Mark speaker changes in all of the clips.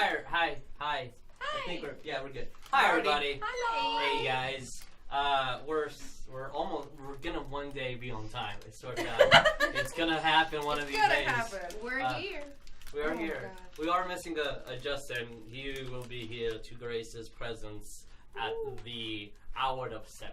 Speaker 1: Hi. I think we're good. Hi, everybody.
Speaker 2: Hello.
Speaker 1: Hey, guys. We're gonna one day be on time. It's sort of it's gonna happen one of these days.
Speaker 2: It's gonna happen.
Speaker 3: We're here.
Speaker 1: We are here. We are missing a Justin. He will be here to grace his presence at the hour of 7.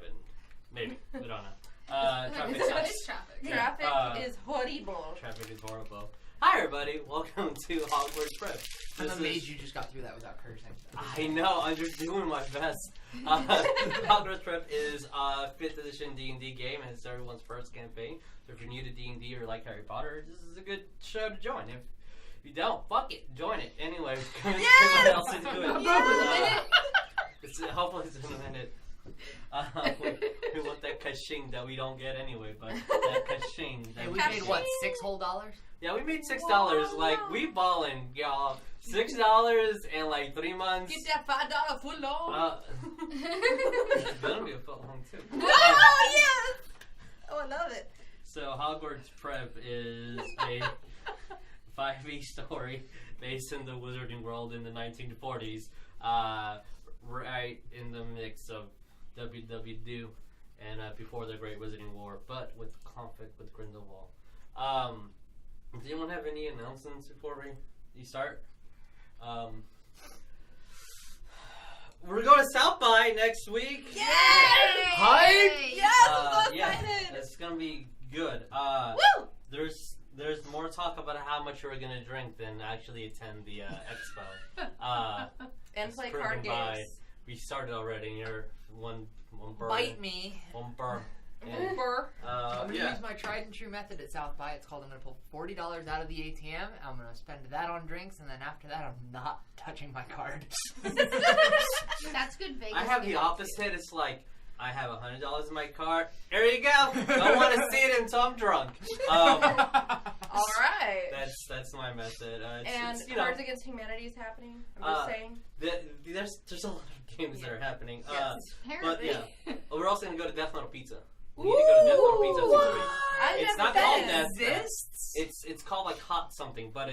Speaker 1: Maybe. We don't know. Traffic sucks.
Speaker 2: Traffic is horrible.
Speaker 1: Traffic is horrible. Hi, everybody. Welcome to Hogwarts Prep.
Speaker 4: I'm amazed you just got through that without cursing.
Speaker 1: I know. I'm just doing my best. Hogwarts Prep is a 5th edition D&D game, and it's everyone's first campaign. So if you're new to D&D or like Harry Potter, this is a good show to join. If you don't, fuck it. Join it. Anyway, what else is good? Hopefully it's in a minute. We want that ka-shing that we don't get anyway, but that ka-shing.
Speaker 4: Hey, we made what, $6 whole?
Speaker 1: Yeah, we made $6. Like, we ballin', y'all. $6 in like 3 months.
Speaker 2: Get that $5 foot long.
Speaker 1: It's gonna be a foot long too.
Speaker 2: Oh yes! Oh, I love it.
Speaker 1: So Hogwarts Prep is a 5e story based in the wizarding world in the 1940s, right in the mix of WWDO and before the Great Wizarding War, but with conflict with Grindelwald. Does anyone have any announcements before we start? We're going to South by next week.
Speaker 2: Yay!
Speaker 4: Hype!
Speaker 2: Yes, I'm so excited.
Speaker 1: It's gonna be good.
Speaker 2: Woo!
Speaker 1: There's more talk about how much you're gonna drink than actually attend the expo.
Speaker 2: And play card games.
Speaker 1: We started already. And you're one burr.
Speaker 4: Bite me.
Speaker 1: One burr.
Speaker 2: And
Speaker 4: I'm going to use my tried and true method at South by. It's called I'm going to pull $40 out of the ATM. I'm going to spend that on drinks, and then after that, I'm not touching my card.
Speaker 3: That's good Vegas.
Speaker 1: I have the opposite. It's like I have $100 in my card. There you go. Don't want to see it until I'm drunk.
Speaker 2: all right.
Speaker 1: That's my method.
Speaker 2: And Cards Against Humanity is happening. I'm just saying.
Speaker 1: There's a lot of games that are happening.
Speaker 2: Yes.
Speaker 1: But yeah, we're also gonna go to Death Metal Pizza. We
Speaker 2: Ooh,
Speaker 1: need to go to Death Metal Pizza this week. It's not called Death. It's called like Hot something, but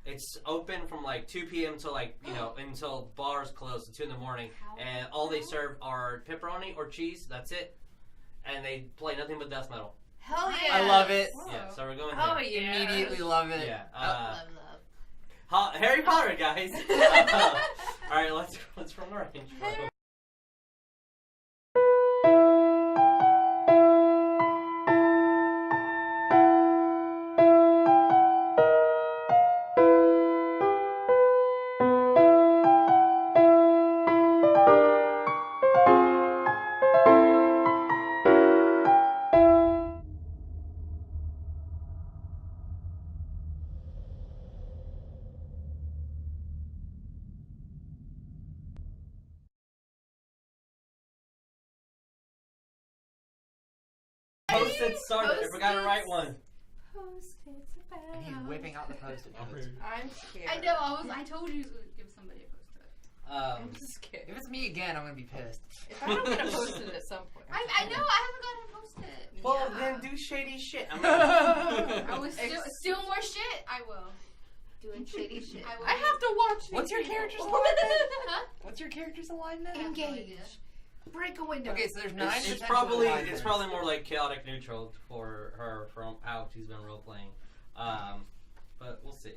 Speaker 1: it's open from like 2 p.m. to like until bars close to 2 in the morning, and all they serve are pepperoni or cheese. That's it, and they play nothing but death metal.
Speaker 2: Hell yeah!
Speaker 4: I love it.
Speaker 1: Yeah, so we're going.
Speaker 2: Oh
Speaker 1: there.
Speaker 2: yeah!
Speaker 4: Immediately love it.
Speaker 1: Yeah.
Speaker 3: Love.
Speaker 1: Harry Potter, guys. All right, let's run our intro. Post-it started. I forgot to write one.
Speaker 4: And he's whipping out the post-it notes.
Speaker 2: I'm scared.
Speaker 3: I know. I told you to give somebody a post-it.
Speaker 2: I'm scared.
Speaker 4: If it's me again, I'm going to be pissed.
Speaker 2: If I don't get a post-it at some point.
Speaker 3: I know. I haven't gotten a post-it.
Speaker 1: Well, then do shady shit.
Speaker 3: I was still more shit. I will.
Speaker 2: Doing shady shit.
Speaker 3: I will.
Speaker 2: I have to watch.
Speaker 4: What's your character's
Speaker 2: people.
Speaker 4: alignment?
Speaker 3: Huh?
Speaker 4: What's your character's alignment?
Speaker 3: Engage.
Speaker 2: Break a window.
Speaker 4: Okay, so there's 9
Speaker 1: It's
Speaker 4: potential
Speaker 1: probably
Speaker 4: alignments.
Speaker 1: more like chaotic neutral for her from how she's been role playing, but we'll see.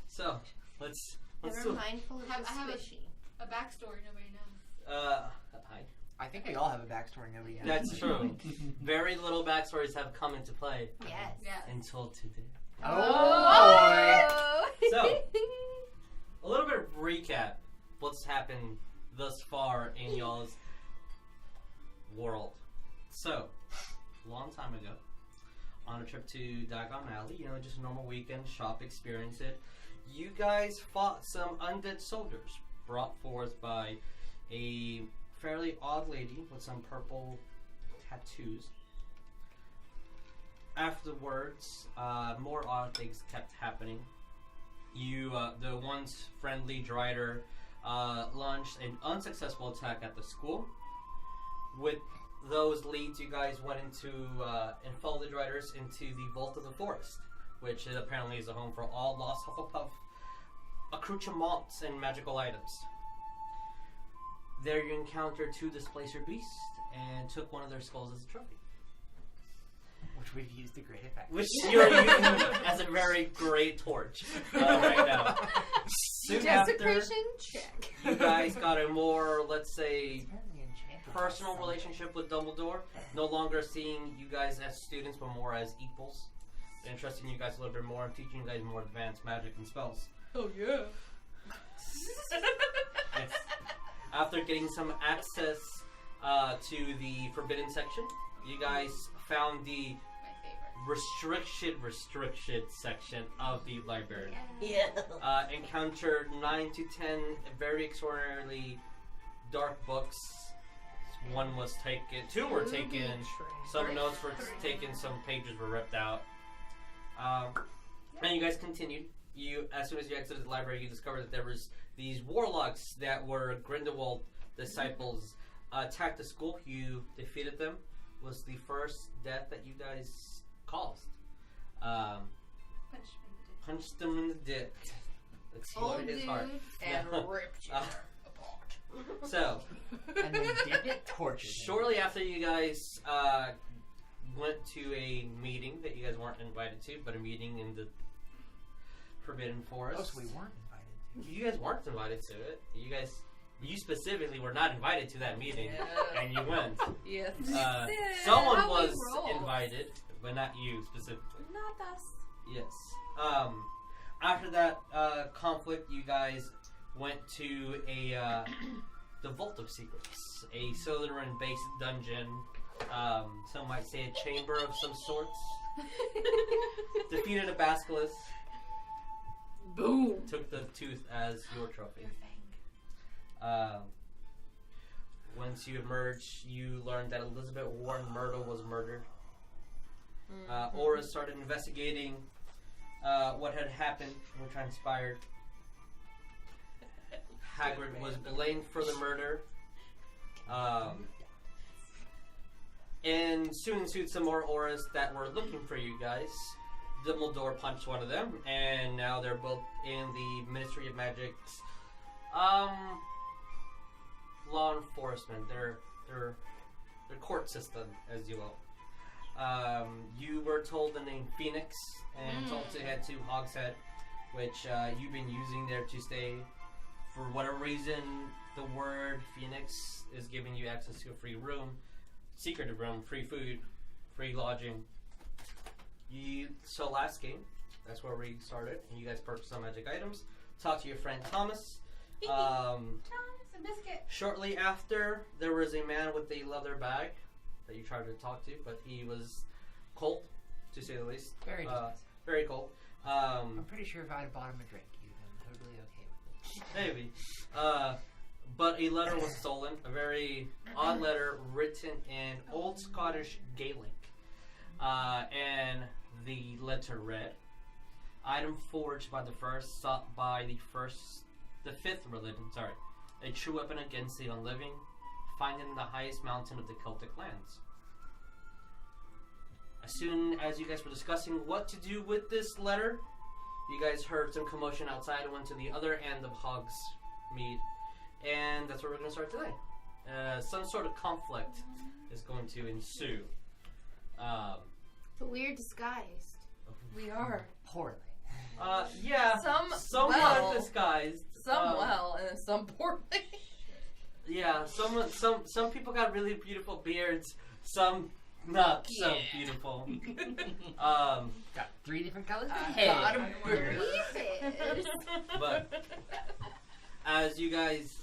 Speaker 1: So let's
Speaker 2: Never
Speaker 1: do it.
Speaker 2: mindful of
Speaker 3: I have
Speaker 2: squishy.
Speaker 3: a backstory nobody knows.
Speaker 1: Hi.
Speaker 4: I think we all have a backstory nobody has.
Speaker 1: That's true. Very little backstories have come into play
Speaker 2: Yes.
Speaker 3: Yeah.
Speaker 1: until today.
Speaker 4: Oh, boy.
Speaker 1: So a little bit of recap. What's happened thus far in y'all's world. So, a long time ago, on a trip to Diagon Alley, just a normal weekend shop experience you guys fought some undead soldiers brought forth by a fairly odd lady with some purple tattoos. Afterwards, more odd things kept happening. The once friendly Drider launched an unsuccessful attack at the school. With those leads, you guys went into and followed the Driders into the Vault of the Forest, which apparently is a home for all lost Hufflepuff accoutrements and magical items. There you encounter 2 displacer beasts and took one of their skulls as a trophy.
Speaker 4: Which we've used to great effect.
Speaker 1: Which you're using as a very great torch right now. Soon after,
Speaker 2: Desecration check.
Speaker 1: you guys got a more, let's say, personal relationship with Dumbledore. No longer seeing you guys as students, but more as equals. Interested in you guys a little bit more and teaching you guys more advanced magic and spells.
Speaker 2: Oh yeah.
Speaker 1: Yes. After getting some access to the forbidden section, you guys found the
Speaker 3: My favorite.
Speaker 1: restricted section of the library.
Speaker 2: Yeah.
Speaker 1: Encountered 9 to 10 very extraordinarily dark books. One was taken, 2 were taken, some notes were taken, some pages were ripped out. And you guys continued. As soon as you exited the library, you discovered that there was these warlocks that were Grindelwald disciples attacked the school. You defeated them. Was the first death that you guys caused. Punched them in the dick. Exploded his heart.
Speaker 2: And ripped you apart.
Speaker 1: So,
Speaker 4: And then did it tortured him.
Speaker 1: shortly after you guys went to a meeting that you guys weren't invited to, but a meeting in the Forbidden Forest.
Speaker 4: Oh, so we weren't invited to.
Speaker 1: You guys weren't invited to it. You specifically were not invited to that meeting,
Speaker 2: Yeah.
Speaker 1: and you went.
Speaker 2: Yes.
Speaker 1: Someone
Speaker 3: How we
Speaker 1: was
Speaker 3: roll.
Speaker 1: invited, but not you specifically.
Speaker 2: Not us.
Speaker 1: Yes. After that conflict, you guys went to the Vault of Secrets, a Slytherin-based dungeon. Some might say a chamber of some sorts. Defeated a basilisk.
Speaker 2: Boom.
Speaker 1: Took the tooth as your trophy. Once you emerged, you learned that Elizabeth Warren Myrtle was murdered. Aura started investigating what had happened and what transpired. Hagrid was blamed for the murder. And soon ensued some more auras that were looking for you guys. Dumbledore punched one of them, and now they're both in the Ministry of Magic's law enforcement, their court system, as you will. You were told the name Phoenix, and told to head to Hogsmeade, which you've been using there to stay. For whatever reason, the word Phoenix is giving you access to a free room, secretive room, free food, free lodging. So last game, that's where we started, and you guys purchased some magic items. Talked to your friend Thomas.
Speaker 3: Thomas and Biscuit.
Speaker 1: Shortly after, there was a man with a leather bag that you tried to talk to, but he was cold, to say the least.
Speaker 4: Very dismissive.
Speaker 1: Very cold.
Speaker 4: I'm pretty sure if I had bought him a drink, you'd have been totally okay with it.
Speaker 1: Maybe. But a letter was stolen, a very odd letter written in Old Scottish Gaelic. And the letter read, item forged by the first, sought by the fifth religion, a true weapon against the unliving, found in the highest mountain of the Celtic lands. As soon as you guys were discussing what to do with this letter, you guys heard some commotion outside and went to the other end of Hogsmeade, and that's where we're going to start today. Some sort of conflict is going to ensue.
Speaker 3: But we're disguised.
Speaker 2: We are.
Speaker 4: Poorly.
Speaker 1: Yeah,
Speaker 2: Some
Speaker 1: somewhat
Speaker 2: well.
Speaker 1: disguised.
Speaker 2: Some well and some poorly.
Speaker 1: Yeah, some people got really beautiful beards. Some not so beautiful.
Speaker 4: Got 3 different colors.
Speaker 2: Got a beard.
Speaker 1: But as you guys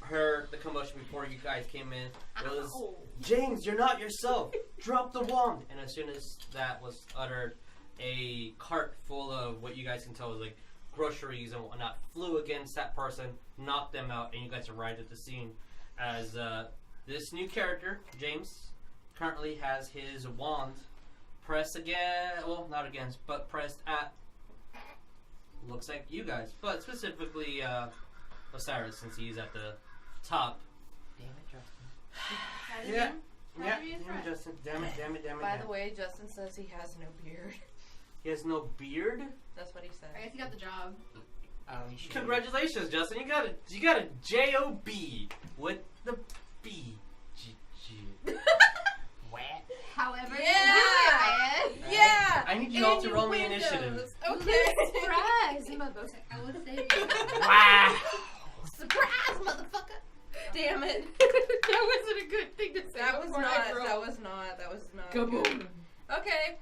Speaker 1: heard the commotion before you guys came in, it was James, you're not yourself. Drop the wand. And as soon as that was uttered, a cart full of what you guys can tell was like groceries and whatnot flew against that person, knocked them out, and you guys arrived at the scene as this new character, James, currently has his wand pressed not against, but pressed at, looks like you guys, but specifically Osiris, since he's at the top.
Speaker 4: Damn it, Justin.
Speaker 1: Yeah.
Speaker 3: How do you friend?
Speaker 1: Justin. Damn it.
Speaker 2: By the way, Justin says he has no beard.
Speaker 1: He has no beard?
Speaker 2: That's what he said.
Speaker 3: I guess he got the job.
Speaker 4: Oh, you should.
Speaker 1: Congratulations, Justin. You got a JOB with the B.
Speaker 4: Wet.
Speaker 3: However,
Speaker 2: Yeah.
Speaker 1: I need you all to roll me initiative.
Speaker 2: Okay.
Speaker 3: Surprise, motherfucker. I would say.
Speaker 1: Wow.
Speaker 3: Surprise, motherfucker.
Speaker 2: Damn it.
Speaker 3: That wasn't a good thing to say.
Speaker 2: That was
Speaker 3: before
Speaker 2: not.
Speaker 3: I rolled.
Speaker 2: That was not. That was not.
Speaker 3: Kaboom.
Speaker 2: Good. Okay.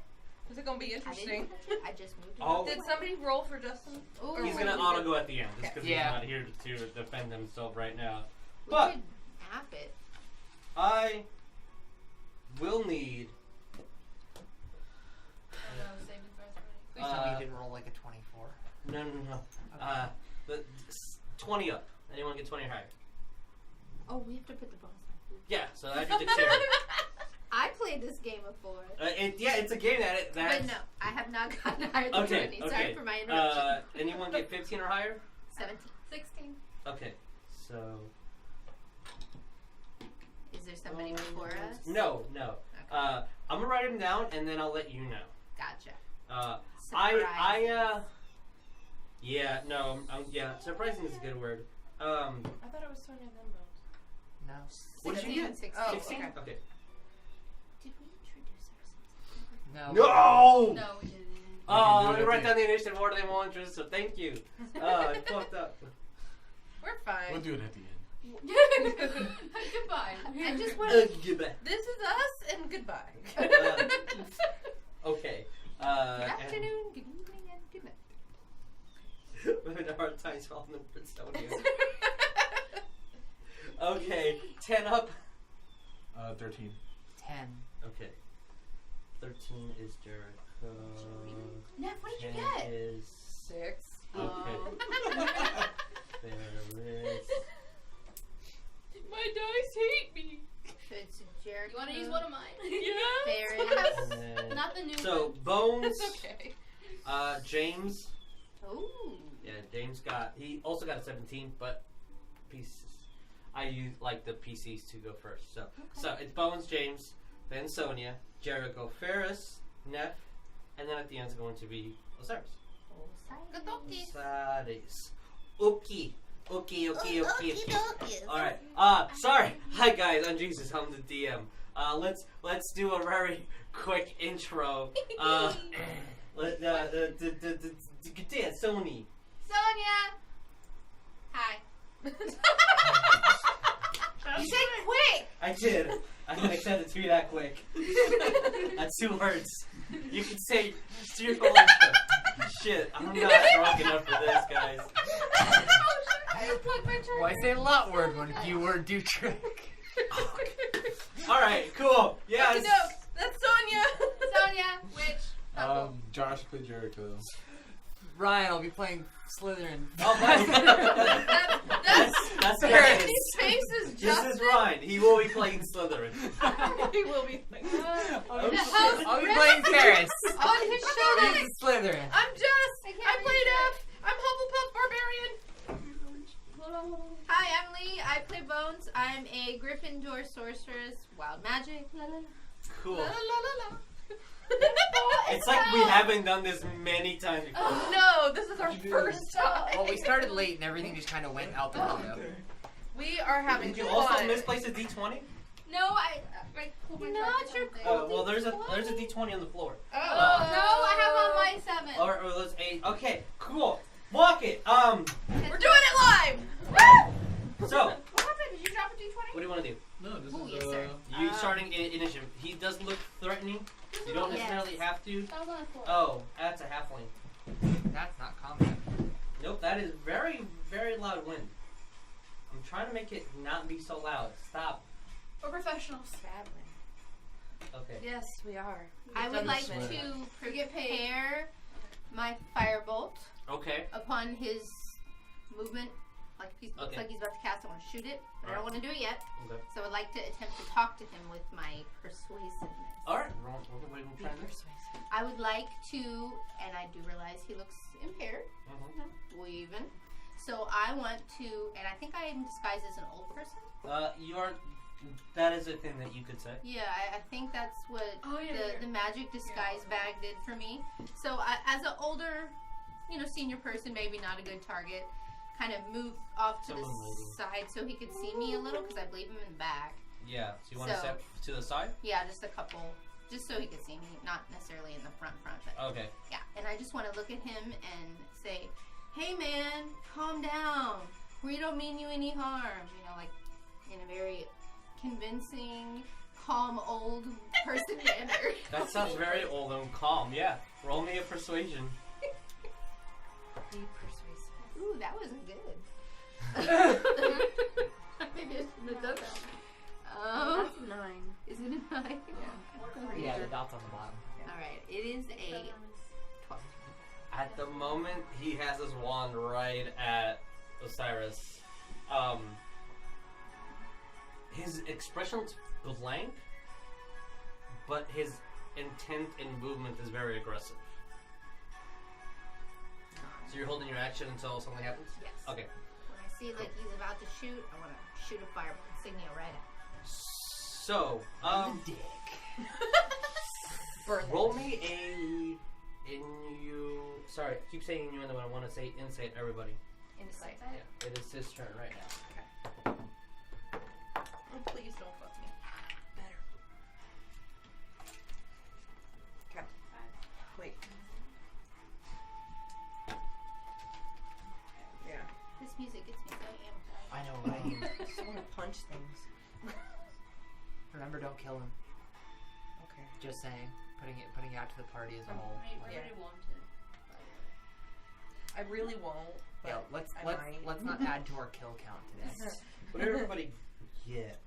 Speaker 2: This is gonna be interesting.
Speaker 3: I just moved.
Speaker 1: Oh.
Speaker 2: Did somebody roll for Justin?
Speaker 3: Ooh.
Speaker 1: He's gonna auto go at the end, just because
Speaker 4: Yeah.
Speaker 1: he's not here to defend himself right now.
Speaker 3: We
Speaker 1: But
Speaker 3: could app it.
Speaker 1: I will need.
Speaker 4: Please tell me you didn't roll like a 24.
Speaker 1: No.
Speaker 4: Okay.
Speaker 1: The 20 up. Anyone get 20 or higher?
Speaker 3: Oh, we have to put the bonus on.
Speaker 1: Yeah. So I do dexterity.
Speaker 3: I played this game before.
Speaker 1: It's a game that.
Speaker 3: But no, I have not gotten higher than 20. Sorry for my interruption.
Speaker 1: Anyone get 15 or higher?
Speaker 3: 17. 16.
Speaker 1: Okay. So.
Speaker 3: Is there somebody before us?
Speaker 1: No.
Speaker 3: Okay.
Speaker 1: I'm gonna write them down and then I'll let you know.
Speaker 3: Gotcha.
Speaker 1: Surprising is a good word.
Speaker 2: I thought it was Sonya and then Bones.
Speaker 4: No.
Speaker 1: What did you get?
Speaker 3: 16.
Speaker 2: Oh,
Speaker 1: 16?
Speaker 2: okay.
Speaker 1: Okay.
Speaker 3: Did we introduce ourselves?
Speaker 4: No.
Speaker 1: No!
Speaker 3: No, we didn't.
Speaker 1: Oh, let me write down the initiative order they want interest, so thank you. I fucked up.
Speaker 2: We're fine.
Speaker 5: We'll do it at the end.
Speaker 3: Goodbye. I just want
Speaker 1: Goodbay.
Speaker 2: This is us and goodbye.
Speaker 1: Okay.
Speaker 3: Good afternoon, good evening, and good night.
Speaker 1: I'm having a hard time spelling the word Sonya. Okay, 10 up.
Speaker 5: 13.
Speaker 4: 10.
Speaker 1: Okay. 13 is Jericho.
Speaker 3: Neff, what did you
Speaker 1: 10
Speaker 3: get?
Speaker 1: is
Speaker 2: 6.
Speaker 1: okay. Ferris.
Speaker 3: My dice hate me. It's Jericho.
Speaker 6: You want to use one of mine?
Speaker 3: Ferris.
Speaker 1: And then-
Speaker 6: Not the new
Speaker 1: So
Speaker 6: one.
Speaker 1: Bones.
Speaker 2: It's okay.
Speaker 1: James.
Speaker 3: Ooh.
Speaker 1: Yeah, James he also got a 17, but pieces. I use like the PCs to go first. So it's Bones, James, then Sonya, Jericho, Ferris, Neff, and then at the end it's going to be Osiris. Osiris. Okay. Alright. Sorry. Hi guys, I'm Jesus, I'm the DM. Let's do a very quick intro. Sony.
Speaker 3: Sonya. Hi. You said quick.
Speaker 1: I did. I said it to be that quick. That's 2 words. You can say your whole intro. Shit, I'm not drunk enough for this, guys.
Speaker 3: I unplugged my charger.
Speaker 4: Why say a lot word when a few word do trick?
Speaker 1: Alright, cool. Yes.
Speaker 2: Okay, no, that's Sonya.
Speaker 3: Sonya, which?
Speaker 5: Josh played Jericho.
Speaker 4: Ryan will be playing Slytherin.
Speaker 1: Oh, that's
Speaker 4: Ferris.
Speaker 2: His face is
Speaker 1: This
Speaker 2: Justin.
Speaker 1: is Ryan. He will be playing Slytherin.
Speaker 2: He will be.
Speaker 4: I'll be
Speaker 3: How-
Speaker 4: playing Ferris.
Speaker 3: On his shoulder.
Speaker 4: He's Slytherin.
Speaker 2: I'm Jess.
Speaker 3: I can't
Speaker 2: I played
Speaker 3: read
Speaker 2: F. I'm Hufflepuff Barbarian.
Speaker 3: Hold on. Hi, I'm Lee. I play Bones. I'm a Gryffindor sorceress. Wild magic. La, la, la.
Speaker 1: Cool.
Speaker 2: La, la, la, la.
Speaker 1: It's like we haven't done this many times before.
Speaker 2: No, this is our first time.
Speaker 4: Well, we started late and everything just kind of went out the window.
Speaker 2: We are having
Speaker 1: Did you
Speaker 2: fun.
Speaker 1: also misplace a D20?
Speaker 6: No, I pulled my
Speaker 3: Not
Speaker 6: charger
Speaker 3: your
Speaker 6: something.
Speaker 3: cool.
Speaker 1: Well, there's a D20 on the floor.
Speaker 3: No, I have on my 7.
Speaker 1: Or those 8. Okay, cool. Walk it.
Speaker 2: We're doing it live.
Speaker 1: So
Speaker 3: What happened? Did you drop a D20?
Speaker 1: what do you want to do?
Speaker 5: No, this
Speaker 3: Ooh,
Speaker 5: is
Speaker 3: yes, sir.
Speaker 1: You starting initiative. He does look threatening. You don't necessarily have to.
Speaker 6: That was on the floor.
Speaker 1: Oh, that's a halfling.
Speaker 4: That's not common.
Speaker 1: Nope, that is very, very loud wind. I'm trying to make it not be so loud. Stop.
Speaker 6: We're professionals.
Speaker 1: Okay.
Speaker 2: Yes, we are.
Speaker 3: I would like
Speaker 5: Swear.
Speaker 3: to prepare my firebolt
Speaker 1: Okay.
Speaker 3: upon his movement. Like if he looks
Speaker 1: Okay.
Speaker 3: like he's about to cast, I want to shoot it, but I don't want to do it yet.
Speaker 1: Okay.
Speaker 3: So I'd like to attempt to talk to him with my persuasiveness.
Speaker 1: All right. We're trying this.
Speaker 3: I would like to, and I do realize he looks impaired.
Speaker 1: Mhm.
Speaker 3: We even. So I want to, and I think I am disguised as an old person.
Speaker 1: You are. That is a thing that you could say.
Speaker 3: Yeah, I think that's what
Speaker 6: Oh, yeah,
Speaker 3: the magic disguise bag did for me. So as an older, senior person, maybe not a good target, kind of move off to the side so he could see me a little because I believe him in the back.
Speaker 1: Yeah, so you want to step to the side?
Speaker 3: Yeah, just a couple, just so he could see me, not necessarily in the front, but
Speaker 1: okay.
Speaker 3: Yeah, and I just want to look at him and say, hey man, calm down. We don't mean you any harm. Like in a very convincing, calm, old person manner.
Speaker 1: That sounds very old and calm. Yeah, roll me a persuasion.
Speaker 3: Be persuasive. Ooh, that wasn't good. Maybe I shouldn't have done that.
Speaker 2: That's a 9.
Speaker 3: Is it a 9? Yeah.
Speaker 4: Yeah, the dot's on the bottom.
Speaker 3: Alright, it is a 12.
Speaker 1: At the moment, he has his wand right at Osiris. His expression's blank, but his intent and movement is very aggressive. So you're holding your action until something happens?
Speaker 3: Yes.
Speaker 1: Okay.
Speaker 3: When I see like he's about to shoot, I want to shoot a fireball insignia right at him.
Speaker 1: So,
Speaker 4: dick.
Speaker 1: roll me a sorry, keep saying innuendo, but I want to say insight, everybody.
Speaker 3: Insight.
Speaker 1: Yeah, it is his turn right now.
Speaker 2: Oh, please don't fuck me. Better. Okay. Wait. Yeah.
Speaker 3: This music gets me so amped.
Speaker 4: I know, right?
Speaker 2: I just want to punch things.
Speaker 4: Remember, don't kill him.
Speaker 2: Okay.
Speaker 4: Just saying. Putting it out to the party as a whole.
Speaker 6: I
Speaker 2: Yeah.
Speaker 6: really want
Speaker 2: I really won't. But
Speaker 4: Yeah,
Speaker 2: I might.
Speaker 4: let's not add to our kill count today.
Speaker 1: What did everybody get?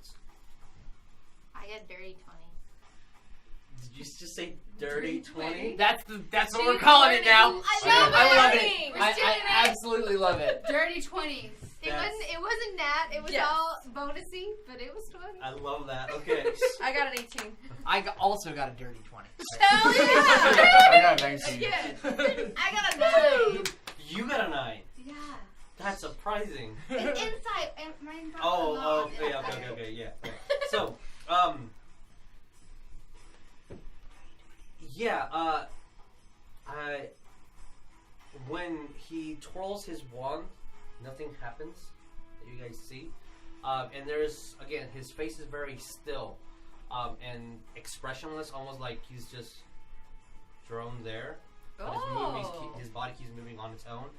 Speaker 3: I got dirty 20.
Speaker 1: Did you just say dirty 20?
Speaker 4: That's what we're calling it now.
Speaker 3: I
Speaker 4: love
Speaker 3: it.
Speaker 4: it.
Speaker 6: We're
Speaker 4: I
Speaker 6: stealing it.
Speaker 4: absolutely love it.
Speaker 6: Dirty 20s.
Speaker 3: It wasn't that. It was
Speaker 2: Yes.
Speaker 3: all bonusy, but it was 20.
Speaker 1: I love that. Okay.
Speaker 2: I got an 18.
Speaker 4: Also got a dirty 20.
Speaker 3: Hell yeah!
Speaker 5: I got 19.
Speaker 3: Good. I got a 9.
Speaker 1: You got a 9.
Speaker 3: Yeah.
Speaker 1: That's surprising.
Speaker 3: It's inside. And mine got
Speaker 1: Oh,
Speaker 3: a lot.
Speaker 1: okay, yeah. So, when he twirls his wand, nothing happens that you guys see. And there's, again, his face is very still and expressionless, almost like he's just thrown there. But his body keeps moving on its own.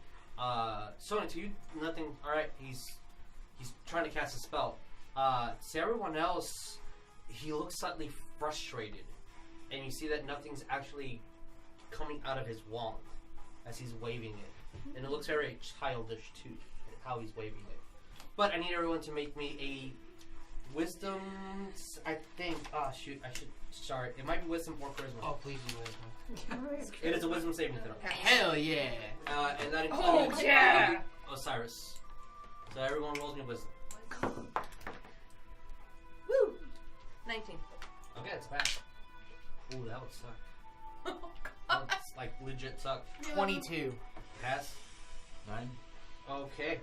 Speaker 1: Sonya, to you, nothing. Alright, he's trying to cast a spell. To everyone else, he looks slightly frustrated. And you see that nothing's actually coming out of his wand as he's waving it. And it looks very childish, too, how he's waving it. But I need everyone to make me a wisdom, I think. Oh, shoot, I should start. It might be wisdom or charisma.
Speaker 4: Oh, please do wisdom.
Speaker 1: It is a wisdom saving throw.
Speaker 4: Hell yeah.
Speaker 1: And that includes Osiris. So everyone rolls me wisdom.
Speaker 2: Woo! 19.
Speaker 1: Okay, it's back. Ooh, that would suck.
Speaker 2: Oh,
Speaker 1: That's like legit suck.
Speaker 4: 22.
Speaker 1: Pass.
Speaker 5: 9.
Speaker 1: Okay.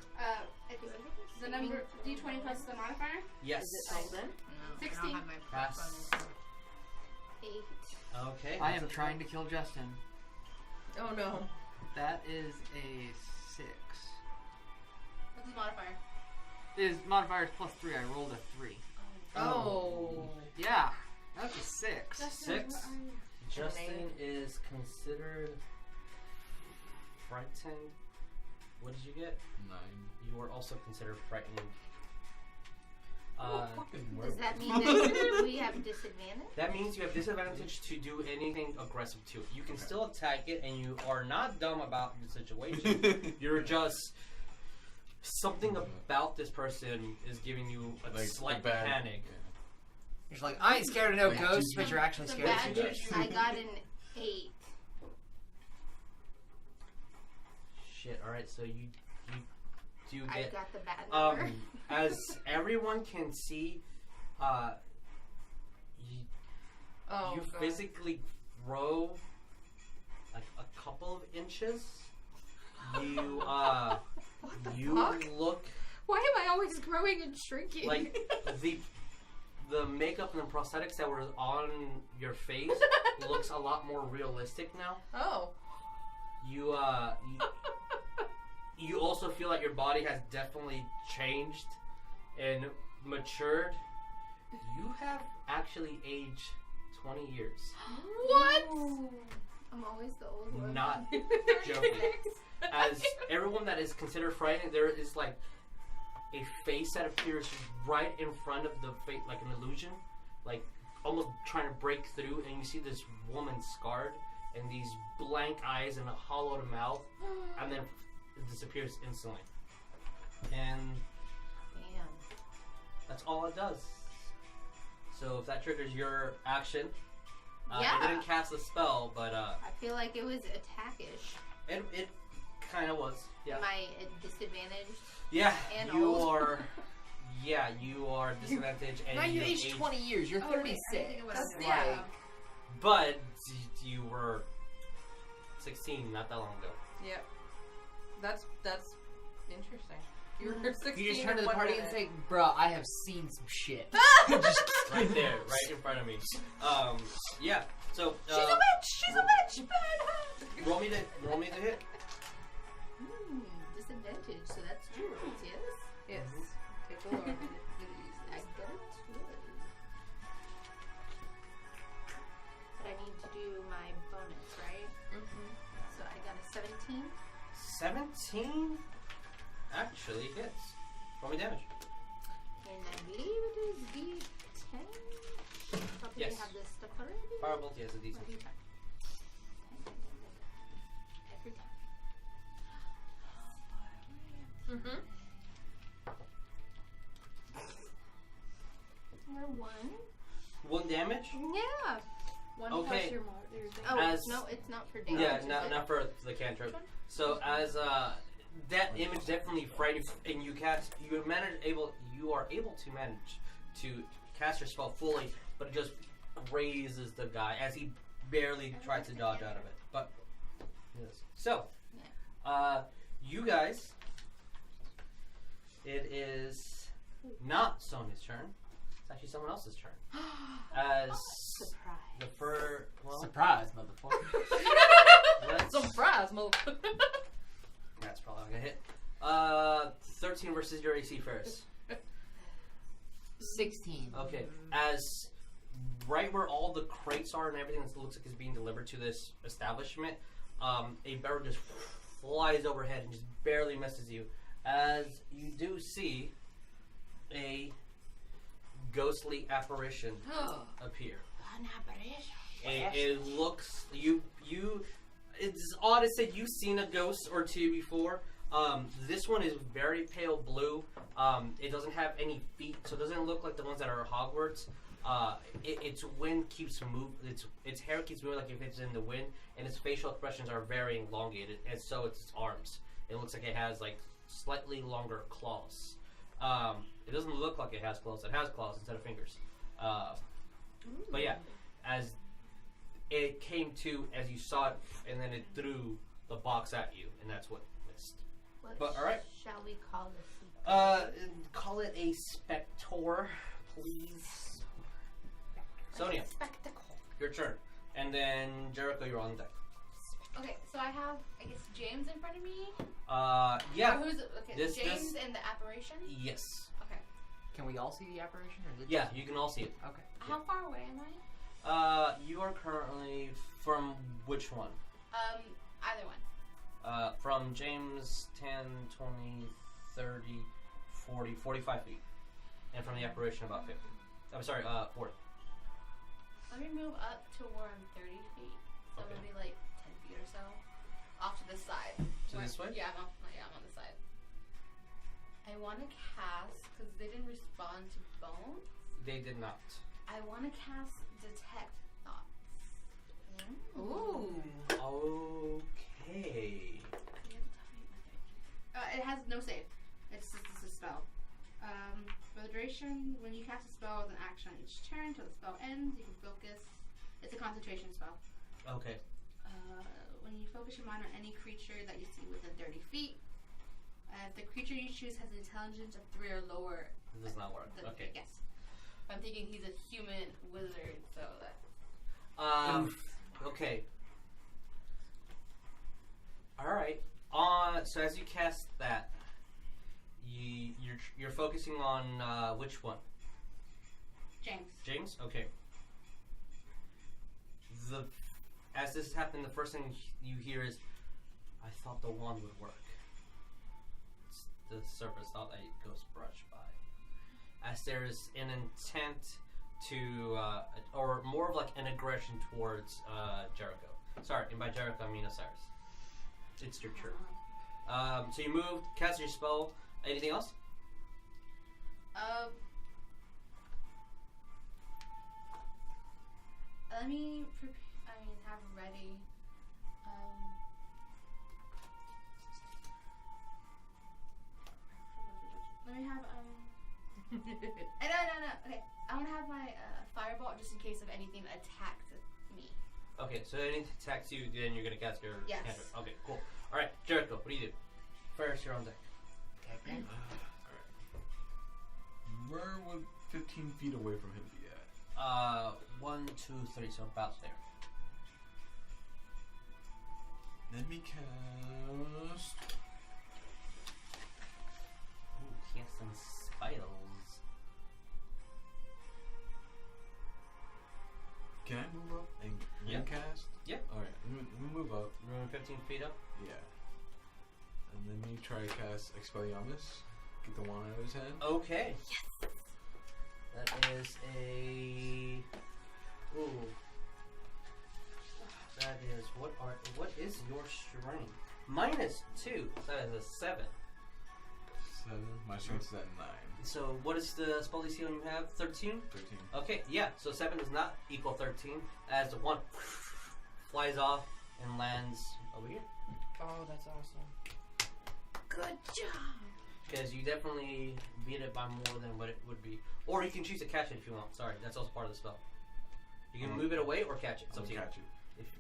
Speaker 6: The number D20 plus the modifier.
Speaker 1: Yes.
Speaker 2: Is it then?
Speaker 3: No,
Speaker 6: 16.
Speaker 3: I don't have my
Speaker 1: Pass.
Speaker 3: bonus. 8.
Speaker 1: Okay.
Speaker 4: I am trying to kill Justin.
Speaker 2: Oh no.
Speaker 4: That is a 6.
Speaker 6: What's his modifier?
Speaker 4: His modifier is +3. I rolled a 3.
Speaker 2: Oh.
Speaker 4: Yeah, that's a 6.
Speaker 1: 6. Justin is considered frightened. What did you get?
Speaker 5: 9.
Speaker 1: You were also considered frightened.
Speaker 3: Does that mean that we have disadvantage?
Speaker 1: That means you have disadvantage to do anything aggressive to it. You can still attack it, and you are not dumb about the situation. You're just... Something about this person is giving you a slight panic.
Speaker 4: You're like, I ain't scared of no
Speaker 5: Like,
Speaker 4: ghosts, but you're actually scared of some
Speaker 3: Bad
Speaker 4: ghosts.
Speaker 3: news, I got an 8.
Speaker 1: Shit, alright, so you do
Speaker 3: I
Speaker 1: get...
Speaker 3: got the bad number.
Speaker 1: As everyone can see, you
Speaker 2: Oh, God.
Speaker 1: physically grow like a couple of inches. You
Speaker 3: fuck?
Speaker 1: look
Speaker 3: Why am I always growing and shrinking?
Speaker 1: like the makeup and the prosthetics that were on your face looks a lot more realistic now.
Speaker 2: Oh.
Speaker 1: You feel like your body has definitely changed and matured. You have actually aged 20 years.
Speaker 3: What? I'm always the old one.
Speaker 1: Not joking. As everyone that is considered frightening, there is like a face that appears right in front of the face, like an illusion, like almost trying to break through, and you see this woman scarred and these blank eyes and a hollowed mouth, and then it disappears instantly. And
Speaker 3: Damn.
Speaker 1: that's all it does. So if that triggers your action,
Speaker 3: Yeah.
Speaker 1: it didn't cast a spell, but
Speaker 3: I feel like it was attackish.
Speaker 1: it kind of was. Yeah.
Speaker 3: Am I at disadvantage?
Speaker 1: Yeah.
Speaker 3: And
Speaker 1: you
Speaker 3: old.
Speaker 1: are. Yeah, you are disadvantaged, and
Speaker 4: Now you
Speaker 1: have
Speaker 4: aged 20 years. You're
Speaker 6: Oh, wait,
Speaker 4: 36.
Speaker 6: I think it was-
Speaker 4: That's
Speaker 6: yeah.
Speaker 4: like,
Speaker 1: But you were 16 not that long ago.
Speaker 2: Yep. That's interesting. You were 16.
Speaker 4: you just turn to
Speaker 2: in
Speaker 4: the
Speaker 2: one
Speaker 4: party and
Speaker 2: minute.
Speaker 4: say, "Bruh, I have seen some shit."
Speaker 1: Just right there, right in front of me. Yeah. So
Speaker 2: She's a witch. She's a witch.
Speaker 1: roll me the hit.
Speaker 3: Disadvantage, so that's true, yes?
Speaker 2: Yes. Take a look.
Speaker 3: I got it. But I need to do my bonus, right? So I got a 17.
Speaker 1: 17 actually hits. Roll me damage.
Speaker 3: And I believe it is D10. Probably
Speaker 1: Yes.
Speaker 3: have this stuff already.
Speaker 1: Firebolt, yes, a decent.
Speaker 3: Every time. Every time.
Speaker 2: Mm-hmm.
Speaker 3: Or one.
Speaker 1: 1 damage.
Speaker 3: Yeah.
Speaker 6: One
Speaker 1: Okay.
Speaker 6: plus your your
Speaker 3: Oh,
Speaker 1: As-
Speaker 3: no, it's not for damage.
Speaker 1: Yeah,
Speaker 3: is
Speaker 1: not
Speaker 3: it?
Speaker 1: not for the cantrip. So as that image definitely frightens, and you are able to manage to cast your spell fully, but it just grazes the guy as he barely tries to dodge out of it. But yes. So, you guys, it is not Sonya's turn. It's actually someone else's turn. As
Speaker 3: Surprise.
Speaker 1: well,
Speaker 4: Surprise, motherfucker.
Speaker 1: let's
Speaker 2: Surprise, motherfucker.
Speaker 1: That's probably not gonna hit. 13 versus your AC, Ferris.
Speaker 4: 16.
Speaker 1: Okay, as right where all the crates are and everything that looks like is being delivered to this establishment, a barrel just flies overhead and just barely misses you. As you do see a ghostly apparition appear.
Speaker 3: An apparition.
Speaker 1: It looks it's odd to say you've seen a ghost or two before. This one is very pale blue. It doesn't have any feet, so it doesn't look like the ones that are at Hogwarts. Its wind keeps moving. Its hair keeps moving like if it's in the wind, and its facial expressions are very elongated, and so it's its arms. It looks like it has like slightly longer claws. It doesn't look like it has claws. It has claws instead of fingers. But yeah, as it came to as you saw it, and then it threw the box at you, and that's what missed.
Speaker 3: What
Speaker 1: But, all right.
Speaker 3: shall we call this?
Speaker 1: Call it a spector, please. Sonya,
Speaker 3: Spectacle.
Speaker 1: your turn, and then Jericho, you're on deck.
Speaker 6: Okay, so I have, I guess, James in front of me.
Speaker 1: Yeah.
Speaker 6: Or who's okay?
Speaker 1: This-
Speaker 6: James and the apparition.
Speaker 1: Yes.
Speaker 6: Okay.
Speaker 4: Can we all see the apparition? Or is it
Speaker 1: Yeah, you can all see it.
Speaker 4: Okay.
Speaker 6: How far away am I?
Speaker 1: You are currently from which one?
Speaker 6: Either one.
Speaker 1: From James 10, 20, 30, 40, 45 feet. And from the apparition about 50. I'm sorry, 40.
Speaker 6: Let me move up to where I'm 30 feet. So
Speaker 1: Okay.
Speaker 6: maybe like 10 feet or so. Off to the side.
Speaker 1: To this way?
Speaker 6: Yeah, I'm on the side. I want to cast, because they didn't respond to bones,
Speaker 1: They did not.
Speaker 6: I want to cast Detect Thoughts.
Speaker 3: Ooh.
Speaker 1: Okay.
Speaker 6: It has no save. It's a spell. For the duration, when you cast a spell as an action on each turn till the spell ends, you can focus. It's a concentration spell.
Speaker 1: Okay.
Speaker 6: When you focus your mind on any creature that you see within 30 feet, if the creature you choose has an intelligence of 3 or lower,
Speaker 1: It does not work. Okay.
Speaker 6: Yes. I'm thinking he's a human wizard, so that.
Speaker 1: Okay. Alright. So as you cast that, you're focusing on which one?
Speaker 6: James.
Speaker 1: James? Okay. As this is happening, the first thing you hear is, I thought the wand would work. The surface thought that it goes brush by. As there is an intent to, or more of like an aggression towards Jericho. Sorry, and by Jericho I mean Osiris. It's your turn. So you moved, cast your spell. Anything else?
Speaker 6: Let me have ready. Let me have no. Okay, I want to have my fireball just in case of anything that attacked me.
Speaker 1: Okay, so anything attacks you, then you're gonna cast your
Speaker 6: Yes.
Speaker 1: cantrip. Okay, cool. All right, Jericho, what do you do? Ferris, you're on deck.
Speaker 4: Okay.
Speaker 5: Where would 15 feet away from him be at?
Speaker 1: 1, 2, 3, so about there.
Speaker 5: Let me cast.
Speaker 1: Ooh, he has some spells.
Speaker 5: Can I move up and
Speaker 1: Yeah.
Speaker 5: cast?
Speaker 1: Yeah.
Speaker 5: Alright, let me move up.
Speaker 1: You're moving 15 feet up.
Speaker 5: Yeah. And let me try to cast Expelliarmus. Get the wand out of his hand.
Speaker 1: Okay. Yes. That is a. Ooh. That is what is your strength? -2. That is a 7.
Speaker 5: 7. My strength is at 9.
Speaker 1: So what is the spell DC you have? 13.
Speaker 5: 13.
Speaker 1: Okay, yeah. So 7 does not equal 13, as the one flies off and lands over here.
Speaker 4: Oh, that's awesome.
Speaker 3: Good job.
Speaker 1: Because you definitely beat it by more than what it would be. Or you can choose to catch it if you want. Sorry, that's also part of the spell. You can move it away or catch it. It's
Speaker 5: I'll
Speaker 1: up to you.
Speaker 5: catch it.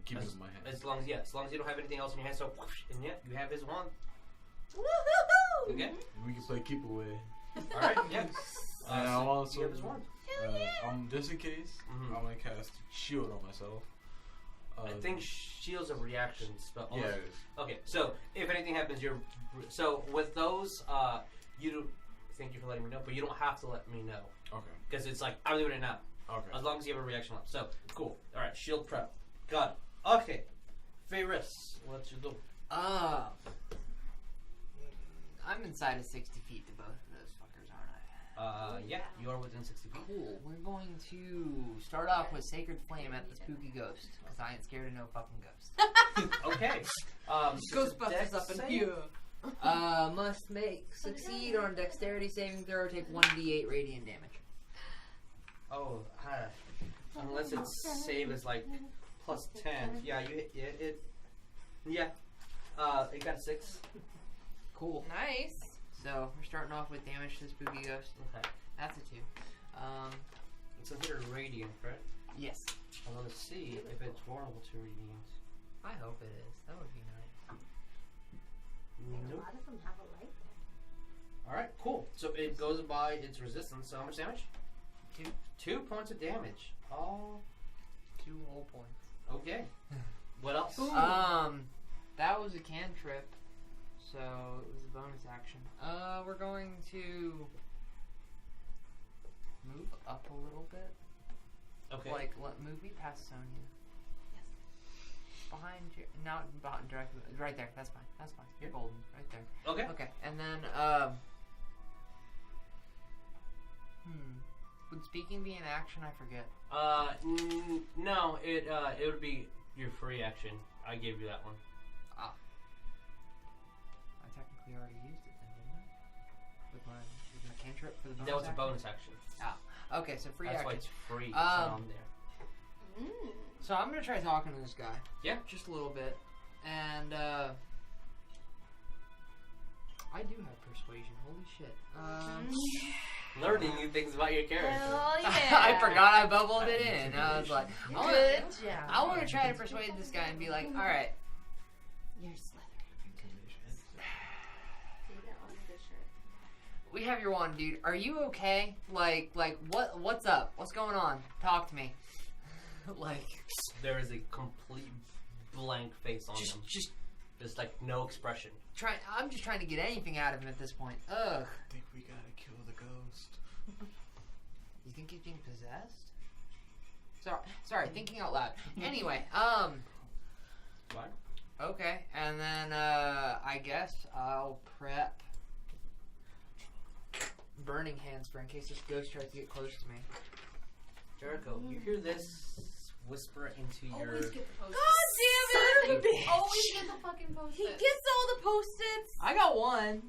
Speaker 5: Keep it in my hand.
Speaker 1: As long as you don't have anything else in your hand, so whoosh, and yeah, you have his wand.
Speaker 3: Woohoo!
Speaker 1: Okay.
Speaker 5: We can play keep away.
Speaker 1: All right. Yeah.
Speaker 5: And
Speaker 1: So
Speaker 5: I'll also,
Speaker 1: you have his wand.
Speaker 5: just in case,
Speaker 1: Mhm.
Speaker 5: I'm gonna cast shield on myself.
Speaker 1: I think shield's a reaction spell.
Speaker 5: Yeah, it is.
Speaker 1: Okay. So if anything happens, so with those, you don't. Thank you for letting me know, but you don't have to let me know
Speaker 5: Okay.
Speaker 1: because it's like I'm doing it now.
Speaker 5: Okay.
Speaker 1: As long as you have a reaction left. So cool. All right. Shield prep. Got it. Okay. Ferris, what you do?
Speaker 4: I'm inside of 60 feet to both of those fuckers, aren't I?
Speaker 1: Yeah, you are within 60 feet.
Speaker 4: Cool. We're going to start off with Sacred Flame at the spooky ghost, because I ain't scared of no fucking ghost.
Speaker 1: Okay.
Speaker 4: Ghostbusters up in here. Must succeed on dexterity saving throw, take 1d8 radiant damage.
Speaker 1: Oh, unless its save is like plus 10. Yeah, you hit it. Yeah. It got 6.
Speaker 4: Cool.
Speaker 2: Nice.
Speaker 4: So we're starting off with damage to the spooky ghost.
Speaker 1: Okay.
Speaker 4: That's a 2.
Speaker 1: It's considered radiant, right?
Speaker 4: Yes.
Speaker 1: I want to see if it's vulnerable to radiant.
Speaker 4: I hope it is. That would be nice.
Speaker 3: A lot of them have a light.
Speaker 1: All right, cool. So it goes by its resistance. So how much damage?
Speaker 4: 2.
Speaker 1: 2 points of damage. Oh.
Speaker 4: 2 whole points.
Speaker 1: Okay. What else?
Speaker 4: That was a cantrip, so it was a bonus action. We're going to move up a little bit.
Speaker 1: Okay.
Speaker 4: Like, move me past Sonya. Yes. Behind you, not behind directly, right there. That's fine. That's fine. You're golden, right there.
Speaker 1: Okay.
Speaker 4: Okay, and then would speaking be an action? I forget.
Speaker 1: No. It would be your free action. I gave you that one.
Speaker 4: I technically already used it then, didn't I? With my cantrip for the bonus
Speaker 1: That was a
Speaker 4: action?
Speaker 1: bonus action.
Speaker 4: Okay, so free
Speaker 1: That's
Speaker 4: action.
Speaker 1: why it's free. It's on there.
Speaker 4: So I'm gonna try talking to this guy.
Speaker 1: Yeah.
Speaker 4: Just a little bit. And I do have persuasion. Holy shit.
Speaker 1: Learning new things about your character.
Speaker 2: Hell yeah.
Speaker 4: I forgot I bubbled it in. I was like,
Speaker 2: Good job.
Speaker 4: I want to try to persuade this guy and be like, all right,
Speaker 3: You're Slytherin.
Speaker 6: See that on the shirt.
Speaker 4: we have your wand, dude. Are you okay? Like what's up? What's going on? Talk to me. Like,
Speaker 1: There is a complete blank face on them.
Speaker 4: just
Speaker 1: Just like no expression.
Speaker 4: I'm just trying to get anything out of him at this point. Ugh.
Speaker 5: I think we gotta kill the ghost.
Speaker 4: You think he's being possessed? Sorry, thinking out loud. Anyway,
Speaker 1: What?
Speaker 4: okay, and then I guess I'll prep Burning Hands for in case this ghost tries to get close to me.
Speaker 1: Jericho, you hear this whisper into your...
Speaker 6: Always get the post-its.
Speaker 2: God damn it!
Speaker 6: Always get the fucking
Speaker 2: He
Speaker 6: post-its.
Speaker 2: gets all the post-its.
Speaker 4: I got one.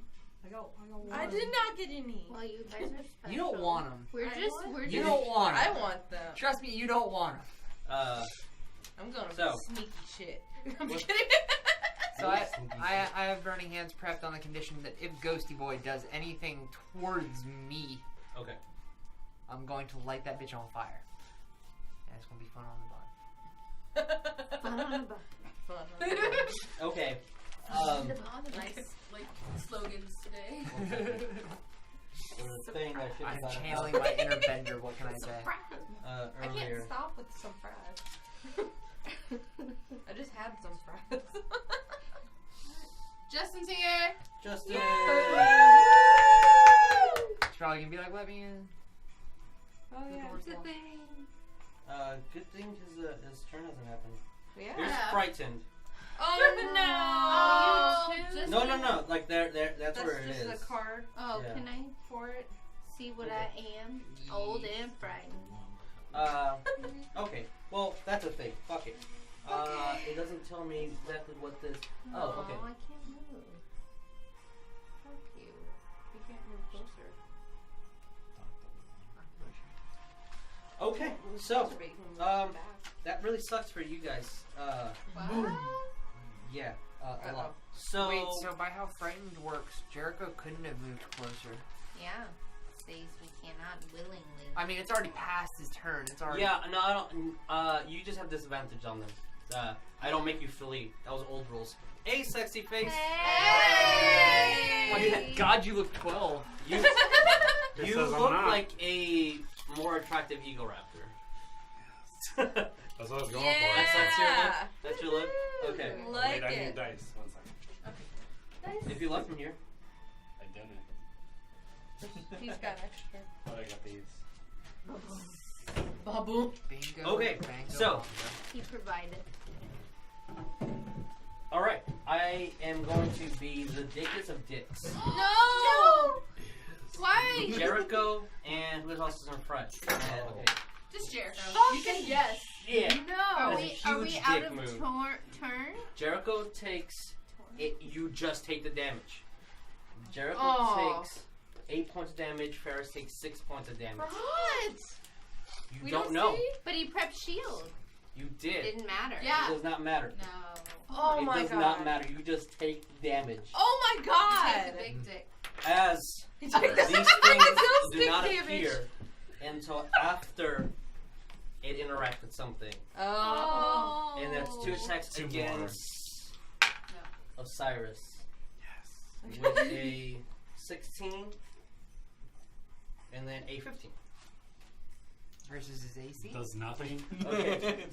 Speaker 4: I got one.
Speaker 2: I did not get any.
Speaker 3: Well, you guys are special.
Speaker 4: You don't want them.
Speaker 3: We're
Speaker 6: I
Speaker 3: just.
Speaker 6: want-
Speaker 3: We're
Speaker 4: You
Speaker 3: just.
Speaker 4: don't want
Speaker 2: I
Speaker 4: them.
Speaker 2: want them.
Speaker 4: Trust me, you don't want them.
Speaker 2: I'm going to
Speaker 1: So-
Speaker 2: sneaky shit. I'm
Speaker 1: What-
Speaker 2: kidding.
Speaker 4: So I have Burning Hands prepped on the condition that if Ghosty Boy does anything towards me,
Speaker 1: Okay.
Speaker 4: I'm going to light that bitch on fire. And it's going to be fun on the bun.
Speaker 3: Fun on the butt.
Speaker 2: Fun.
Speaker 1: Okay.
Speaker 6: Nice, like, slogans today.
Speaker 1: The thing I should have
Speaker 4: I'm
Speaker 1: thought
Speaker 4: channeling my inner bender, what can I say?
Speaker 2: I can't
Speaker 1: earlier.
Speaker 2: stop with some fries. I just had some fries.
Speaker 6: Justin's here.
Speaker 1: Justin!
Speaker 4: It's probably going to be like, let me in.
Speaker 3: Oh
Speaker 4: The
Speaker 3: yeah,
Speaker 4: door's
Speaker 3: it's a
Speaker 4: locked.
Speaker 3: thing.
Speaker 1: Good thing his turn hasn't happened.
Speaker 2: Yeah.
Speaker 1: You're
Speaker 6: Yeah.
Speaker 1: frightened.
Speaker 2: Oh no!
Speaker 3: you too?
Speaker 6: Just-
Speaker 1: No. Like that's where it
Speaker 2: just
Speaker 1: is.
Speaker 2: a card
Speaker 3: Oh,
Speaker 1: Yeah.
Speaker 3: can I
Speaker 2: for it.
Speaker 3: see what
Speaker 1: Okay.
Speaker 3: I am? Old and frightened.
Speaker 1: Okay. Well, that's a thing. Fuck it. It doesn't tell me exactly what this. Oh, okay.
Speaker 3: I can't move. Fuck you. You can't move closer.
Speaker 1: Okay. So, that really sucks for you guys. Yeah. A lot. So.
Speaker 4: Wait, so by how frightened works, Jericho couldn't have moved closer.
Speaker 3: Yeah. Says we cannot willingly.
Speaker 4: I mean, it's already past his turn. It's already.
Speaker 1: Yeah. No, I don't. You just have disadvantage on them. I don't make you flee. That was old rules. Hey, sexy face.
Speaker 3: Hey!
Speaker 4: God, you look 12.
Speaker 1: You
Speaker 7: Just
Speaker 1: you
Speaker 7: says I'm
Speaker 1: look
Speaker 7: not.
Speaker 1: like a more attractive eagle raptor.
Speaker 7: That's what I was going
Speaker 2: Yeah.
Speaker 1: That's your look? Okay.
Speaker 7: for.
Speaker 2: Like
Speaker 7: Wait, I need
Speaker 2: it.
Speaker 7: dice. 1 second.
Speaker 1: If you left from here.
Speaker 7: I didn't.
Speaker 2: He's got extra.
Speaker 7: But I got these.
Speaker 2: Babu.
Speaker 4: Bingo.
Speaker 1: Okay,
Speaker 4: bango,
Speaker 1: so-
Speaker 4: bongo.
Speaker 3: He provided.
Speaker 1: Alright, I am going to be the dickest of dicks.
Speaker 2: No! Why?
Speaker 1: Jericho and who else is in front? Okay.
Speaker 6: Just Jericho.
Speaker 2: You can yes.
Speaker 1: Yeah.
Speaker 3: Are
Speaker 1: That's
Speaker 3: we,
Speaker 1: a
Speaker 3: are we
Speaker 1: huge
Speaker 3: out
Speaker 1: dick
Speaker 3: of
Speaker 1: move.
Speaker 3: turn?
Speaker 1: Jericho takes it. You just take the damage. Jericho
Speaker 2: Aw.
Speaker 1: takes 8 points of damage. Ferris takes 6 points of damage.
Speaker 2: What?
Speaker 1: You
Speaker 2: We
Speaker 1: don't know.
Speaker 2: see?
Speaker 3: But he prepped shield.
Speaker 1: You did.
Speaker 3: Didn't matter.
Speaker 6: Yeah.
Speaker 1: It does not matter.
Speaker 6: No.
Speaker 2: Oh
Speaker 1: it
Speaker 2: my
Speaker 1: does
Speaker 2: god.
Speaker 1: not matter. You just take damage.
Speaker 2: Oh my
Speaker 6: Take
Speaker 2: god.
Speaker 6: the big dick.
Speaker 1: As
Speaker 2: He
Speaker 1: these
Speaker 2: took the-
Speaker 1: things
Speaker 2: Those
Speaker 1: do
Speaker 2: big
Speaker 1: not
Speaker 2: damage.
Speaker 1: appear until after it interacts with something.
Speaker 2: Oh.
Speaker 1: And that's 2 attacks
Speaker 7: Two more.
Speaker 1: against Osiris.
Speaker 7: Yes.
Speaker 1: With a 16 and then a 15.
Speaker 4: Versus his AC.
Speaker 7: Does nothing.
Speaker 1: Okay.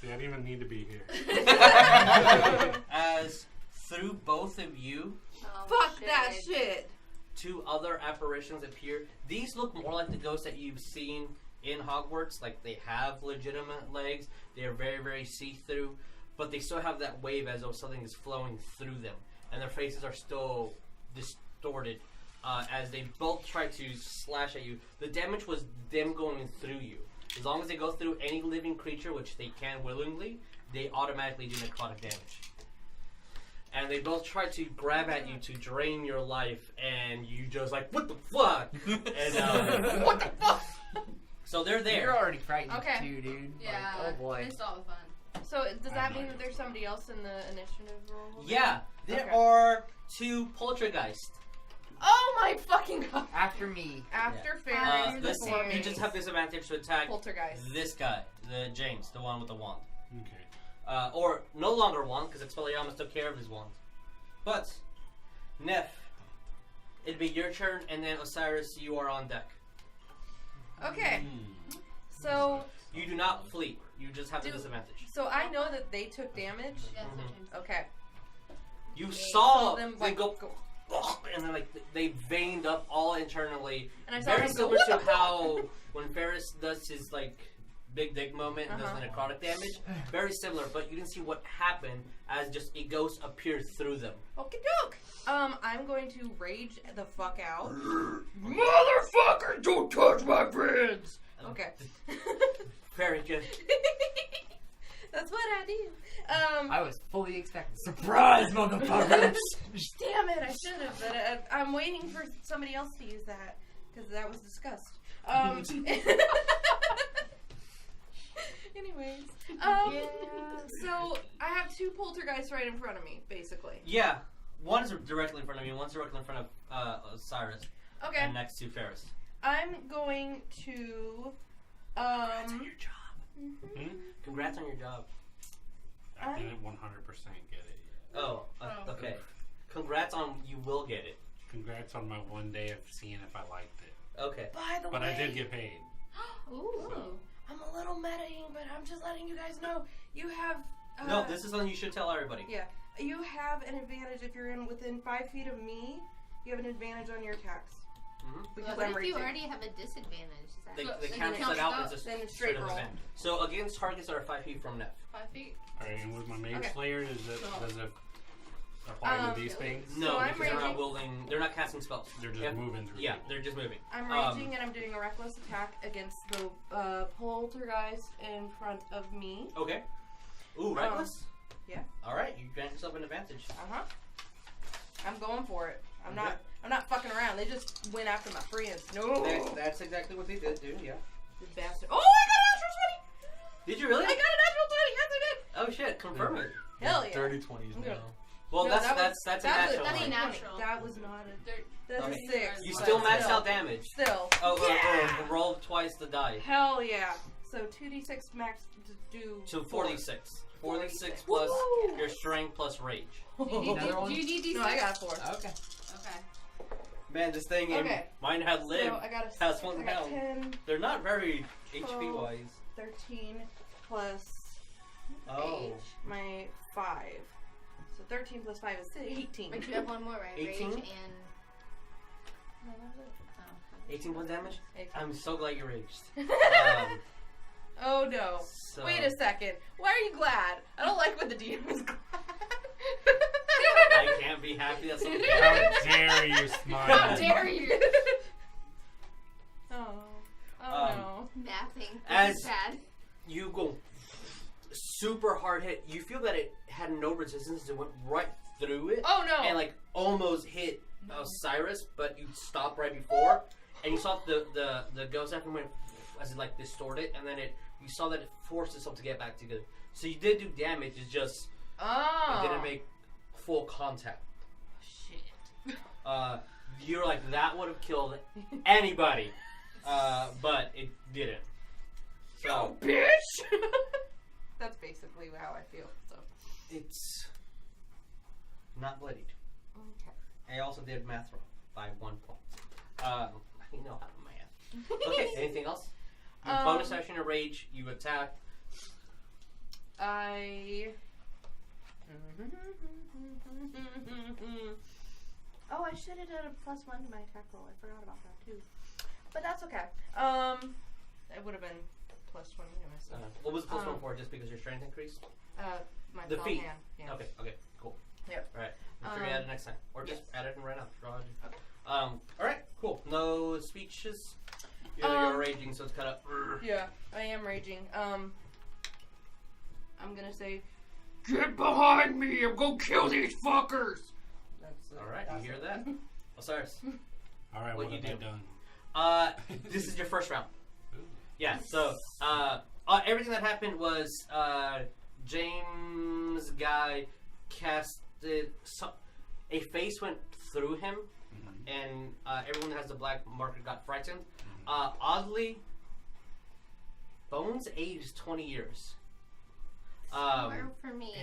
Speaker 7: See, I didn't even need to be here.
Speaker 1: As through both of you,
Speaker 3: Oh,
Speaker 2: Fuck that shit.
Speaker 1: 2 other apparitions appear. These look more like the ghosts that you've seen in Hogwarts. Like they have legitimate legs. They are very, very see-through, but they still have that wave as though something is flowing through them, and their faces are still distorted. As they both try to slash at you, the damage was them going through you. As long as they go through any living creature, which they can willingly, they automatically do necrotic damage. And they both try to grab at you to drain your life, and you just like, what the fuck? And
Speaker 2: What the fuck?
Speaker 1: so they're there.
Speaker 4: You're already frightened
Speaker 2: Okay.
Speaker 4: too, dude.
Speaker 6: Yeah.
Speaker 4: Like, oh boy.
Speaker 6: Missed all the fun.
Speaker 2: So does that
Speaker 7: I'm
Speaker 2: mean
Speaker 7: not
Speaker 2: that there's somebody else in the initiative roll?
Speaker 1: Yeah, there
Speaker 2: Okay.
Speaker 1: are 2 poltergeists.
Speaker 2: Oh my fucking god.
Speaker 4: After me.
Speaker 2: After Ferris,
Speaker 1: This,
Speaker 2: before
Speaker 1: you
Speaker 2: me.
Speaker 1: just have disadvantage to attack
Speaker 2: Poltergeist.
Speaker 1: this guy, the James, the one with the wand.
Speaker 7: Okay.
Speaker 1: Or no longer wand, because Expelliarmus took care of his wand. But, Neff, it'd be your turn, and then Osiris, you are on deck.
Speaker 2: Okay. So
Speaker 1: You do not flee. You just have the
Speaker 2: Do-
Speaker 1: disadvantage.
Speaker 2: I know that they took damage.
Speaker 6: Yes,
Speaker 1: Mhm.
Speaker 6: James.
Speaker 2: Okay.
Speaker 1: You
Speaker 2: saw
Speaker 1: saw
Speaker 2: them,
Speaker 1: them
Speaker 2: like,
Speaker 1: go, and then like they veined up all internally.
Speaker 2: And I saw
Speaker 1: Very
Speaker 2: them go,
Speaker 1: similar
Speaker 2: "What
Speaker 1: to
Speaker 2: the fuck?"
Speaker 1: how when Ferris does his like big dick moment and does the necrotic damage. Very similar, but you didn't see what happened as just a ghost appeared through them.
Speaker 2: Okie doke. I'm going to rage the fuck out. Motherfucker, don't touch my friends. Okay.
Speaker 1: Very good.
Speaker 2: That's what I do.
Speaker 4: I was fully expecting surprise, motherfuckers.
Speaker 2: Damn it, I should have, but I'm waiting for somebody else to use that because that was discussed. Anyways, so I have two poltergeists right in front of me, basically.
Speaker 1: Yeah, one is directly in front of you, one's directly in front of Osiris.
Speaker 2: Okay.
Speaker 1: And next to Ferris.
Speaker 2: I'm going to.
Speaker 1: Congrats on your job. Congrats on your job.
Speaker 7: I didn't 100% get it yet.
Speaker 1: Oh, okay. Congrats on you will get it.
Speaker 7: Congrats on my one day of seeing if I liked it.
Speaker 1: Okay.
Speaker 2: By the
Speaker 7: But
Speaker 2: way,
Speaker 7: I did get paid.
Speaker 3: Ooh.
Speaker 2: I'm a little metaing, but I'm just letting you guys know you have.
Speaker 1: No, this is something you should tell everybody.
Speaker 2: Yeah, you have an advantage if you're within 5 feet of me. You have an advantage on your attacks. Because
Speaker 3: What
Speaker 2: I'm
Speaker 3: if you
Speaker 2: raging.
Speaker 3: already have a disadvantage? Is that
Speaker 1: They
Speaker 3: then
Speaker 1: cancel
Speaker 3: you
Speaker 1: it out as a
Speaker 2: Then it's
Speaker 1: straight
Speaker 2: straight
Speaker 1: up
Speaker 2: roll.
Speaker 1: event. So against targets that are 5 feet from Neff.
Speaker 6: 5 feet.
Speaker 7: Alright, and with my Mage
Speaker 2: Okay.
Speaker 7: Slayer, does it apply to these things?
Speaker 1: No,
Speaker 2: So I'm
Speaker 1: because they're not
Speaker 2: raging.
Speaker 1: wielding. They're not casting spells.
Speaker 7: They're just moving through.
Speaker 1: Yeah, they're just moving.
Speaker 2: I'm raging and I'm doing a reckless attack against the poltergeist in front of me.
Speaker 1: Okay. Ooh, reckless.
Speaker 2: Yeah.
Speaker 1: All right, you grant yourself an advantage.
Speaker 2: I'm going for it. I'm
Speaker 1: Okay.
Speaker 2: not fucking around. They just went after my friends. No.
Speaker 1: That's exactly what they did, dude. Yeah.
Speaker 2: The bastard. Oh, I got a natural 20.
Speaker 1: Did you really?
Speaker 2: I got a natural 20. Yes, I did.
Speaker 1: Oh shit! Confirm it.
Speaker 2: Hell yeah.
Speaker 5: Dirty 20s
Speaker 2: Okay.
Speaker 5: now.
Speaker 1: Well,
Speaker 2: No,
Speaker 1: that's
Speaker 2: that
Speaker 1: a natural.
Speaker 3: that's
Speaker 1: one.
Speaker 3: a natural.
Speaker 2: That was not a.
Speaker 6: They're-
Speaker 2: That's
Speaker 1: Okay.
Speaker 2: a 6.
Speaker 1: You
Speaker 2: but
Speaker 1: still maxed
Speaker 2: still.
Speaker 1: out damage.
Speaker 2: Still.
Speaker 1: Oh, or roll twice the die.
Speaker 2: Hell yeah. So 2d6 max to do.
Speaker 1: So 46. 46
Speaker 2: Woo!
Speaker 1: plus your strength plus rage.
Speaker 4: Another one?
Speaker 6: Do you need these?
Speaker 2: No, I got a 4.
Speaker 4: Okay.
Speaker 6: Okay.
Speaker 1: Man, this thing
Speaker 2: Okay.
Speaker 1: mine had lived.
Speaker 2: So I got a
Speaker 1: has one
Speaker 2: I got
Speaker 1: pound.
Speaker 2: 10,
Speaker 1: They're not very HP
Speaker 2: 12.
Speaker 1: wise.
Speaker 2: 13 plus
Speaker 1: Oh.
Speaker 2: my 5. So 13 plus 5 is 18.
Speaker 3: But you have one more, right?
Speaker 1: 18?
Speaker 3: Rage and.
Speaker 2: No, that was it.
Speaker 3: Oh.
Speaker 1: 18 points damage?
Speaker 2: 18.
Speaker 1: I'm so glad you raged.
Speaker 2: Oh no.
Speaker 1: So
Speaker 2: Wait a second. Why are you glad? I don't like when the DM is glad.
Speaker 1: I can't be happy that something
Speaker 7: How dare you smile?
Speaker 3: How dare you?
Speaker 2: Oh. Oh no.
Speaker 3: Napping.
Speaker 1: As-
Speaker 3: Sad.
Speaker 1: You go super hard hit. You feel that it had no resistance. It went right through it.
Speaker 2: Oh no.
Speaker 1: And like almost hit Osiris, but you stopped right before. And you saw the ghost after went as it like distorted, and then you saw that it forced itself to get back together. So you did do damage. It's just
Speaker 2: Oh.
Speaker 1: it didn't make full contact.
Speaker 2: Shit.
Speaker 1: You're like that would have killed anybody, but it didn't. So
Speaker 2: Bitch. That's basically how I feel. So.
Speaker 1: it's not bloodied.
Speaker 2: Okay.
Speaker 1: I also did math wrong by 1 point. I know how to math. Okay, anything else? Your bonus action of rage, you attack.
Speaker 2: Oh, I should have done a +1 to my attack roll. I forgot about that too. But that's okay. It would have been +1 anyway. So.
Speaker 1: What was the plus 1 for? Just because your strength increased?
Speaker 2: My
Speaker 1: The
Speaker 2: strong
Speaker 1: feet.
Speaker 2: hand. Yeah.
Speaker 1: Okay, cool.
Speaker 2: Yep.
Speaker 1: Alright, I'm sure you add it next time. Or just
Speaker 2: yes.
Speaker 1: add it right now. Draw it.
Speaker 2: Okay.
Speaker 1: Alright, cool. No speeches. You're raging, so it's kind of.
Speaker 2: Yeah, I am raging. I'm gonna say, "Get behind me! I'm gonna kill these fuckers." That's
Speaker 1: Alright, you hear that? Osiris.
Speaker 7: Alright,
Speaker 1: What
Speaker 7: what
Speaker 1: you
Speaker 7: have
Speaker 1: do?
Speaker 7: I done?
Speaker 1: This is your first round.
Speaker 7: Ooh.
Speaker 1: Yeah, so everything that happened was James guy casted a face went through him, and everyone that has the black marker got frightened. Oddly, Bones aged 20 years.
Speaker 3: Or for me.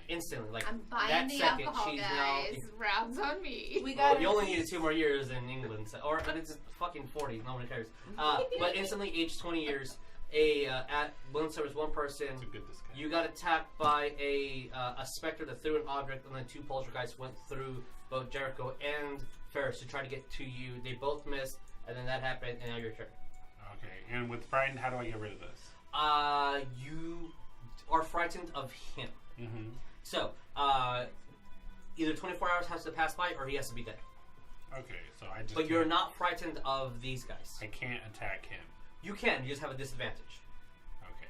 Speaker 1: Instantly, like
Speaker 3: I'm buying
Speaker 1: that
Speaker 3: the
Speaker 1: second,
Speaker 3: alcohol,
Speaker 1: she's
Speaker 3: guys. Rounds on me.
Speaker 2: We
Speaker 1: Well,
Speaker 2: got.
Speaker 1: you only needed 2 more years in England, but it's fucking 40. No one cares. But instantly aged 20 years. once there was one person,
Speaker 7: It's a good discount.
Speaker 1: you got attacked by a specter that threw an object, and then 2 poltergeists went through both Jericho and Ferris to try to get to you. They both missed, and then that happened, and now your turn.
Speaker 7: Okay, and with frightened, how do I get rid of this?
Speaker 1: You are frightened of him.
Speaker 7: Mm-hmm.
Speaker 1: So, either 24 hours has to pass by, or he has to be dead.
Speaker 7: Okay, so I just.
Speaker 1: But you're not frightened of these guys.
Speaker 7: I can't attack him.
Speaker 1: You can, you just have a disadvantage.
Speaker 7: Okay.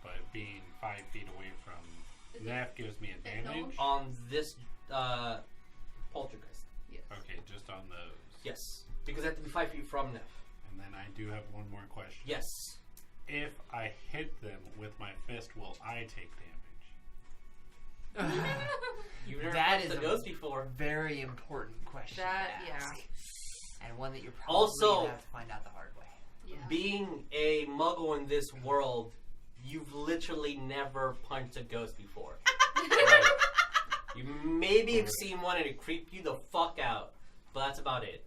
Speaker 7: But being 5 feet away from Neff gives me advantage.
Speaker 1: On this poltergeist.
Speaker 6: Yes.
Speaker 7: Okay, just on those.
Speaker 1: Yes. Because I have to be 5 feet from Neff.
Speaker 7: And then I do have one more question.
Speaker 1: Yes.
Speaker 7: If I hit them with my fist, will I take damage?
Speaker 1: You've never
Speaker 4: That
Speaker 1: fought
Speaker 4: is
Speaker 1: the ghost before.
Speaker 4: Very important question.
Speaker 2: That,
Speaker 4: to ask. And one that you're probably
Speaker 1: Also-
Speaker 4: gonna have to find out the hard way.
Speaker 6: Yeah.
Speaker 1: Being a muggle in this world, you've literally never punched a ghost before. You maybe have seen one and it creeped you the fuck out. But that's about it.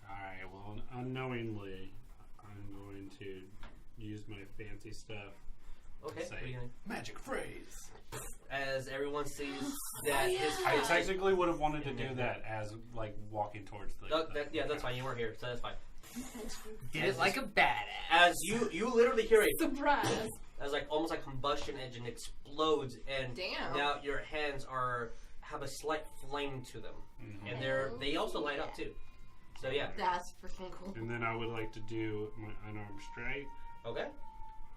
Speaker 7: Alright, well, unknowingly, I'm going to use my fancy stuff.
Speaker 1: Okay.
Speaker 7: Say,
Speaker 1: what are you gonna-
Speaker 7: magic phrase.
Speaker 1: As everyone sees that his
Speaker 7: I technically would have wanted to do that as, like, walking towards the...
Speaker 1: that's fine. You weren't here, so that's fine.
Speaker 4: Did it like a badass.
Speaker 1: As you literally hear it
Speaker 6: Surprise!
Speaker 1: as like almost like combustion engine explodes, and
Speaker 2: Damn.
Speaker 1: now your hands have a slight flame to them,
Speaker 7: Mhm.
Speaker 1: and they also light up too. So yeah.
Speaker 6: That's freaking cool.
Speaker 7: And then I would like to do my unarmed strike
Speaker 1: Okay.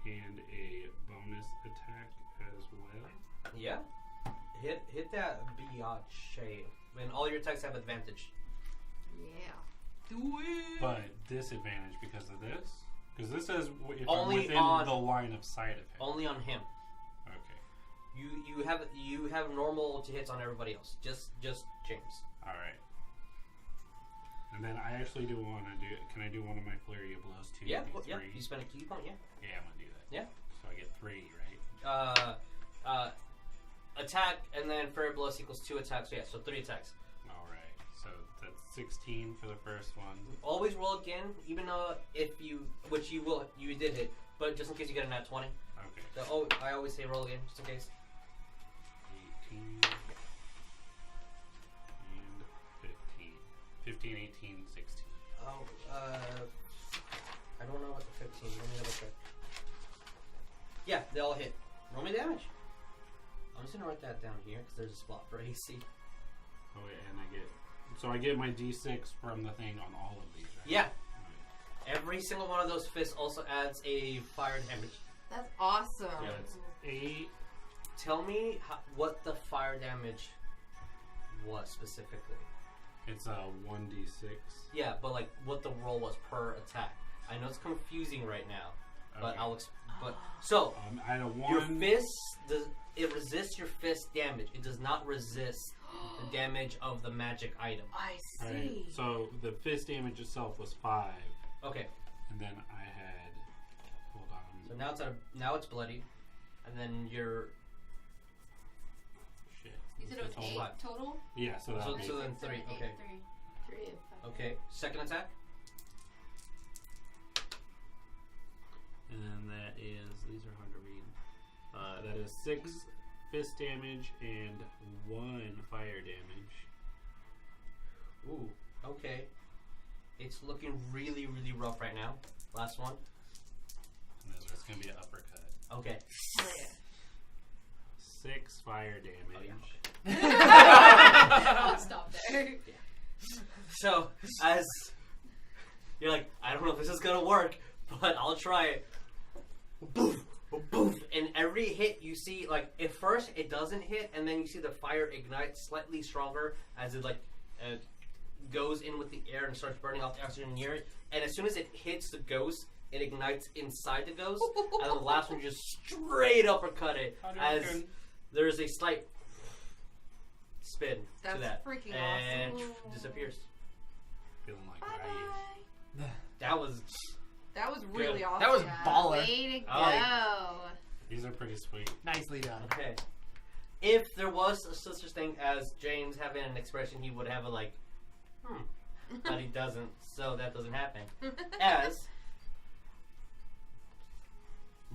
Speaker 7: and a bonus attack as well.
Speaker 1: Yeah. Hit that biatch. When all your attacks have advantage.
Speaker 2: Yeah.
Speaker 4: Do it.
Speaker 7: But disadvantage because of this? Because this says if
Speaker 1: Only
Speaker 7: I'm within
Speaker 1: on-
Speaker 7: the line of sight of him.
Speaker 1: Only on him.
Speaker 7: Okay.
Speaker 1: You have normal to hits on everybody else. Just James.
Speaker 7: Alright. And then I actually do want to do... Can I do one of my flurry of blows too?
Speaker 1: Yeah.
Speaker 7: Be
Speaker 1: Well, yeah.
Speaker 7: three?
Speaker 1: You spend a key point. Yeah.
Speaker 7: Yeah, I'm going to do that.
Speaker 1: Yeah.
Speaker 7: So I get 3, right?
Speaker 1: Attack and then fairy blows equals 2 attacks. Yeah. So 3 attacks.
Speaker 7: Alright. So that's 16 for the first one.
Speaker 1: Always roll again, even though which you did hit, but just in case you get a nat 20.
Speaker 7: Okay.
Speaker 1: So, I always say roll again, just in case.
Speaker 7: 18 and 15. 15, 18, 16.
Speaker 1: Oh, I don't know what the 15. Let me double check. Yeah, they all hit. Roll me damage. I'm just gonna write that down here because there's a spot for AC.
Speaker 7: Oh wait, and I get my d6 from the thing on all of these, right?
Speaker 1: Yeah,
Speaker 7: Right.
Speaker 1: every single one of those fists also adds a fire damage.
Speaker 2: That's awesome.
Speaker 7: Yeah, it's 8.
Speaker 1: Tell me what the fire damage was specifically.
Speaker 7: It's a 1d6.
Speaker 1: Yeah, but like what the roll was per attack. I know it's confusing right now, but
Speaker 7: Okay.
Speaker 1: so
Speaker 7: I had a 1.
Speaker 1: your fist it resists your fist damage. It does not resist the damage of the magic item.
Speaker 2: I see.
Speaker 7: Right. So the fist damage itself was 5,
Speaker 1: Okay,
Speaker 7: and then I had. Hold on.
Speaker 1: so now it's bloody, and then you're
Speaker 7: Shit.
Speaker 6: You said it was
Speaker 7: Total.
Speaker 6: 8
Speaker 1: what?
Speaker 6: total?
Speaker 7: Yeah, so that
Speaker 1: So-
Speaker 7: would be.
Speaker 1: so then 3. Okay.
Speaker 6: 3 of 5.
Speaker 1: okay. Second attack.
Speaker 7: And that is. These are hard to read. That is 6 fist damage and 1 fire damage.
Speaker 1: Ooh, okay. It's looking really, really rough right now. Last one.
Speaker 7: And then there's going to be an uppercut.
Speaker 1: Okay.
Speaker 2: Hell yeah.
Speaker 7: 6 fire damage.
Speaker 1: Oh, yeah.
Speaker 6: I'll stop there.
Speaker 1: So, as you're like, I don't know if this is gonna work, but I'll try it. Boof, boof, and every hit you see, like at first it doesn't hit, and then you see the fire ignite slightly stronger as it goes in with the air and starts burning off the oxygen near it. And as soon as it hits the ghost, it ignites inside the ghost, and then the last one just straight uppercut it as there's a slight spin
Speaker 2: That's
Speaker 1: to that,
Speaker 2: freaking
Speaker 1: and
Speaker 2: awesome.
Speaker 1: disappears.
Speaker 7: Feeling like
Speaker 2: Bye-bye.
Speaker 1: That was
Speaker 2: That was really awesome.
Speaker 4: That was
Speaker 6: Yeah,
Speaker 4: baller.
Speaker 6: Way to go.
Speaker 1: Oh.
Speaker 7: These are pretty sweet.
Speaker 4: Nicely done.
Speaker 1: okay. If there was a such thing as James having an expression, he would have a like, but he doesn't, so that doesn't happen. As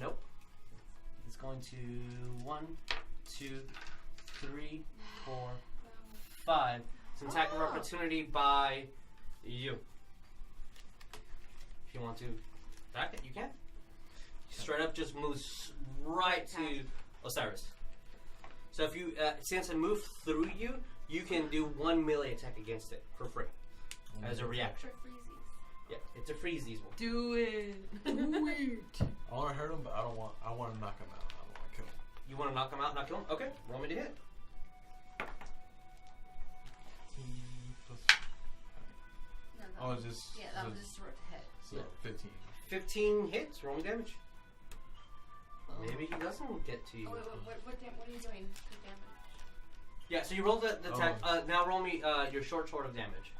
Speaker 1: Nope. It's going to 1, 2, 3, 4, 5. It's an attack of opportunity by you. If you want to attack it, you can. Straight up just moves right to Osiris. So if you, since it moved through you, you can do 1 melee attack against it for free as a reaction. Yeah, it's a freeze these ones.
Speaker 2: Do it. Do it.
Speaker 5: I want to hurt him, but I want to knock him out. I don't want to kill him.
Speaker 1: You want to knock him out, not kill him? Okay, roll me to hit.
Speaker 5: Oh, it's just...
Speaker 3: Yeah, that was just short to hit.
Speaker 5: So,
Speaker 1: Yeah.
Speaker 5: 15.
Speaker 1: 15 hits, roll me damage. Maybe he doesn't get to you.
Speaker 6: Oh, wait, what are you doing? Good damage.
Speaker 1: Yeah, so you rolled the attack. Now roll me your short sword of damage.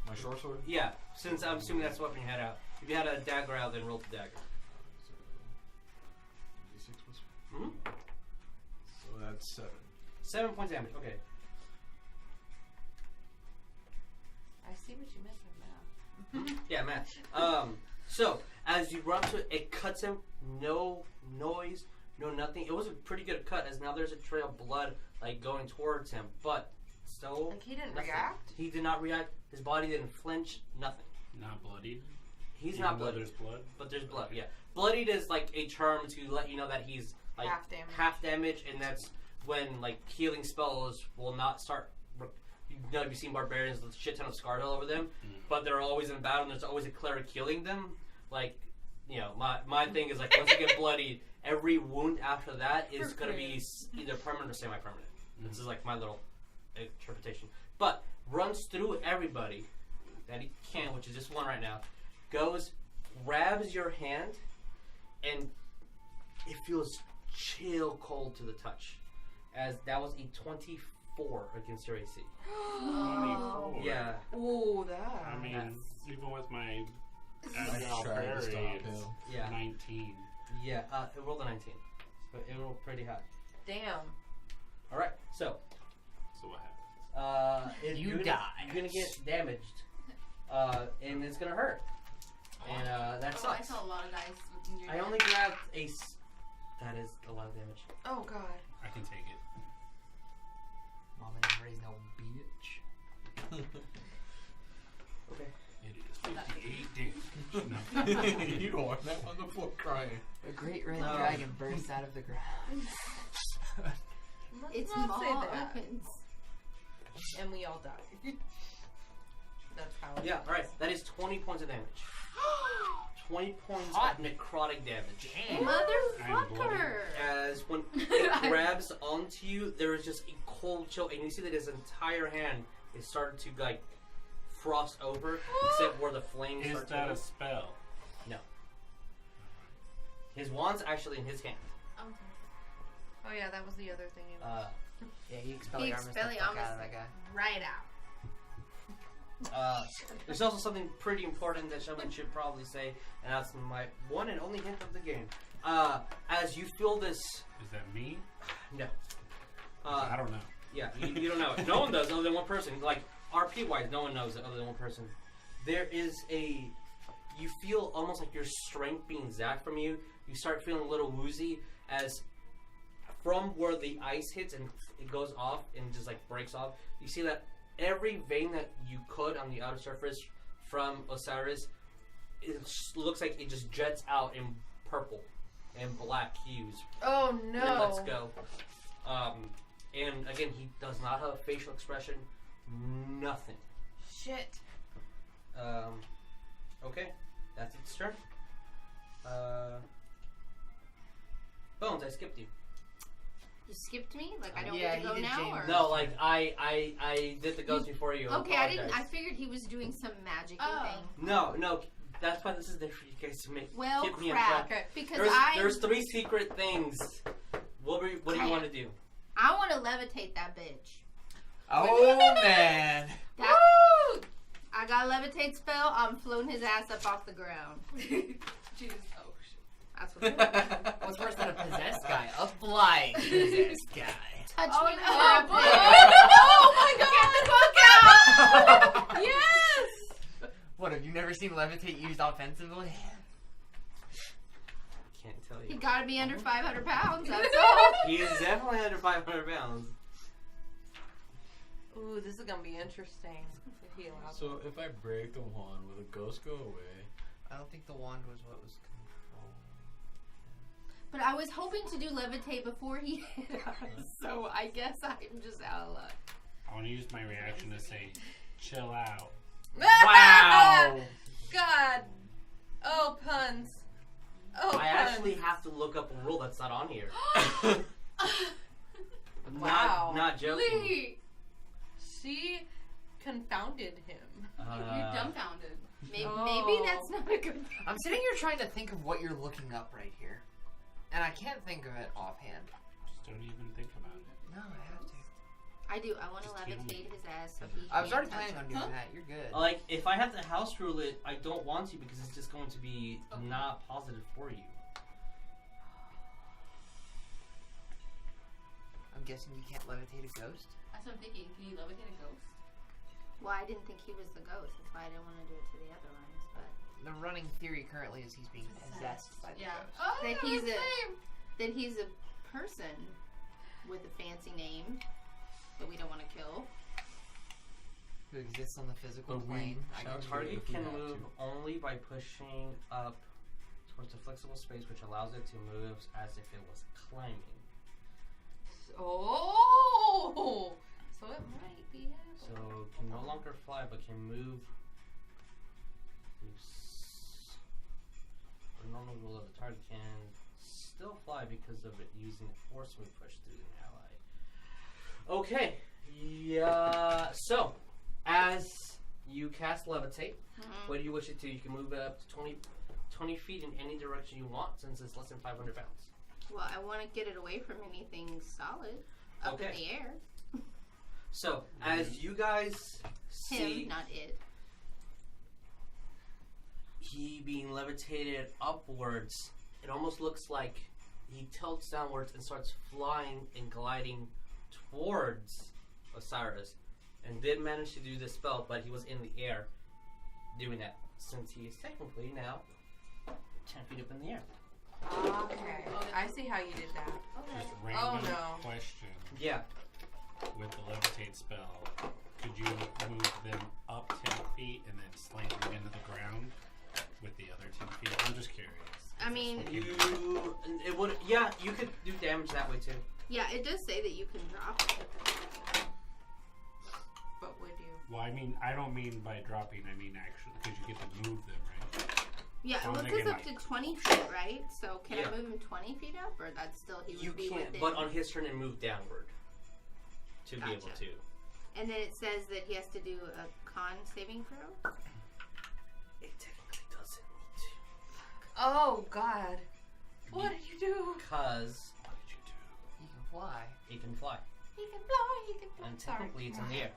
Speaker 5: My short sword?
Speaker 1: Yeah, since I'm assuming that's the weapon you had out. If you had a dagger out, then roll the dagger.
Speaker 5: So, D6 plus...
Speaker 1: Mm-hmm.
Speaker 5: So that's 7.
Speaker 1: 7 points damage, okay.
Speaker 2: I see what you meant from now.
Speaker 1: Yeah, math. So, as you run to it, it cuts him. No noise, no nothing. It was a pretty good cut, as now there's a trail of blood, like, going towards him. But, still...
Speaker 2: Like, he didn't
Speaker 1: nothing.
Speaker 2: react?
Speaker 1: He did not react. His body didn't flinch. Nothing.
Speaker 7: Not bloodied.
Speaker 1: He's
Speaker 7: Even
Speaker 1: not
Speaker 7: though
Speaker 1: bloodied.
Speaker 7: There's blood.
Speaker 1: But there's blood, yeah. Bloodied is, like, a term to let you know that he's, like, half damage, and that's when, like, healing spells will not start... You know, you've seen barbarians with a shit ton of scars all over them, but they're always in battle, and there's always a cleric healing them. Like, you know, my thing is, like, once you get bloodied, every wound after that is going to be either permanent or semi-permanent. This is, like, my little interpretation. But runs through everybody that he can, which is just one right now, goes, grabs your hand, and it feels chill cold to the touch. As that was a 24 against your AC.
Speaker 7: 24.
Speaker 1: Yeah.
Speaker 2: Oh, that.
Speaker 7: I mean, even with my
Speaker 5: I
Speaker 7: agile
Speaker 5: tried to
Speaker 7: parry,
Speaker 5: stop
Speaker 7: it's
Speaker 5: him.
Speaker 1: Yeah.
Speaker 7: 19.
Speaker 1: Yeah, it rolled a 19. But it rolled pretty high.
Speaker 2: Damn.
Speaker 1: Alright, so,
Speaker 7: So what happens?
Speaker 4: You
Speaker 1: you're
Speaker 4: die.
Speaker 1: You're gonna get damaged. And it's gonna hurt. And that
Speaker 6: Oh, I
Speaker 1: sucks.
Speaker 6: saw a lot of dice within your
Speaker 1: I only grabbed a... That is a lot of damage.
Speaker 2: Oh, God.
Speaker 7: I can take it.
Speaker 4: Mama didn't raise no bitch.
Speaker 1: Okay.
Speaker 7: It is 58 damage.
Speaker 5: You are that on the floor crying.
Speaker 4: A great red dragon bursts out of the ground.
Speaker 2: Let's
Speaker 3: It's
Speaker 2: not say
Speaker 3: maw
Speaker 2: that.
Speaker 3: opens.
Speaker 2: And we all die. That's how it
Speaker 1: Yeah,
Speaker 2: is.
Speaker 1: alright. That is 20 points of damage. 20 points
Speaker 4: Hot.
Speaker 1: of necrotic damage.
Speaker 4: Damn.
Speaker 3: Motherfucker!
Speaker 1: As when it grabs onto you, there is just a cold chill, and you see that his entire hand is starting to like frost over, except where the flames
Speaker 7: Is
Speaker 1: start
Speaker 7: that
Speaker 1: to
Speaker 7: a spell?
Speaker 1: No. His wand's actually in his hand.
Speaker 6: Okay.
Speaker 2: Oh, yeah, that was the other thing.
Speaker 4: Yeah, he
Speaker 3: He
Speaker 4: Expelliarmus the fuck out
Speaker 3: Expelliarmus
Speaker 4: of that guy.
Speaker 6: Right out.
Speaker 1: There's also something pretty important that someone should probably say, and that's my one and only hint of the game. As you feel this...
Speaker 7: Is that me?
Speaker 1: No.
Speaker 7: I don't know.
Speaker 1: Yeah, you don't know it. No one does other than one person. Like, RP-wise, no one knows it other than one person. There is a... You feel almost like your strength being zapped from you. You start feeling a little woozy as from where the ice hits and it goes off and just like breaks off. You see that every vein that you could on the outer surface from Osiris, it looks like it just jets out in purple and black hues.
Speaker 2: Oh, no.
Speaker 1: Then let's go. And again, he does not have a facial expression. Nothing.
Speaker 2: Shit.
Speaker 1: Okay, that's its turn. Bones, I skipped you.
Speaker 3: You skipped me? Like I don't
Speaker 4: Yeah,
Speaker 3: get to go
Speaker 4: he did
Speaker 3: now?
Speaker 4: James.
Speaker 3: Or?
Speaker 1: No, like I did the ghost before you.
Speaker 3: Okay, I didn't.
Speaker 1: apologize.
Speaker 3: I figured he was doing some magic
Speaker 6: Oh.
Speaker 3: thing.
Speaker 1: No, that's why this is there for you guys to make.
Speaker 3: Well,
Speaker 1: get me on
Speaker 3: crap.
Speaker 1: track.
Speaker 3: Because
Speaker 1: There's 3 secret things. What do you want to do?
Speaker 3: I want to levitate that bitch.
Speaker 4: Oh man!
Speaker 3: That, I got a levitate spell. I'm floating his ass up off the ground.
Speaker 6: Jesus. Oh, shit.
Speaker 3: That's what.
Speaker 4: What's worse than a possessed guy? A blind possessed guy.
Speaker 3: Touch
Speaker 2: Oh,
Speaker 3: me
Speaker 2: no.
Speaker 3: with your
Speaker 2: Oh, my God.
Speaker 3: Get the fuck out!
Speaker 2: Yes!
Speaker 4: What, have you never seen levitate used offensively?
Speaker 1: Can't tell
Speaker 3: He
Speaker 1: you.
Speaker 3: gotta be under 500 pounds. That's all.
Speaker 1: He is definitely under 500 pounds.
Speaker 2: Ooh, this is gonna be interesting. If he allows it.
Speaker 5: So if I break the wand, will the ghost go away?
Speaker 4: I don't think the wand was what was controlled.
Speaker 3: But I was hoping to do levitate before he hit us, so I guess I'm just out of luck.
Speaker 7: I want to use my reaction to say, chill out.
Speaker 1: Wow!
Speaker 2: God. Oh, puns. Oh,
Speaker 1: I
Speaker 2: puns.
Speaker 1: actually have to look up a rule that's not on here.
Speaker 2: Wow.
Speaker 1: Not joking.
Speaker 3: Lee,
Speaker 2: She confounded him.
Speaker 3: you're dumbfounded. Maybe,
Speaker 2: Oh.
Speaker 3: maybe that's not a good thing.
Speaker 4: I'm sitting here trying to think of what you're looking up right here. And I can't think of it offhand.
Speaker 7: Just don't even think about it.
Speaker 4: No, I have to.
Speaker 3: I do. I want to
Speaker 7: Just kill me.
Speaker 3: levitate his ass so he
Speaker 4: I was
Speaker 3: can't
Speaker 4: already
Speaker 3: touch
Speaker 4: planning on
Speaker 3: us.
Speaker 4: doing that. You're good.
Speaker 1: Like, if I have to house rule it, I don't want to because it's just going to be not positive for you.
Speaker 4: I'm guessing you can't levitate a ghost?
Speaker 6: That's what I'm thinking. Can you levitate a ghost?
Speaker 3: Well, I didn't think he was the ghost. That's why I didn't want to do it to the other ones. But
Speaker 4: The running theory currently is he's being possessed by the
Speaker 6: Yeah.
Speaker 4: ghost.
Speaker 6: Oh,
Speaker 3: that
Speaker 6: yeah,
Speaker 3: he's
Speaker 6: same.
Speaker 3: that he's a person with a fancy name that we don't want to kill.
Speaker 4: Who exists on the physical
Speaker 5: But we-
Speaker 4: plane. I
Speaker 5: Sounds
Speaker 4: get
Speaker 1: Target
Speaker 5: if we
Speaker 1: can
Speaker 5: have
Speaker 1: move
Speaker 5: to.
Speaker 1: only by pushing up towards a flexible space which allows it to move as if it was climbing.
Speaker 2: Oh! So it might be
Speaker 1: So can no longer fly but can move. The normal rule of the target can still fly because of it using a force move push through an ally. Okay. Yeah. So, as you cast levitate, what do you wish it to? You can move it up to 20 feet in any direction you want since it's less than 500 pounds.
Speaker 3: Well, I want to get it away from anything solid up in
Speaker 1: Okay.
Speaker 3: the air.
Speaker 1: So, as you guys see
Speaker 3: Him, not it.
Speaker 1: he being levitated upwards, it almost looks like he tilts downwards and starts flying and gliding towards Osiris. And did manage to do this spell, but he was in the air doing that since he is technically now 10 feet up in the air.
Speaker 2: Okay. I see how you did that.
Speaker 7: Just
Speaker 2: Oh,
Speaker 7: random
Speaker 2: no.
Speaker 7: question.
Speaker 1: Yeah.
Speaker 7: With the levitate spell, could you move them up 10 feet and then slam them into the ground with the other 10 feet? I'm just curious.
Speaker 3: I mean,
Speaker 1: It would. Yeah, you could do damage that way too.
Speaker 3: yeah, it does say that you can drop it.
Speaker 2: But would you?
Speaker 7: Well, I don't mean by dropping, I mean actually, because you get to move them, right?
Speaker 3: Yeah,
Speaker 7: I'm
Speaker 3: it looks
Speaker 7: thinking
Speaker 3: up to 20 feet, right? So can
Speaker 1: Yeah.
Speaker 3: I move him 20 feet up, or that's still he would
Speaker 1: You
Speaker 3: be
Speaker 1: can,
Speaker 3: within?
Speaker 1: but on his turn, it moved downward to be able
Speaker 3: Gotcha.
Speaker 1: to.
Speaker 3: And then it says that he has to do a con saving throw.
Speaker 1: It technically doesn't need to.
Speaker 2: Oh God! What did you do?
Speaker 1: Because
Speaker 7: What did you do?
Speaker 4: He can fly.
Speaker 1: it can fly.
Speaker 3: He can fly. He can fly.
Speaker 1: And technically it's in the air.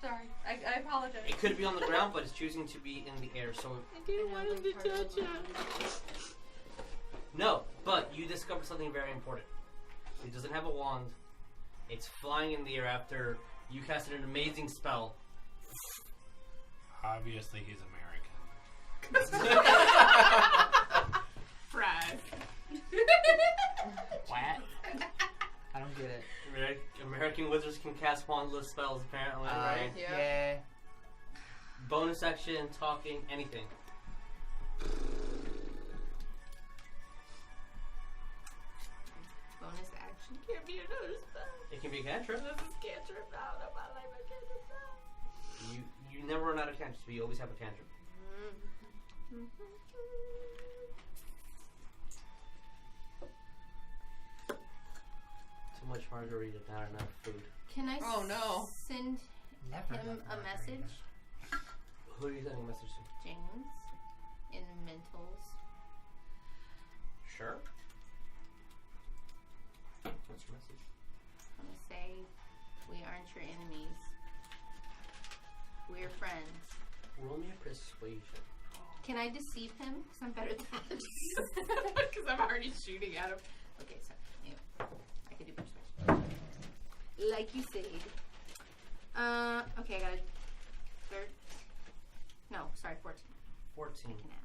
Speaker 2: Sorry, I apologize.
Speaker 1: It could be on the ground, but it's choosing to be in the air, so...
Speaker 3: I didn't want him to touch him.
Speaker 1: No, but you discovered something very important. It doesn't have a wand. It's flying in the air after you casted an amazing spell.
Speaker 7: Obviously, he's American.
Speaker 3: Fries.
Speaker 1: What?
Speaker 4: I don't get it.
Speaker 1: American wizards can cast wandless spells, apparently, right?
Speaker 2: Yeah.
Speaker 4: Yeah.
Speaker 1: Bonus action, talking, anything.
Speaker 3: Bonus action can't be another spell.
Speaker 1: It can be a cantrip.
Speaker 3: This is cantrip now. No, my life, I cantrip now.
Speaker 1: You never run out of cantrips, but you always have a cantrip. Too much margarita, not enough food.
Speaker 3: Can I
Speaker 2: Oh, no.
Speaker 3: send
Speaker 4: Never
Speaker 3: him
Speaker 4: have
Speaker 3: a
Speaker 4: margarita.
Speaker 3: message?
Speaker 1: Who are you sending a message to?
Speaker 3: James in mentals.
Speaker 1: Sure. What's your message?
Speaker 3: I'm gonna say we aren't your enemies. We're friends.
Speaker 1: Roll me a persuasion.
Speaker 3: Can I deceive him? Because I'm better than that. Because I'm already shooting at him. Okay, so anyway, I can do persuasion. Like you said. Okay, I got a third. No, sorry, 14.
Speaker 1: 14.
Speaker 3: I can add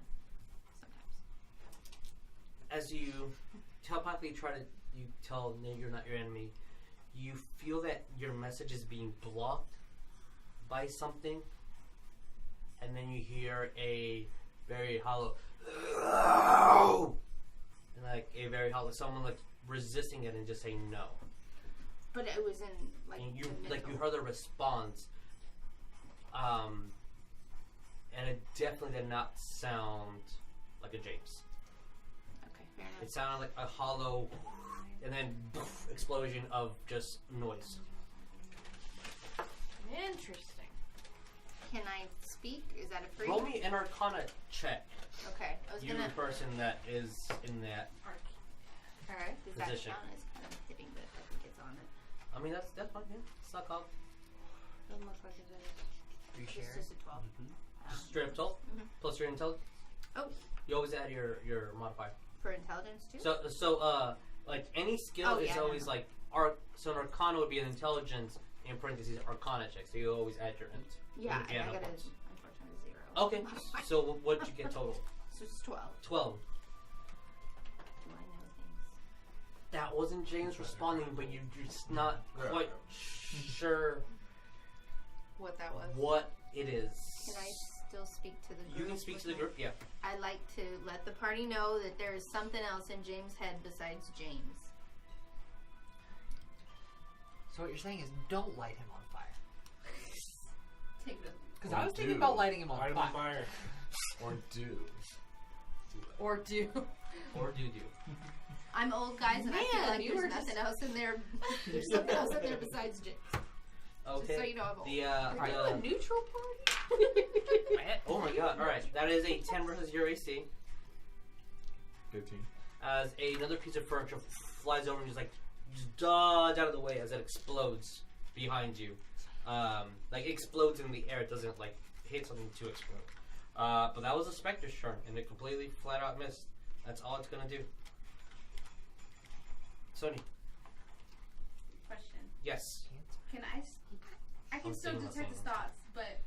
Speaker 3: sometimes.
Speaker 1: As you telepathically you tell no, you're not your enemy, you feel that your message is being blocked by something, and then you hear a very hollow, and like a very hollow, someone like resisting it and just saying no.
Speaker 3: But it was in like
Speaker 1: And you
Speaker 3: the
Speaker 1: like you
Speaker 3: middle.
Speaker 1: heard the response, and it definitely did not sound like a James.
Speaker 3: Okay, fair enough.
Speaker 1: It sounded like a hollow, and then explosion of just noise.
Speaker 2: Interesting.
Speaker 3: Can I speak? Is that a free?
Speaker 1: Roll me an Arcana check.
Speaker 3: Okay, I was
Speaker 1: You,
Speaker 3: gonna.
Speaker 1: the person that is in that.
Speaker 3: Alright, does that
Speaker 1: Position.
Speaker 3: count as kind of hitting the? I think it's on it.
Speaker 1: I mean, that's fine. Yeah, it's not called.
Speaker 3: Doesn't look like it is.
Speaker 4: Are you
Speaker 3: It's
Speaker 4: sharing?
Speaker 3: just a 12.
Speaker 1: Just straight up 12
Speaker 3: Mhm.
Speaker 1: plus your intelligence.
Speaker 3: Oh,
Speaker 1: You always add your modifier.
Speaker 3: for intelligence too.
Speaker 1: So like any skill
Speaker 3: Oh,
Speaker 1: is
Speaker 3: yeah,
Speaker 1: always
Speaker 3: no.
Speaker 1: like so an Arcana would be an intelligence in parentheses Arcana check. So you always add your int.
Speaker 3: yeah,
Speaker 1: With the
Speaker 3: I
Speaker 1: piano
Speaker 3: got a
Speaker 1: points.
Speaker 3: unfortunately 0.
Speaker 1: Okay. So what did you get total?
Speaker 3: So it's 12.
Speaker 1: 12.
Speaker 3: Do I know things?
Speaker 1: That wasn't James responding, but you're just not
Speaker 5: Yeah.
Speaker 1: quite sure
Speaker 2: What that was.
Speaker 1: what it is.
Speaker 3: Can I still speak to the group?
Speaker 1: You can speak
Speaker 3: with
Speaker 1: to the
Speaker 3: my-
Speaker 1: group, yeah.
Speaker 3: I'd like to let the party know that there is something else in James' head besides James.
Speaker 4: So what you're saying is don't light him on fire.
Speaker 6: Take it.
Speaker 4: Because
Speaker 5: Or
Speaker 4: I was thinking
Speaker 5: do.
Speaker 4: about lighting him on
Speaker 7: Light him
Speaker 4: fire.
Speaker 7: on fire.
Speaker 5: Or do.
Speaker 2: Or do.
Speaker 1: Or do.
Speaker 3: I'm old, guys, and I feel
Speaker 2: Man,
Speaker 3: like
Speaker 2: you
Speaker 3: there's
Speaker 2: were
Speaker 3: nothing else in there. There's something else in there besides James.
Speaker 1: Okay.
Speaker 3: Just so you know, I'm old.
Speaker 2: Are you a neutral party?
Speaker 1: Oh my god, alright. That is a 10 versus your AC.
Speaker 5: 15.
Speaker 1: As another piece of furniture flies over and just dodge out of the way as it explodes behind you. Like explodes in the air, it doesn't like hit something to explode. But that was a Spectre's turn, and it completely flat out missed. That's all it's gonna do. Sonya.
Speaker 6: Question.
Speaker 1: Yes.
Speaker 6: Can I? I can
Speaker 1: I'm
Speaker 6: still
Speaker 1: thinking the
Speaker 6: detect his
Speaker 1: same.
Speaker 6: thoughts, but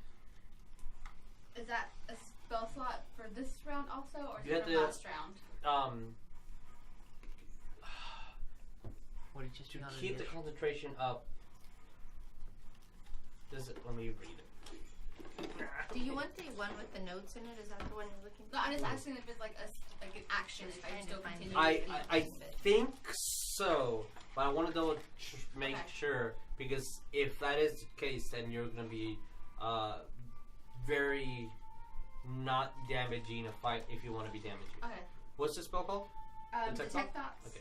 Speaker 6: is that a spell slot for this round also, or is
Speaker 1: You
Speaker 6: it
Speaker 1: have
Speaker 6: for
Speaker 1: to-
Speaker 6: last round?
Speaker 4: What did you just
Speaker 1: To
Speaker 4: do on
Speaker 1: keep the
Speaker 4: initiative?
Speaker 1: concentration up. Does it? Let me read it.
Speaker 3: Do you want the one with the notes in it? Is that the one you're looking for?
Speaker 6: No, I'm just asking if it's like an action.
Speaker 3: Just
Speaker 6: If I
Speaker 3: trying
Speaker 6: still
Speaker 3: to find
Speaker 6: continue.
Speaker 3: it.
Speaker 1: I think so, but I want to make
Speaker 6: Okay.
Speaker 1: sure, because if that is the case, then you're gonna be very not damaging a fight if you want to be damaging.
Speaker 6: Okay.
Speaker 1: What's the spell called? Detect
Speaker 6: Detect thoughts.
Speaker 1: Okay.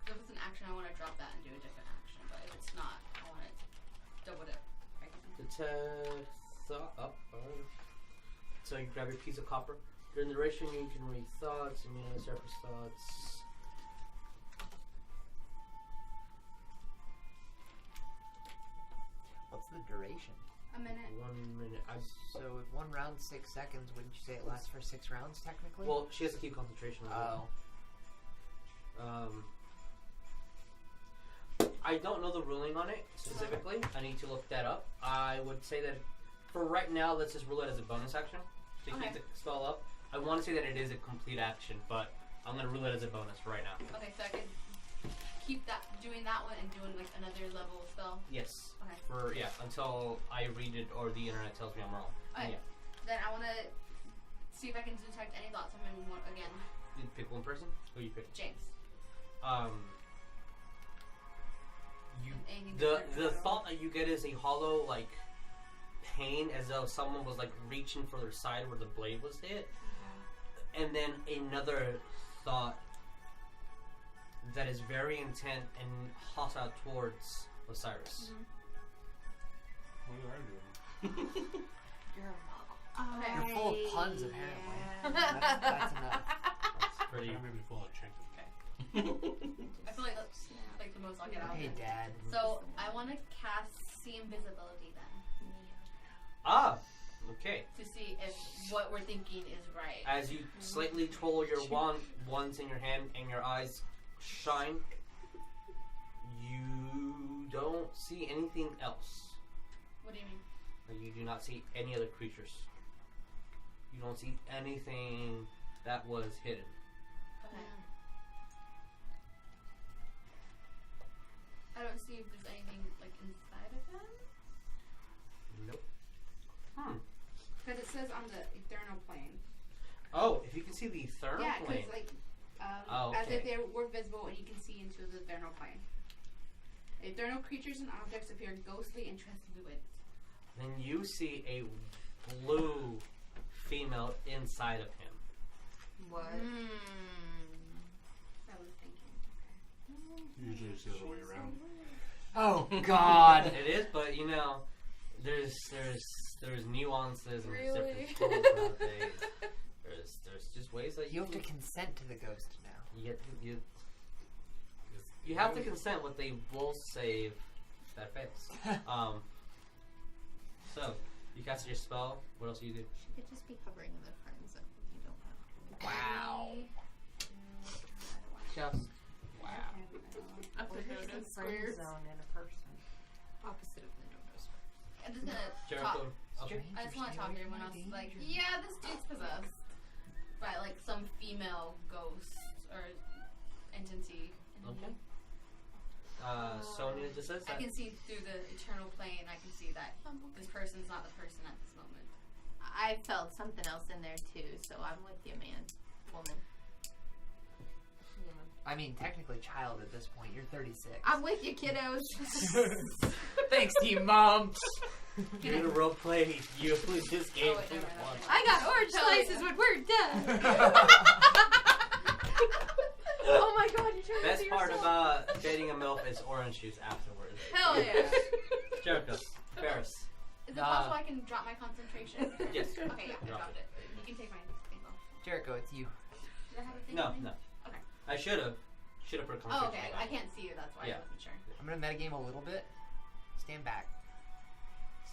Speaker 6: If it's an action, I want to drop that and do a different action. But if it's not, I want to double dip.
Speaker 1: Detect thought up. So you grab your piece of copper. During the duration, you can read thoughts, immune surface thoughts.
Speaker 4: What's the duration?
Speaker 6: A minute.
Speaker 1: 1 minute.
Speaker 4: So if one round's 6 seconds, wouldn't you say it lasts for 6 rounds technically?
Speaker 1: Well, she has to keep concentration on it.
Speaker 4: Oh.
Speaker 1: I don't know the ruling on it specifically. I need to look that up. I would say that for right now, let's just rule it as a bonus action to keep
Speaker 6: Okay.
Speaker 1: the spell up. I want to say that it is a complete action, but I'm going to rule it as a bonus right now.
Speaker 6: Okay, so I can keep doing that one and doing like another level spell.
Speaker 1: Yes.
Speaker 6: Okay.
Speaker 1: Until I read it or the internet tells me I'm wrong.
Speaker 6: Okay.
Speaker 1: Yeah.
Speaker 6: Then I want to see if I can detect any thoughts from anyone again.
Speaker 1: You pick one person. Who you pick?
Speaker 6: James. Anything
Speaker 1: The
Speaker 6: different at all?
Speaker 1: thought that you get is a hollow like pain, as though someone was like reaching for their side where the blade was hit, and then another thought that is very intent and hostile towards Osiris.
Speaker 7: What are you doing?
Speaker 2: You're a muggle.
Speaker 6: Okay.
Speaker 4: You're full of puns, apparently. That's enough.
Speaker 1: That's pretty.
Speaker 7: I'm maybe full of chicken.
Speaker 6: I feel like that's like the most I'll get out of
Speaker 4: Hey,
Speaker 6: it.
Speaker 4: Dad.
Speaker 6: So I want to cast See Invisibility then
Speaker 1: Ah, okay.
Speaker 6: to see if what we're thinking is right.
Speaker 1: As you slightly twirl your wand once in your hand and your eyes shine, you don't see anything else.
Speaker 6: What do you mean?
Speaker 1: You do not see any other creatures. You don't see anything that was hidden.
Speaker 3: Okay. I don't see if there's anything like inside of him.
Speaker 1: Nope.
Speaker 6: Because it says on the eternal plane.
Speaker 1: Oh, if you can see the thermal
Speaker 6: Yeah,
Speaker 1: plane.
Speaker 6: because like
Speaker 1: Oh,
Speaker 6: as if
Speaker 1: okay.
Speaker 6: they were visible and you can see into the eternal plane. Eternal creatures and objects appear ghostly and translucent.
Speaker 1: Then you see a blue female inside of him.
Speaker 2: What?
Speaker 6: I was thinking.
Speaker 5: Usually it's the other way around.
Speaker 4: Oh God.
Speaker 1: It is, but you know, there's nuances and there's
Speaker 2: Really?
Speaker 1: different schools nowadays. There's just ways that
Speaker 4: You have to consent to the ghost now.
Speaker 1: You have to consent, but they will save that fails. So you cast your spell. What else do you do?
Speaker 3: She could just be hovering in the friend zone. You don't have to.
Speaker 4: Wow. Just wow.
Speaker 3: Up
Speaker 2: What
Speaker 3: the
Speaker 2: is the
Speaker 3: no-no
Speaker 2: friend
Speaker 3: squares.
Speaker 2: zone in a person?
Speaker 3: Opposite of the no-no square. I'm just gonna
Speaker 1: Jericho.
Speaker 3: talk.
Speaker 1: Okay.
Speaker 3: I just want to talk to everyone else. Like, yeah, this dude's possessed by like some female ghost or entity.
Speaker 1: Okay. Sonya just says
Speaker 3: I
Speaker 1: that.
Speaker 3: can see through the eternal plane. I can see that this person's not the person at this moment.
Speaker 8: I felt something else in there too, so I'm with you, man. Woman.
Speaker 4: I mean, technically child at this point. You're 36.
Speaker 8: I'm with you, kiddos.
Speaker 4: Thanks, Team Mom.
Speaker 1: You're gonna role play. You just gave
Speaker 3: wait, never mind,
Speaker 1: one.
Speaker 8: I got orange
Speaker 3: Tell you.
Speaker 8: slices when we're done. Oh my god, you turned
Speaker 1: Best
Speaker 8: into
Speaker 1: part
Speaker 8: yourself.
Speaker 1: about dating a MILF is orange juice afterwards.
Speaker 3: Hell yeah!
Speaker 1: Jericho. Ferris.
Speaker 3: Is it possible I can drop my concentration?
Speaker 1: Yes.
Speaker 3: Okay, yeah, I
Speaker 1: Drop
Speaker 3: dropped it. You can take my thing off.
Speaker 4: Jericho, it's you.
Speaker 3: Does that have a thing
Speaker 1: No,
Speaker 3: on me?
Speaker 1: no.
Speaker 3: Okay.
Speaker 1: I should have put a
Speaker 3: Oh,
Speaker 1: concentration.
Speaker 3: okay. I can't see you. That's why
Speaker 1: Yeah.
Speaker 3: I wasn't sure.
Speaker 4: I'm gonna metagame a little bit. Stand back.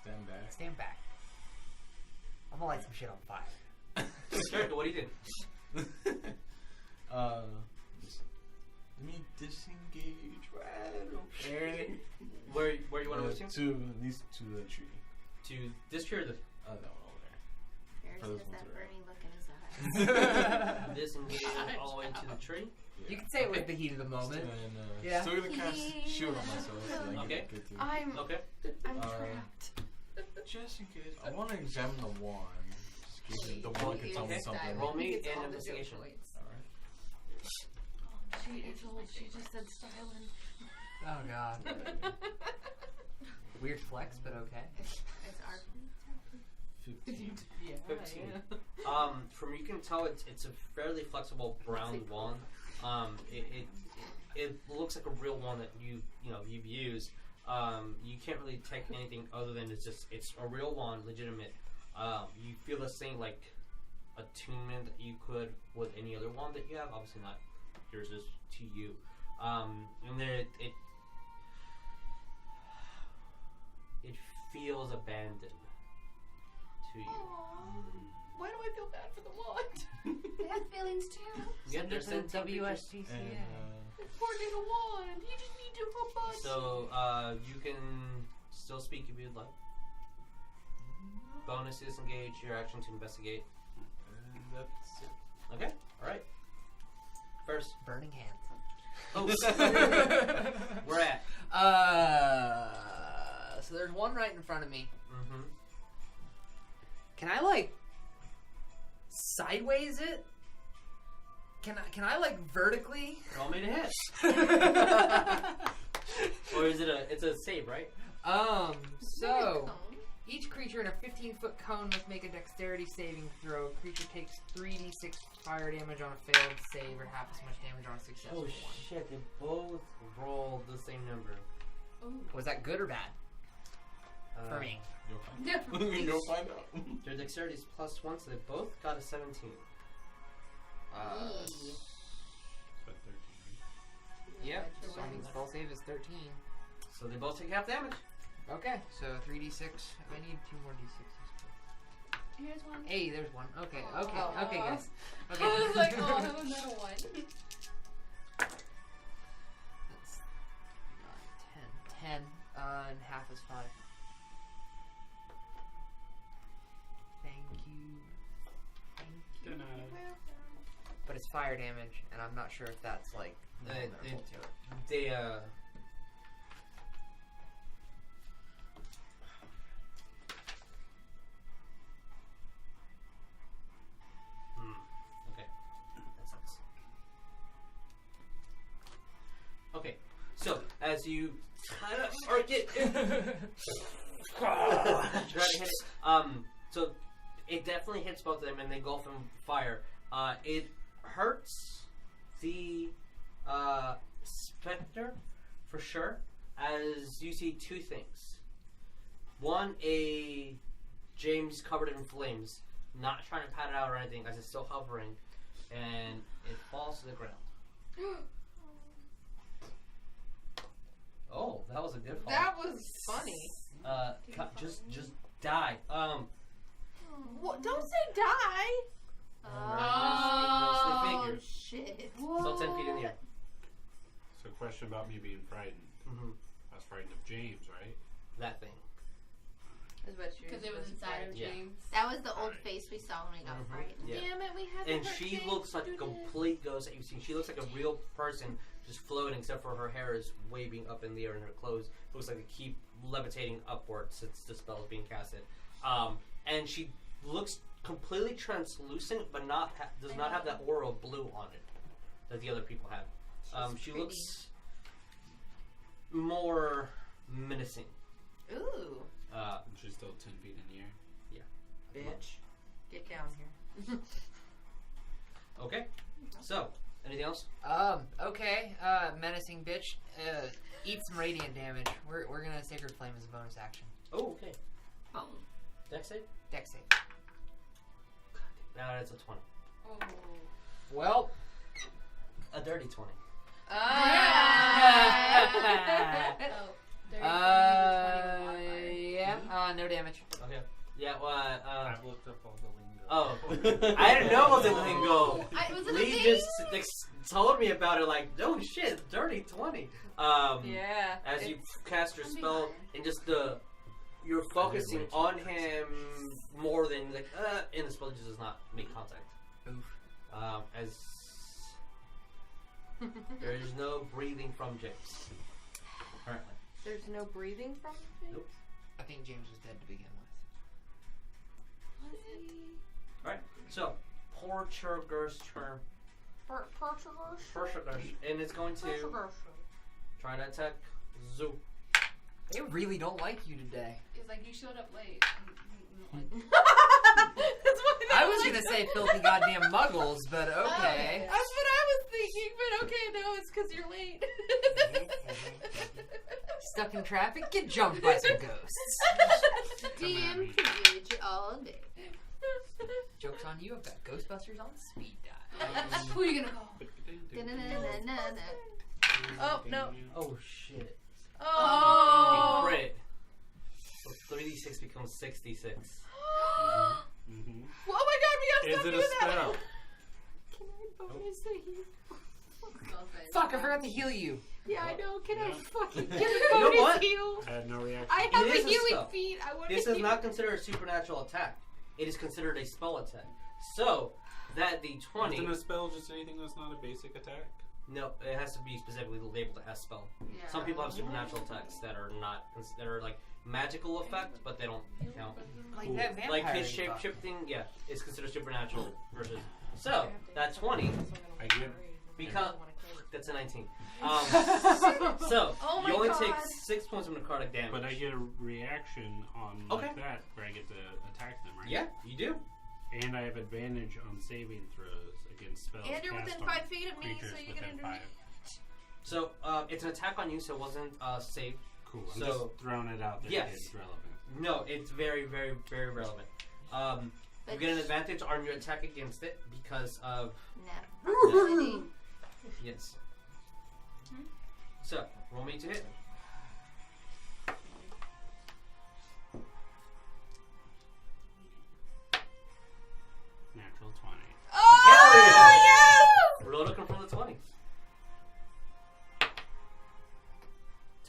Speaker 5: Stand back.
Speaker 4: Stand back. I'm gonna light some shit on fire.
Speaker 1: Jericho, what do you do?
Speaker 5: Let me disengage right over
Speaker 1: Where you want to move to?
Speaker 5: to these to the tree.
Speaker 1: To this tree or this?
Speaker 5: That one over
Speaker 8: Ferris
Speaker 5: For
Speaker 8: has
Speaker 5: this one
Speaker 8: that
Speaker 5: too, right?
Speaker 8: burning look in his eyes.
Speaker 1: Disengage all the way to the tree.
Speaker 5: there.
Speaker 4: You can say it was the heat of the moment.
Speaker 5: And,
Speaker 4: Yeah.
Speaker 5: Still gonna cast shield on myself. So I
Speaker 1: Okay.
Speaker 5: Get to,
Speaker 2: I'm
Speaker 1: Okay.
Speaker 2: trapped.
Speaker 5: just in case, I want to examine the wand. Just in case the wand can tell me
Speaker 1: Okay.
Speaker 5: something.
Speaker 1: Roll me
Speaker 3: It's
Speaker 1: an
Speaker 3: all the
Speaker 1: investigation.
Speaker 3: joke points.
Speaker 5: All right.
Speaker 2: She just said styling.
Speaker 4: Oh god. Weird flex, but okay.
Speaker 3: It's our
Speaker 5: 15.
Speaker 2: Yeah.
Speaker 1: 15. From you can tell it's a fairly flexible brown wand. It looks like a real one that you've used. You can't really take anything other than it's a real wand, legitimate. You feel the same like attunement that you could with any other wand that you have. Obviously not yours is to you. And then it feels abandoned to you.
Speaker 2: Why do I feel bad for the wand?
Speaker 3: They have feelings too.
Speaker 1: Yeah, they're
Speaker 4: It's a
Speaker 1: sentient creatures.
Speaker 4: WSGCA.
Speaker 5: And
Speaker 2: This poor little wand. You just need to robust.
Speaker 1: So you can still speak if you'd like. Bonus to disengage, your action to investigate.
Speaker 5: that's it.
Speaker 1: Okay, alright. First.
Speaker 4: Burning hands.
Speaker 1: Oh, we're at.
Speaker 4: So there's one right in front of me.
Speaker 1: Mm-hmm.
Speaker 4: Can I like sideways it? Can I like vertically?
Speaker 1: Roll me to hit. Or is it it's a save, right?
Speaker 4: So each creature in a 15-foot cone must make a dexterity saving throw. Creature takes 3d6 fire damage on a failed save or half as much damage on a successful
Speaker 1: Oh
Speaker 4: one.
Speaker 1: shit, they both rolled the same number.
Speaker 4: Was that good or bad? For me.
Speaker 5: You'll find, you'll find out.
Speaker 1: Their dexterity is +1, so they both got a 17.
Speaker 7: So 13.
Speaker 4: Yep. So spell save is 13.
Speaker 1: So they both take half damage.
Speaker 4: Okay, so 3d6. I need 2 more d6s.
Speaker 3: Here's one.
Speaker 4: Hey, there's one. Okay, okay,
Speaker 3: Aw.
Speaker 4: okay, guys. Okay.
Speaker 3: I was like, oh, another one.
Speaker 4: That's 9, 10. 10, and half is 5. Thank you. Thank you. but it's fire damage, and I'm not sure if that's like vulnerable to it.
Speaker 1: They okay. That sucks. Okay, so as you kind of arc it, try to hit it. So it definitely hits both of them, and they go from fire. It hurts the specter for sure, as you see two things. One, a James covered in flames, not trying to pat it out or anything, as it's still hovering, and it falls to the ground. Oh, that was a good fall.
Speaker 2: That was funny.
Speaker 1: Just die.
Speaker 2: What? Don't say die.
Speaker 3: Oh,
Speaker 1: Figures.
Speaker 3: shit.
Speaker 1: Still 10 feet in the air.
Speaker 7: So, question about me being frightened.
Speaker 1: Mm-hmm.
Speaker 7: I was frightened of James, right?
Speaker 1: That thing.
Speaker 6: Because it was inside of
Speaker 1: Yeah.
Speaker 6: James.
Speaker 3: That was the old face we saw when we got frightened.
Speaker 1: Yeah.
Speaker 2: Damn it, we haven't.
Speaker 1: And
Speaker 2: hurt
Speaker 1: she
Speaker 2: James,
Speaker 1: looks like a
Speaker 2: did it?
Speaker 1: complete ghost that you've seen. She looks like a real person just floating, except for her hair is waving up in the air, and her clothes looks like they keep levitating upwards since the spell is being casted. And she looks completely translucent, but does not have that aura of blue on it that the other people have. She
Speaker 3: pretty.
Speaker 1: looks more menacing.
Speaker 2: Ooh,
Speaker 7: And she's still 10 feet in the air.
Speaker 2: bitch, get down here.
Speaker 1: Okay. So, anything else?
Speaker 4: Okay. Menacing bitch. Eat some radiant damage. We're gonna Sacred Flame as a bonus action.
Speaker 1: Oh, okay.
Speaker 3: Oh.
Speaker 1: Dex save?
Speaker 4: Dex save.
Speaker 1: Now it's a 20.
Speaker 6: Oh.
Speaker 4: Well.
Speaker 1: A dirty 20.
Speaker 4: Yeah. No damage.
Speaker 1: Okay. Yeah, well,
Speaker 7: I've looked up all the lingo.
Speaker 1: oh. I didn't know it was a lingo.
Speaker 3: Was it a
Speaker 1: Lee
Speaker 3: thing?
Speaker 1: just told me about it like, oh shit, dirty 20.
Speaker 2: Yeah.
Speaker 1: As you cast your
Speaker 6: I'm being
Speaker 1: spell,
Speaker 6: honest.
Speaker 1: and just you're focusing
Speaker 7: way too
Speaker 1: on
Speaker 7: much.
Speaker 1: him more than like, and the spell just does not make contact.
Speaker 4: Oof.
Speaker 1: As there is no breathing from James currently.
Speaker 2: There's no breathing from James?
Speaker 1: Nope.
Speaker 4: I think James was dead to begin with.
Speaker 2: Was he?
Speaker 1: Alright, so Portuger's turn. Portuger's, and it's going to try to attack Zoo.
Speaker 4: They really don't like you today.
Speaker 6: It's like you showed up late.
Speaker 2: That's what
Speaker 4: I was gonna say filthy goddamn muggles, but okay.
Speaker 2: That's what I was thinking, but okay, no, it's because you're late.
Speaker 4: Stuck in traffic, get jumped by some ghosts.
Speaker 3: DM privilege all day.
Speaker 4: Joke's on you, I've got Ghostbusters on speed dial.
Speaker 6: Who are you gonna call?
Speaker 3: Da-na-na-na-na-na.
Speaker 2: Oh, no.
Speaker 1: Oh shit.
Speaker 2: Oh.
Speaker 1: Crit. So 3d6 becomes 66.
Speaker 7: Mm-hmm.
Speaker 2: Oh my god, we
Speaker 7: Is
Speaker 2: gotta
Speaker 7: it
Speaker 2: do
Speaker 7: a
Speaker 2: that.
Speaker 7: spell?
Speaker 2: Can I bonus a heal?
Speaker 4: Fuck, I forgot to heal you.
Speaker 2: Yeah, I know. Can I
Speaker 7: Yeah.
Speaker 2: fucking get a
Speaker 1: You know
Speaker 2: bonus
Speaker 1: what?
Speaker 2: heal?
Speaker 7: I had no reaction.
Speaker 2: I have
Speaker 1: It
Speaker 2: a
Speaker 1: is a
Speaker 2: healing
Speaker 1: spell.
Speaker 2: feat. I want
Speaker 1: This
Speaker 2: to
Speaker 1: is not considered a supernatural attack. It is considered a spell attack. So, that d20...
Speaker 7: Isn't a spell just anything that's not a basic attack?
Speaker 1: No, it has to be specifically labeled as spell.
Speaker 6: Yeah.
Speaker 1: Some people have supernatural attacks that are not... that are like magical effect, but they don't count.
Speaker 4: Like that vampire.
Speaker 1: Like his
Speaker 4: you
Speaker 1: shape
Speaker 4: fucked.
Speaker 1: shifting, yeah, is considered supernatural versus... So, that 20
Speaker 7: I get
Speaker 1: become... That's a 19. So,
Speaker 2: Oh my
Speaker 1: you only
Speaker 2: God.
Speaker 1: take 6 points of necrotic damage.
Speaker 7: But I get a reaction on
Speaker 1: Okay.
Speaker 7: like that where I get to attack them, right?
Speaker 1: Yeah, you do.
Speaker 7: And I have advantage on saving throws against spells.
Speaker 2: And you're
Speaker 7: cast
Speaker 2: within
Speaker 7: on
Speaker 2: 5 feet of me,
Speaker 7: creatures
Speaker 2: so you get
Speaker 7: within
Speaker 2: under
Speaker 7: 5.
Speaker 1: So, it's an attack on you, so it wasn't safe.
Speaker 7: Cool. I'm
Speaker 1: So-
Speaker 7: just throwing it out there.
Speaker 1: Yes.
Speaker 7: It's relevant.
Speaker 1: No, it's very, very, very relevant. You get an advantage on your attack against it because of...
Speaker 3: No.
Speaker 1: Yes. So, roll me to hit.
Speaker 7: Natural 20.
Speaker 2: Oh, yes!
Speaker 1: Roll to confirm the 20.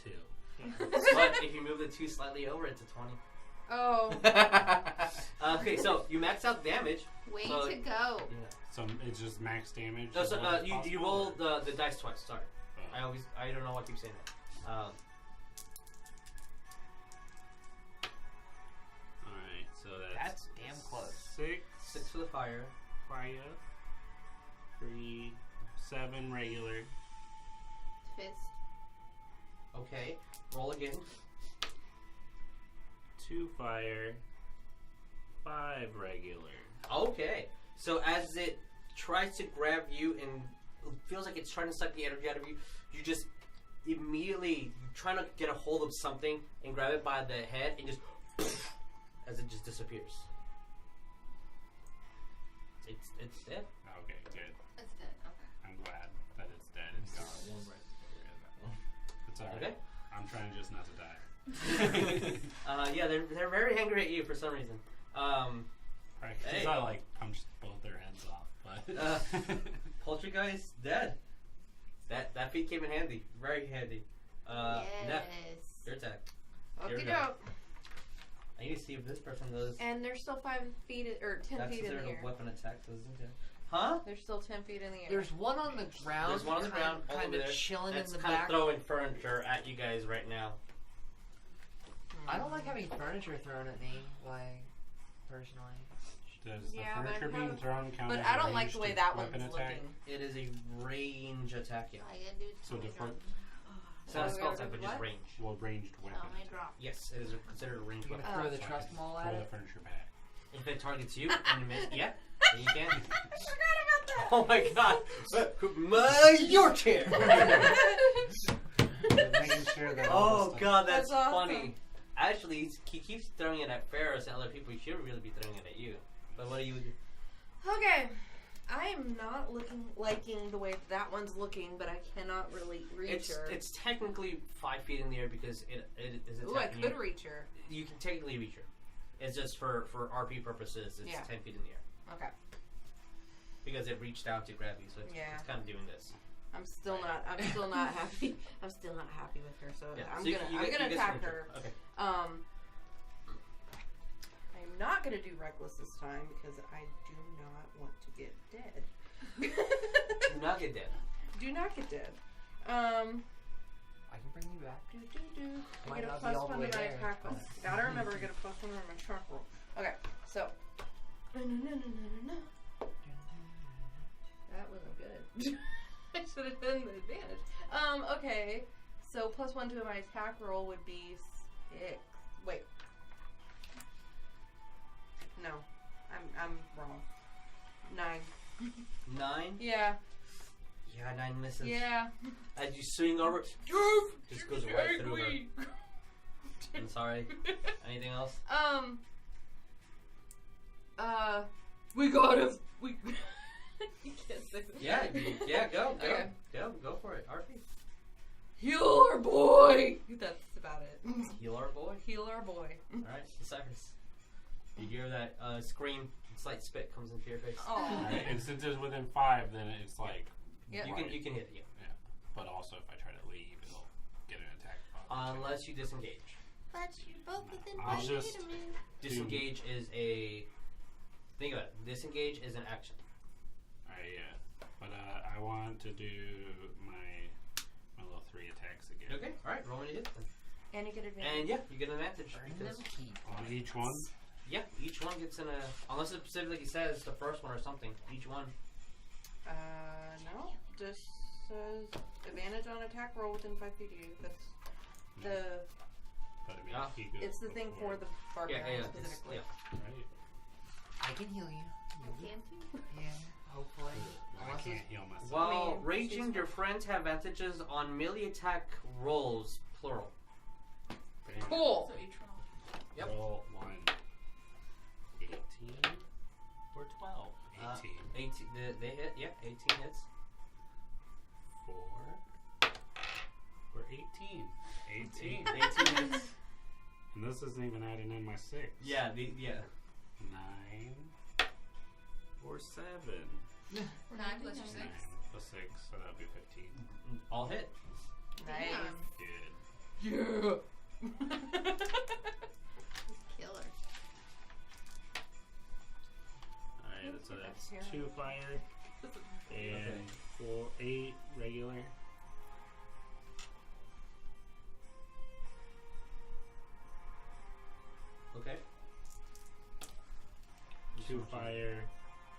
Speaker 7: 2.
Speaker 1: But if you move the 2 slightly over, it's a 20.
Speaker 2: Oh.
Speaker 1: Okay, so you max out damage.
Speaker 3: Way
Speaker 1: So,
Speaker 3: to go.
Speaker 7: So it's just max damage.
Speaker 1: No,
Speaker 7: is
Speaker 1: so,
Speaker 7: what is
Speaker 1: you
Speaker 7: possible,
Speaker 1: roll
Speaker 7: or-
Speaker 1: the dice twice. Sorry,
Speaker 7: Oh.
Speaker 1: I don't know why I keep saying that.
Speaker 7: Alright, so that's
Speaker 4: damn close.
Speaker 1: 6 for the fire.
Speaker 7: fire, 3, 7 regular,
Speaker 3: Fist.
Speaker 1: Okay, roll again.
Speaker 7: 2 fire, 5 regular.
Speaker 1: Okay, so as it tries to grab you and feels like it's trying to suck the energy out of you, you just immediately trying to get a hold of something and grab it by the head and just as it just disappears. It's dead.
Speaker 7: Okay, good.
Speaker 3: It's dead. Okay.
Speaker 7: I'm glad that it's dead. It's gone. It's alright.
Speaker 1: Okay.
Speaker 7: I'm trying just not to die.
Speaker 1: Yeah, they're very angry at you for some reason.
Speaker 7: Right, because
Speaker 1: Hey.
Speaker 7: I like punched both their heads off, but
Speaker 1: Poultrygeist dead. That feat came in handy, very handy. Neff,
Speaker 3: Yes.
Speaker 1: your attack. Here we
Speaker 2: Okie
Speaker 1: go.
Speaker 2: doke.
Speaker 1: I need to see if this person does.
Speaker 2: And they're still 5 feet or 10
Speaker 1: That's
Speaker 2: feet in
Speaker 1: considered
Speaker 2: the air.
Speaker 1: a weapon attack, isn't it? Huh?
Speaker 2: They're still 10 feet in the air.
Speaker 4: There's one on the ground.
Speaker 1: There's one on the ground, all
Speaker 4: kind
Speaker 1: over
Speaker 4: of
Speaker 1: there.
Speaker 4: chilling
Speaker 1: That's
Speaker 4: in the
Speaker 1: kind
Speaker 4: back.
Speaker 1: of throwing furniture at you guys right now.
Speaker 4: I don't like having furniture thrown at me, like, personally.
Speaker 7: does the
Speaker 2: Yeah, but
Speaker 7: furniture
Speaker 2: how-
Speaker 7: being thrown count
Speaker 2: But
Speaker 7: as
Speaker 2: I
Speaker 7: a
Speaker 2: don't like the
Speaker 7: ranged
Speaker 2: way that one's
Speaker 7: weapon attack?
Speaker 2: looking.
Speaker 1: It is a range attack, yeah.
Speaker 3: I gotta do
Speaker 7: So different.
Speaker 1: It's not a
Speaker 2: Oh,
Speaker 1: spell
Speaker 2: we
Speaker 1: attack, but
Speaker 2: gotta do
Speaker 1: just
Speaker 2: what?
Speaker 1: range.
Speaker 7: Well, ranged weapon
Speaker 3: Tell me
Speaker 7: attack.
Speaker 3: drop.
Speaker 1: Yes, it is considered a range
Speaker 4: You're
Speaker 1: weapon.
Speaker 4: gonna throw the
Speaker 7: So I
Speaker 4: trust
Speaker 7: can
Speaker 4: maul
Speaker 7: throw
Speaker 4: at
Speaker 7: the
Speaker 4: it?
Speaker 7: furniture back.
Speaker 1: If it targets you and you miss, yeah, then you can.
Speaker 2: I forgot about that.
Speaker 1: Oh my god! Your chair!
Speaker 7: Making sure that all
Speaker 1: Oh
Speaker 7: the stuff-
Speaker 1: god, that's
Speaker 2: That's awesome.
Speaker 1: funny. Actually, he keeps throwing it at Ferris and other people. He should really be throwing it at you. But what do you?
Speaker 2: Okay. I am not liking the way that one's looking, but I cannot really reach her.
Speaker 1: It's technically 5 feet in the air because it is
Speaker 2: Ooh, I
Speaker 1: attacking
Speaker 2: could
Speaker 1: you.
Speaker 2: reach her.
Speaker 1: You can technically reach her. It's just for RP purposes. It's
Speaker 2: Yeah.
Speaker 1: 10 feet in the air
Speaker 2: Okay.
Speaker 1: because it reached out to grab you, so it's kind of doing this.
Speaker 2: I'm still not happy. I'm still not happy with her, so
Speaker 1: Yeah.
Speaker 2: I'm
Speaker 1: so you
Speaker 2: gonna
Speaker 1: get some
Speaker 2: attack
Speaker 1: turn.
Speaker 2: her.
Speaker 1: Okay.
Speaker 2: I'm not gonna do reckless this time because I do not want to get dead.
Speaker 1: Do not get dead.
Speaker 2: Do not get dead.
Speaker 4: I can bring you back.
Speaker 2: I
Speaker 4: Might
Speaker 2: get a
Speaker 4: not be
Speaker 2: plus
Speaker 4: all the
Speaker 2: 1
Speaker 4: way
Speaker 2: to my
Speaker 4: there,
Speaker 2: attack roll.
Speaker 4: but-
Speaker 2: Gotta remember I get a plus 1 on my track roll. Okay, so. That wasn't good. I should have done the advantage. Okay. So plus 1 to my attack roll would be 6. Wait. No. I'm wrong. 9.
Speaker 1: 9?
Speaker 2: Yeah.
Speaker 1: Yeah, 9 misses.
Speaker 2: Yeah.
Speaker 1: As you swing over, just goes right through her. I'm sorry. Anything else?
Speaker 2: We got him. We. You can't say that.
Speaker 1: Yeah, go
Speaker 2: Okay.
Speaker 1: Go for it. RP.
Speaker 2: Heal our boy. That's about it.
Speaker 1: Heal our boy.
Speaker 2: Heal our boy.
Speaker 1: Alright, Osiris. You hear that scream, slight spit comes into your face.
Speaker 2: Oh.
Speaker 7: Right, and since it's within 5, then it's like.
Speaker 2: Yeah.
Speaker 1: You can hit it, yeah.
Speaker 7: Yeah. But also, if I try to leave, it'll get an attack.
Speaker 1: Unless you disengage.
Speaker 3: But you're both within
Speaker 7: I'll
Speaker 3: 5
Speaker 7: just-
Speaker 3: feet of me.
Speaker 1: Disengage is a. Think about it. Disengage is an action.
Speaker 7: Alright, yeah. But I want to do my little 3 attacks again.
Speaker 1: Okay, alright, roll when you hit then.
Speaker 2: And you get advantage.
Speaker 1: And yeah, you get an advantage.
Speaker 4: Burn
Speaker 1: Because,
Speaker 4: them keep.
Speaker 7: On each one?
Speaker 1: yeah, each one gets in a. Unless it specifically says the first one or something. Each one.
Speaker 2: No. Just says advantage on attack roll within 5 feet of you. That's the.
Speaker 7: But I mean,
Speaker 1: Yeah.
Speaker 7: he goes
Speaker 2: It's the thing
Speaker 7: before.
Speaker 2: for the barbarian
Speaker 1: Yeah.
Speaker 2: specifically.
Speaker 7: Right.
Speaker 4: I can heal you.
Speaker 3: Can too.
Speaker 4: Yeah, hopefully.
Speaker 7: Well, I
Speaker 4: Unless
Speaker 7: can't
Speaker 4: it's-
Speaker 7: heal myself.
Speaker 1: While
Speaker 2: mean,
Speaker 1: raging,
Speaker 2: she's
Speaker 1: your friends have advantages on melee attack rolls, plural.
Speaker 7: Bam.
Speaker 2: Cool.
Speaker 6: So each roll.
Speaker 1: Yep.
Speaker 7: Roll 1. 18 or 12? 18.
Speaker 1: 18. They hit. Yeah, 18 hits.
Speaker 7: 4 or 18. 18.
Speaker 1: 18 hits.
Speaker 7: And this isn't even adding in my 6.
Speaker 1: Yeah.
Speaker 7: 9 or 7.
Speaker 6: 9 plus your 6.
Speaker 7: 9 plus 6, so that would be 15.
Speaker 1: All hit.
Speaker 2: Nice.
Speaker 7: Good.
Speaker 2: Yeah.
Speaker 3: Killer.
Speaker 7: That's 2 fire and 8 regular.
Speaker 1: Okay.
Speaker 7: 2 fire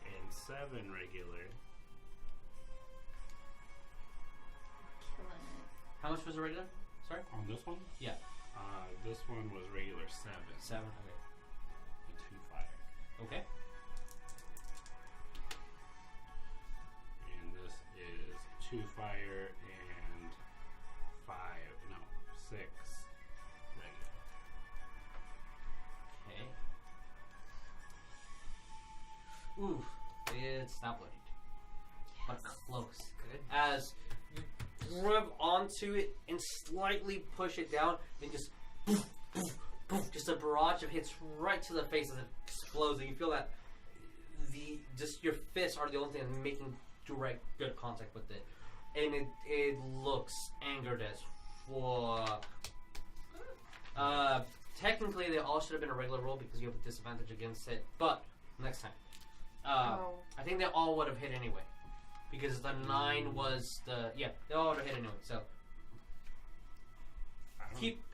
Speaker 7: and 7 regular.
Speaker 3: Killing it.
Speaker 1: How much was the regular? Sorry?
Speaker 7: On this one?
Speaker 1: Yeah.
Speaker 7: This one was regular 7.
Speaker 1: 7. Okay.
Speaker 7: And 2 fire.
Speaker 1: Okay.
Speaker 7: And this is 2 fire and 6 regular.
Speaker 1: Okay. Ooh, it's not bloodied. But close.
Speaker 4: Good.
Speaker 1: As you grab onto it and slightly push it down, and just poof, poof, poof, just a barrage of hits right to the face as it explodes, and you feel that just your fists are the only thing making direct good contact with it, and it looks angered as fuck. Technically, they all should have been a regular roll because you have a disadvantage against it, but next time. I think they all would have hit anyway. Because the 9 was the... Yeah, they all would have hit anyway, so...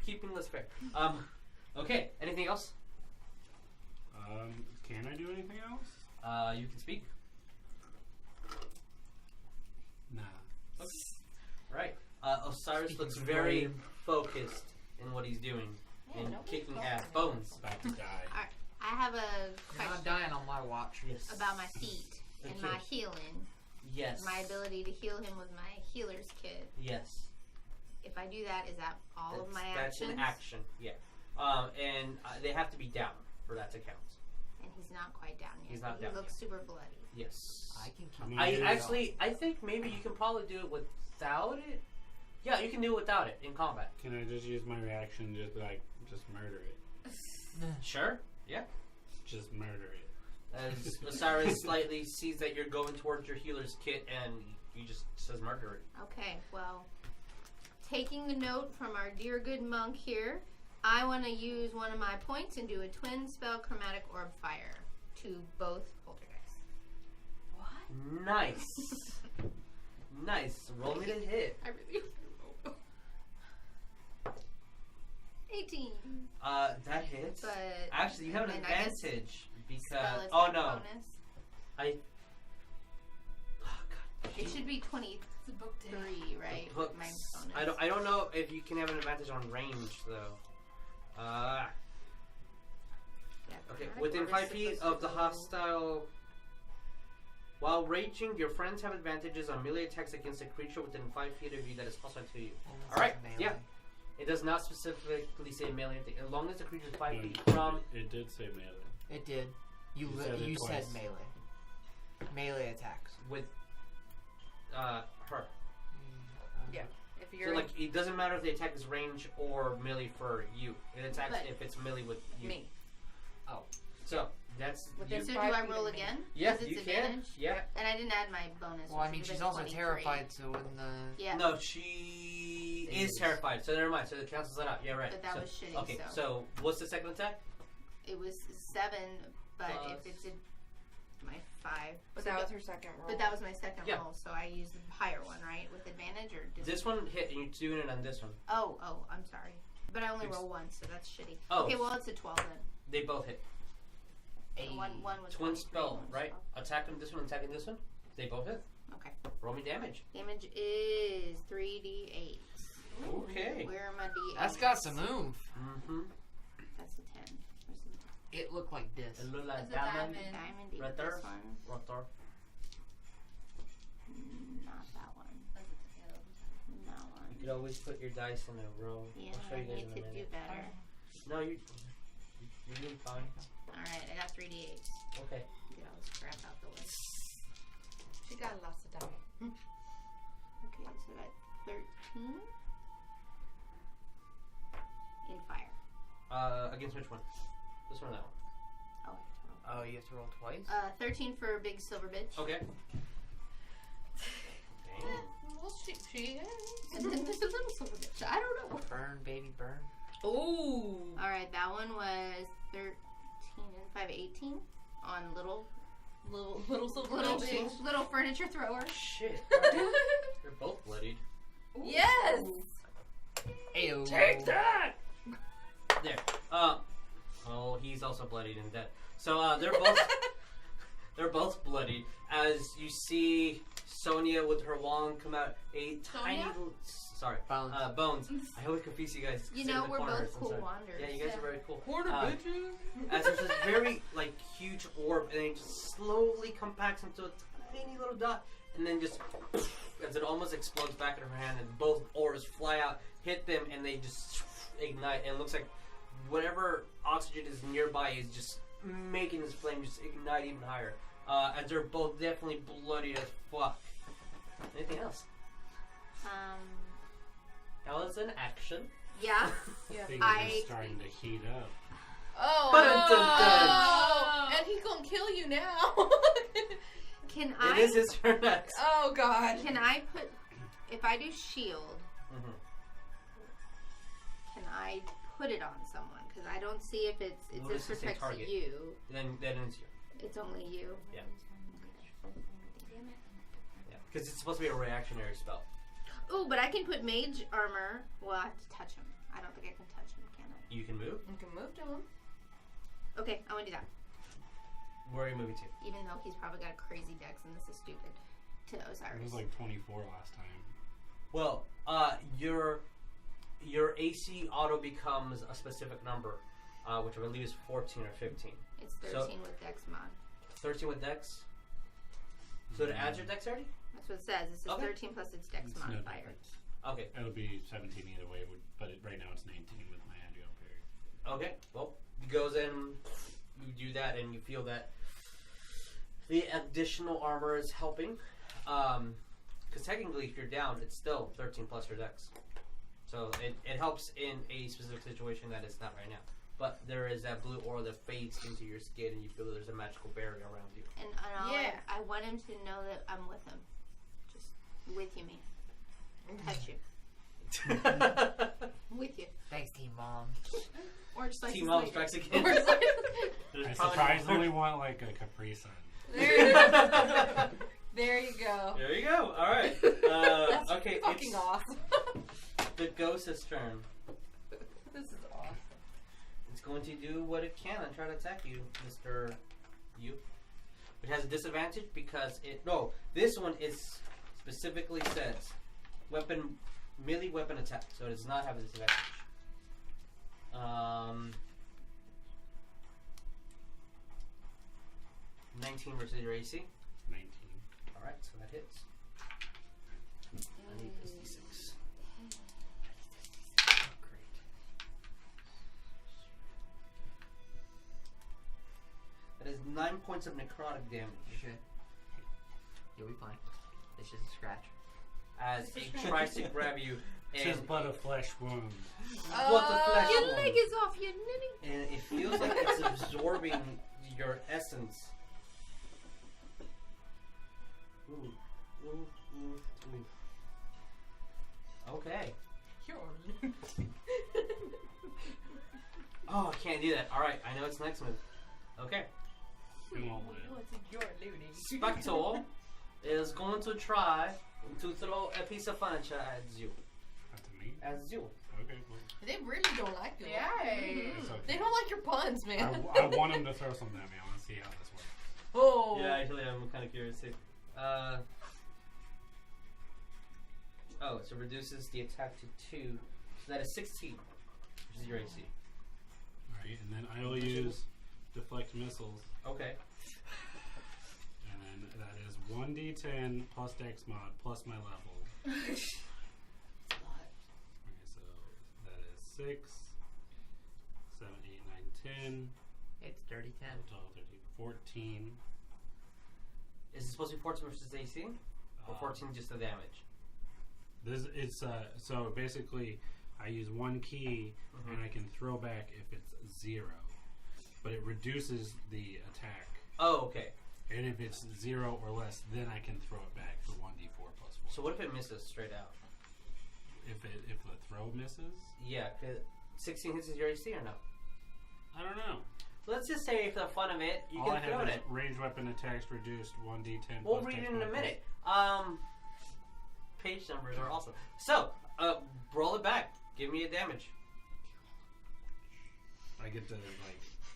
Speaker 1: Keeping this fair. Okay, anything else?
Speaker 7: Can I do anything else?
Speaker 1: You can speak.
Speaker 7: Nah.
Speaker 1: Okay. Right. Osiris looks very focused in what he's doing. And kicking ass. Bones.
Speaker 7: About to die.
Speaker 3: I have a
Speaker 4: You're not
Speaker 3: question
Speaker 4: dying on my watch.
Speaker 1: Yes.
Speaker 3: about my feet and my healing.
Speaker 1: Yes.
Speaker 3: My ability to heal him with my healer's kit.
Speaker 1: Yes.
Speaker 3: If I do that, is that all of my
Speaker 1: That's
Speaker 3: actions?
Speaker 1: an action, yeah. And they have to be down for that to count.
Speaker 3: And he's not quite down yet.
Speaker 1: He's not
Speaker 3: but
Speaker 1: down
Speaker 3: he looks
Speaker 1: yet.
Speaker 3: super bloody.
Speaker 1: Yes.
Speaker 4: I can keep
Speaker 1: I think maybe you can probably do it without it. Yeah, you can do it without it in combat.
Speaker 7: Can I just use my reaction just murder it?
Speaker 1: Sure. Yeah.
Speaker 7: Just murder it.
Speaker 1: As Osiris slightly sees that you're going towards your healer's kit, and he just says murder it.
Speaker 3: Okay, well, taking a note from our dear good monk here, I want to use one of my points and do a twin spell chromatic orb fire to both poltergeists.
Speaker 2: What?
Speaker 1: Nice. Nice. Roll me to hit.
Speaker 3: I really don't know. 18.
Speaker 1: That hits.
Speaker 3: But
Speaker 1: Actually, you have an
Speaker 3: then I guess
Speaker 1: advantage because
Speaker 3: spell is
Speaker 1: oh
Speaker 3: not
Speaker 1: no,
Speaker 3: bonus.
Speaker 1: I. Oh god.
Speaker 3: It should be 23, right?
Speaker 1: The books.
Speaker 3: My bonus.
Speaker 1: I don't know if you can have an advantage on range though.
Speaker 3: Yeah,
Speaker 1: Okay,
Speaker 3: chromatic
Speaker 1: within
Speaker 3: orb is
Speaker 1: 5 feet
Speaker 3: supposed
Speaker 1: of
Speaker 3: to
Speaker 1: the
Speaker 3: go-
Speaker 1: hostile. While raging, your friends have advantages on melee attacks against a creature within 5 feet of you that is hostile to you. Alright, yeah. It does not specifically say melee anything. As long as the creature is 5 feet from.
Speaker 7: It did say melee.
Speaker 4: It did. You said melee. Melee attacks.
Speaker 1: With her.
Speaker 2: Yeah. If
Speaker 1: So,
Speaker 2: you're
Speaker 1: like, it doesn't matter if the attack is range or melee for you. It attacks
Speaker 3: But-
Speaker 1: if it's melee with you.
Speaker 2: me.
Speaker 1: Oh. So, that's.
Speaker 2: Within
Speaker 1: You,
Speaker 3: So do
Speaker 2: 5
Speaker 3: I
Speaker 2: feet
Speaker 3: roll
Speaker 2: of me.
Speaker 3: again?
Speaker 1: yeah,
Speaker 3: Because
Speaker 1: you
Speaker 3: it's
Speaker 1: can.
Speaker 3: advantage?
Speaker 1: Yeah.
Speaker 3: And I didn't add my bonus.
Speaker 4: Well, I
Speaker 3: which
Speaker 4: mean,
Speaker 3: is
Speaker 4: she's
Speaker 3: a
Speaker 4: also
Speaker 3: 23.
Speaker 4: terrified, so when the...
Speaker 3: Yeah.
Speaker 1: No, she is terrified, so never mind. So it cancels that out. Yeah, right.
Speaker 3: But that
Speaker 1: so,
Speaker 3: was shitty,
Speaker 1: Okay,
Speaker 3: so.
Speaker 1: so what's the second attack?
Speaker 3: It was 7, but
Speaker 1: Plus-
Speaker 3: if it's my 5.
Speaker 2: But
Speaker 3: So
Speaker 2: that was
Speaker 3: the-
Speaker 2: her second roll.
Speaker 3: But that was my second
Speaker 1: Yeah.
Speaker 3: roll, so I used the higher one, right? With advantage or
Speaker 1: This one hit, and you're doing it on this one.
Speaker 3: Oh, I'm sorry. But I only
Speaker 1: It's-
Speaker 3: roll once, so that's shitty.
Speaker 1: Oh.
Speaker 3: Okay, well it's a 12 then.
Speaker 1: They both hit.
Speaker 3: So one was
Speaker 1: Twin
Speaker 3: 23,
Speaker 1: spell,
Speaker 3: one was
Speaker 1: right?
Speaker 3: 12.
Speaker 1: Attacking this one, attacking this one. They both hit.
Speaker 3: Okay.
Speaker 1: Roll me damage.
Speaker 3: Damage is 3d8.
Speaker 1: Okay.
Speaker 3: Where are my d8s?
Speaker 4: That's got some oomph.
Speaker 1: Mm-hmm.
Speaker 3: That's a 10. Where's the
Speaker 4: It looked like this.
Speaker 1: It looked like
Speaker 6: It's a
Speaker 1: diamond.
Speaker 6: diamond.
Speaker 3: diamond?
Speaker 1: Right
Speaker 3: This
Speaker 1: there.
Speaker 3: one?
Speaker 1: Right there.
Speaker 3: Not that one.
Speaker 6: That's a tail.
Speaker 3: That one.
Speaker 1: You could always put your dice in a row.
Speaker 3: Yeah,
Speaker 1: I'll show you
Speaker 3: I
Speaker 1: guys
Speaker 3: need
Speaker 1: in a
Speaker 3: to do
Speaker 1: minute.
Speaker 3: better.
Speaker 1: No, you're doing fine.
Speaker 3: Alright, I got 3d8s.
Speaker 1: Okay.
Speaker 3: Get all this crap out the way.
Speaker 2: She got lots of die.
Speaker 3: Okay, so I got 13 in fire.
Speaker 1: Against which one? This one or that one?
Speaker 3: Oh, I have to roll.
Speaker 4: Oh, you have to roll twice?
Speaker 3: 13 for big silver bitch.
Speaker 1: Okay.
Speaker 2: Well, she
Speaker 3: And then there's a little silver bitch. I don't know.
Speaker 4: Burn, baby, burn.
Speaker 2: Ooh.
Speaker 3: Alright, that one was 13 and 5, 18 on little
Speaker 2: Little silver
Speaker 3: Little
Speaker 2: big.
Speaker 3: little furniture thrower.
Speaker 1: Shit. Alright. They're both bloodied.
Speaker 2: Yes.
Speaker 4: Ayo.
Speaker 2: Take that.
Speaker 1: There. Oh, he's also bloodied and dead. So they're both bloodied. As you see Sonya with her wand come out, a tiny
Speaker 3: Sonya?
Speaker 1: little, sorry,
Speaker 4: Bones.
Speaker 1: Bones. I always confuse you guys.
Speaker 3: You
Speaker 1: Sit
Speaker 3: know,
Speaker 1: in the
Speaker 3: we're
Speaker 1: corners,
Speaker 3: both
Speaker 1: I'm
Speaker 3: cool
Speaker 1: sorry.
Speaker 3: wanderers.
Speaker 1: Yeah, you guys are very cool.
Speaker 4: Corner bitches.
Speaker 1: As there's this very like huge orb, and it just slowly compacts into a tiny little dot, and then just as it almost explodes back in her hand, and both orbs fly out, hit them, and they just ignite. And it looks like whatever oxygen is nearby is just making this flame just ignite even higher. As they're both definitely bloody as fuck. Anything else? That was an action.
Speaker 3: Yeah.
Speaker 2: Yeah.
Speaker 7: Things
Speaker 3: I
Speaker 7: are starting to heat up.
Speaker 2: Oh.
Speaker 1: Dun-dun-dun.
Speaker 2: Oh. And he's gonna kill you now.
Speaker 3: Can
Speaker 1: It is his turn next.
Speaker 2: Oh God.
Speaker 3: Can I put if I do shield?
Speaker 1: Mhm.
Speaker 3: Can I put it on someone? Because I don't see if it
Speaker 1: What
Speaker 3: just
Speaker 1: does it say
Speaker 3: protects
Speaker 1: target?
Speaker 3: you.
Speaker 1: Then it's you.
Speaker 3: It's only you.
Speaker 1: Yeah. Yeah. Because it's supposed to be a reactionary spell.
Speaker 3: Ooh, but I can put mage armor. Well, I have to touch him. I don't think I can touch him, can I?
Speaker 1: You can move.
Speaker 2: You can move to him.
Speaker 3: Okay, I want to do that.
Speaker 1: Where are you moving to?
Speaker 3: Even though he's probably got a crazy dex and this is stupid. To Osiris.
Speaker 7: It was like 24 last time.
Speaker 1: Well, your AC auto becomes a specific number, which I believe is 14 or 15.
Speaker 3: It's 13 with dex mod.
Speaker 1: 13 with Dex. So to add your dexterity?
Speaker 3: That's what it says. It says
Speaker 1: Okay.
Speaker 3: 13 plus its dex
Speaker 7: It's no
Speaker 3: modifier.
Speaker 7: difference.
Speaker 1: Okay.
Speaker 7: It'll be 17 either way, but right now it's 19 with my agile period.
Speaker 1: Okay. Well, it goes in. You do that, and you feel that the additional armor is helping. Because technically, if you're down, it's still 13 plus your Dex. So it helps in a specific situation that it's not right now. But there is that blue aura that fades into your skin, and you feel that there's a magical barrier around you.
Speaker 3: And all
Speaker 2: Yeah.
Speaker 3: I want him to know that I'm with him. Just with you, man. Touch you. With you.
Speaker 4: Thanks, Team Mom.
Speaker 3: Or just like
Speaker 1: Team Mom strikes again.
Speaker 2: Or like-
Speaker 1: There's
Speaker 7: I
Speaker 1: probably
Speaker 7: surprisingly want like a Capri Sun.
Speaker 2: There you go.
Speaker 1: There you go. All right.
Speaker 2: That's
Speaker 1: Okay.
Speaker 2: fucking
Speaker 1: It's
Speaker 2: awesome.
Speaker 1: the ghost's turn.
Speaker 2: This is awesome.
Speaker 1: It's going to do what it can and try to attack you, Mr. You. It has a disadvantage because this one is specifically says melee weapon attack, so it does not have a disadvantage. 19 versus your AC.
Speaker 7: 19.
Speaker 1: Alright, so that hits. I need this D6. Great. That is 9 points of necrotic damage.
Speaker 4: You should. You'll be fine. It's just a scratch.
Speaker 1: As it tries to grab you,
Speaker 7: Tis
Speaker 1: and,
Speaker 7: but a flesh wound.
Speaker 1: What the flesh
Speaker 3: Your
Speaker 1: wound.
Speaker 3: leg is off, you nitty.
Speaker 1: and it feels like it's absorbing your essence. Ooh, ooh, ooh, ooh. Okay.
Speaker 2: You're
Speaker 1: Oh, I can't do that. Alright, I know it's next move. Okay.
Speaker 7: We won't win.
Speaker 2: You're looting.
Speaker 1: Spectre is going to try to throw a piece of furniture at you.
Speaker 7: That's me?
Speaker 1: As you.
Speaker 7: Okay, well.
Speaker 2: They really don't like you.
Speaker 6: Yay.
Speaker 7: It's okay.
Speaker 2: They don't like your puns, man.
Speaker 7: I want him to throw something at me. I want to see how this works.
Speaker 2: Oh.
Speaker 1: Yeah, actually, I'm kind of curious too. So it reduces the attack to 2. So that is 16, which is your AC.
Speaker 7: Alright, and then I will use deflect missiles.
Speaker 1: Okay.
Speaker 7: And then that is 1d10 plus dex mod plus my level. Okay, so that is 6, 7, 8, 9, 10,
Speaker 4: It's dirty 10.
Speaker 7: 12, 13, 14.
Speaker 1: Is it supposed to be 14 versus AC? Or 14 just the damage?
Speaker 7: This it's so basically I use one key and I can throw back if it's 0, but it reduces the attack.
Speaker 1: Oh, okay.
Speaker 7: And if it's 0 or less, then I can throw it back for 1d4 plus 1.
Speaker 1: So what if it misses straight out?
Speaker 7: If the throw misses,
Speaker 1: Yeah, 'cause 16 hits is your AC or no?
Speaker 7: I don't know.
Speaker 1: Let's let's just say for the fun of it, you
Speaker 7: All I
Speaker 1: can throw
Speaker 7: have is
Speaker 1: it.
Speaker 7: ranged weapon attacks reduced 1d10.
Speaker 1: We'll
Speaker 7: plus
Speaker 1: read it
Speaker 7: dex
Speaker 1: in a
Speaker 7: bonus.
Speaker 1: minute. Page numbers are awesome. So, roll it back. Give me a damage.
Speaker 7: I get to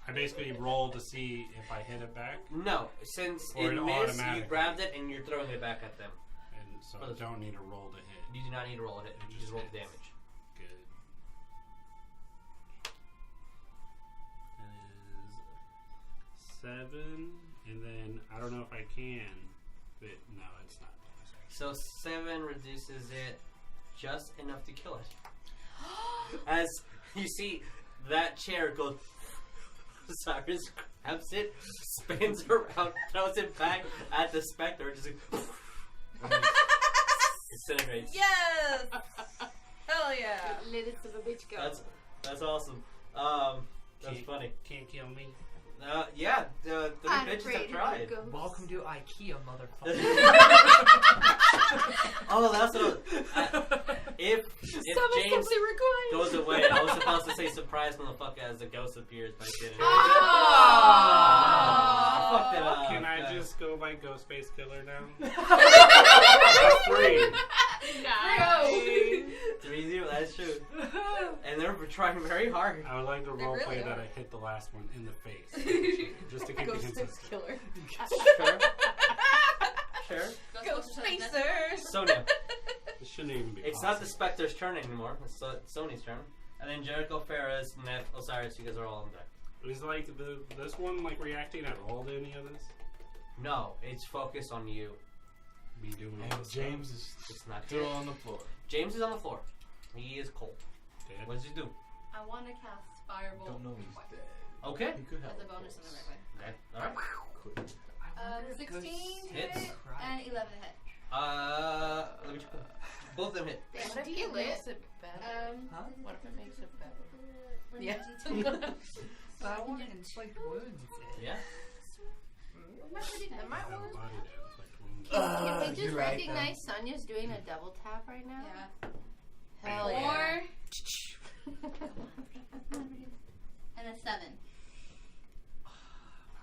Speaker 7: I basically roll to see if I hit it back,
Speaker 1: No, since
Speaker 7: Or
Speaker 1: it
Speaker 7: it
Speaker 1: missed, you
Speaker 7: automatically.
Speaker 1: grabbed it and you're throwing it back at them.
Speaker 7: and so
Speaker 1: For
Speaker 7: I
Speaker 1: the-
Speaker 7: don't need a roll to hit.
Speaker 1: You do not need to roll a hit.
Speaker 7: It
Speaker 1: You
Speaker 7: just
Speaker 1: just roll the
Speaker 7: hits.
Speaker 1: damage.
Speaker 7: Good. That is 7, and then I don't know if I can, but no, it's not.
Speaker 1: So 7 reduces it just enough to kill it. As you see that chair go, Osiris grabs it, spins around, throws it back at the specter, just disintegrates.
Speaker 2: Yes! Hell yeah!
Speaker 3: Let it son of a bitch go.
Speaker 1: That's awesome. That's
Speaker 7: Can't-
Speaker 1: funny.
Speaker 7: Can't kill me.
Speaker 1: Yeah, the
Speaker 3: I'm
Speaker 1: bitches
Speaker 3: afraid
Speaker 1: have
Speaker 3: of
Speaker 1: tried.
Speaker 3: ghosts.
Speaker 4: Welcome to IKEA, motherfucker.
Speaker 1: Oh, that's what if James goes away, I was supposed to say surprise motherfucker as the ghost appears, but I didn't. I fucked it up.
Speaker 7: Can I
Speaker 1: guys.
Speaker 7: just go by Ghostface Killer now?
Speaker 1: That's 3.
Speaker 3: Nice.
Speaker 1: 3-0, that's true. And they're trying very hard.
Speaker 7: I would like to
Speaker 2: They
Speaker 7: roleplay
Speaker 2: really
Speaker 7: that
Speaker 2: are.
Speaker 7: I hit the last one in the face, just to keep it
Speaker 2: Ghostface
Speaker 7: consistent.
Speaker 2: killer.
Speaker 1: Sure. Sure.
Speaker 2: Ghostfacers!
Speaker 1: Sonya.
Speaker 7: It shouldn't even be.
Speaker 1: It's not the
Speaker 7: possible.
Speaker 1: Spectre's turn anymore. It's Sony's turn. And then Jericho, Ferris, Neff, Osiris, you guys are all on deck.
Speaker 7: Is this one reacting at all to any of this?
Speaker 1: No, it's focused on you.
Speaker 7: Me doing all
Speaker 5: And
Speaker 7: this
Speaker 5: James is
Speaker 1: It's not
Speaker 5: still
Speaker 1: good.
Speaker 5: on the floor.
Speaker 1: James is on the floor. He is cold.
Speaker 7: stuff? Dead?
Speaker 1: What does he do?
Speaker 6: I want to cast Firebolt.
Speaker 5: Don't know he's dead.
Speaker 1: Okay.
Speaker 5: He could have
Speaker 6: As a bonus in the right way.
Speaker 1: Okay. Alright.
Speaker 5: Could.
Speaker 6: 16
Speaker 1: Hits.
Speaker 6: and 11 hit.
Speaker 1: Let me check. Both of them hit.
Speaker 3: Damn,
Speaker 2: What if
Speaker 3: deal
Speaker 2: it makes
Speaker 3: it.
Speaker 2: it better?
Speaker 4: Huh?
Speaker 2: What if it makes it better?
Speaker 6: Bring
Speaker 2: Yeah.
Speaker 6: the D10.
Speaker 4: But I want inflict wounds.
Speaker 1: Yeah.
Speaker 2: That might
Speaker 7: That
Speaker 2: work.
Speaker 7: body damage, like wounds.
Speaker 3: Can we just
Speaker 5: you're right,
Speaker 3: recognize Sonya's doing a double tap right now?
Speaker 6: Yeah.
Speaker 2: Hell yeah.
Speaker 6: 4 and a 7.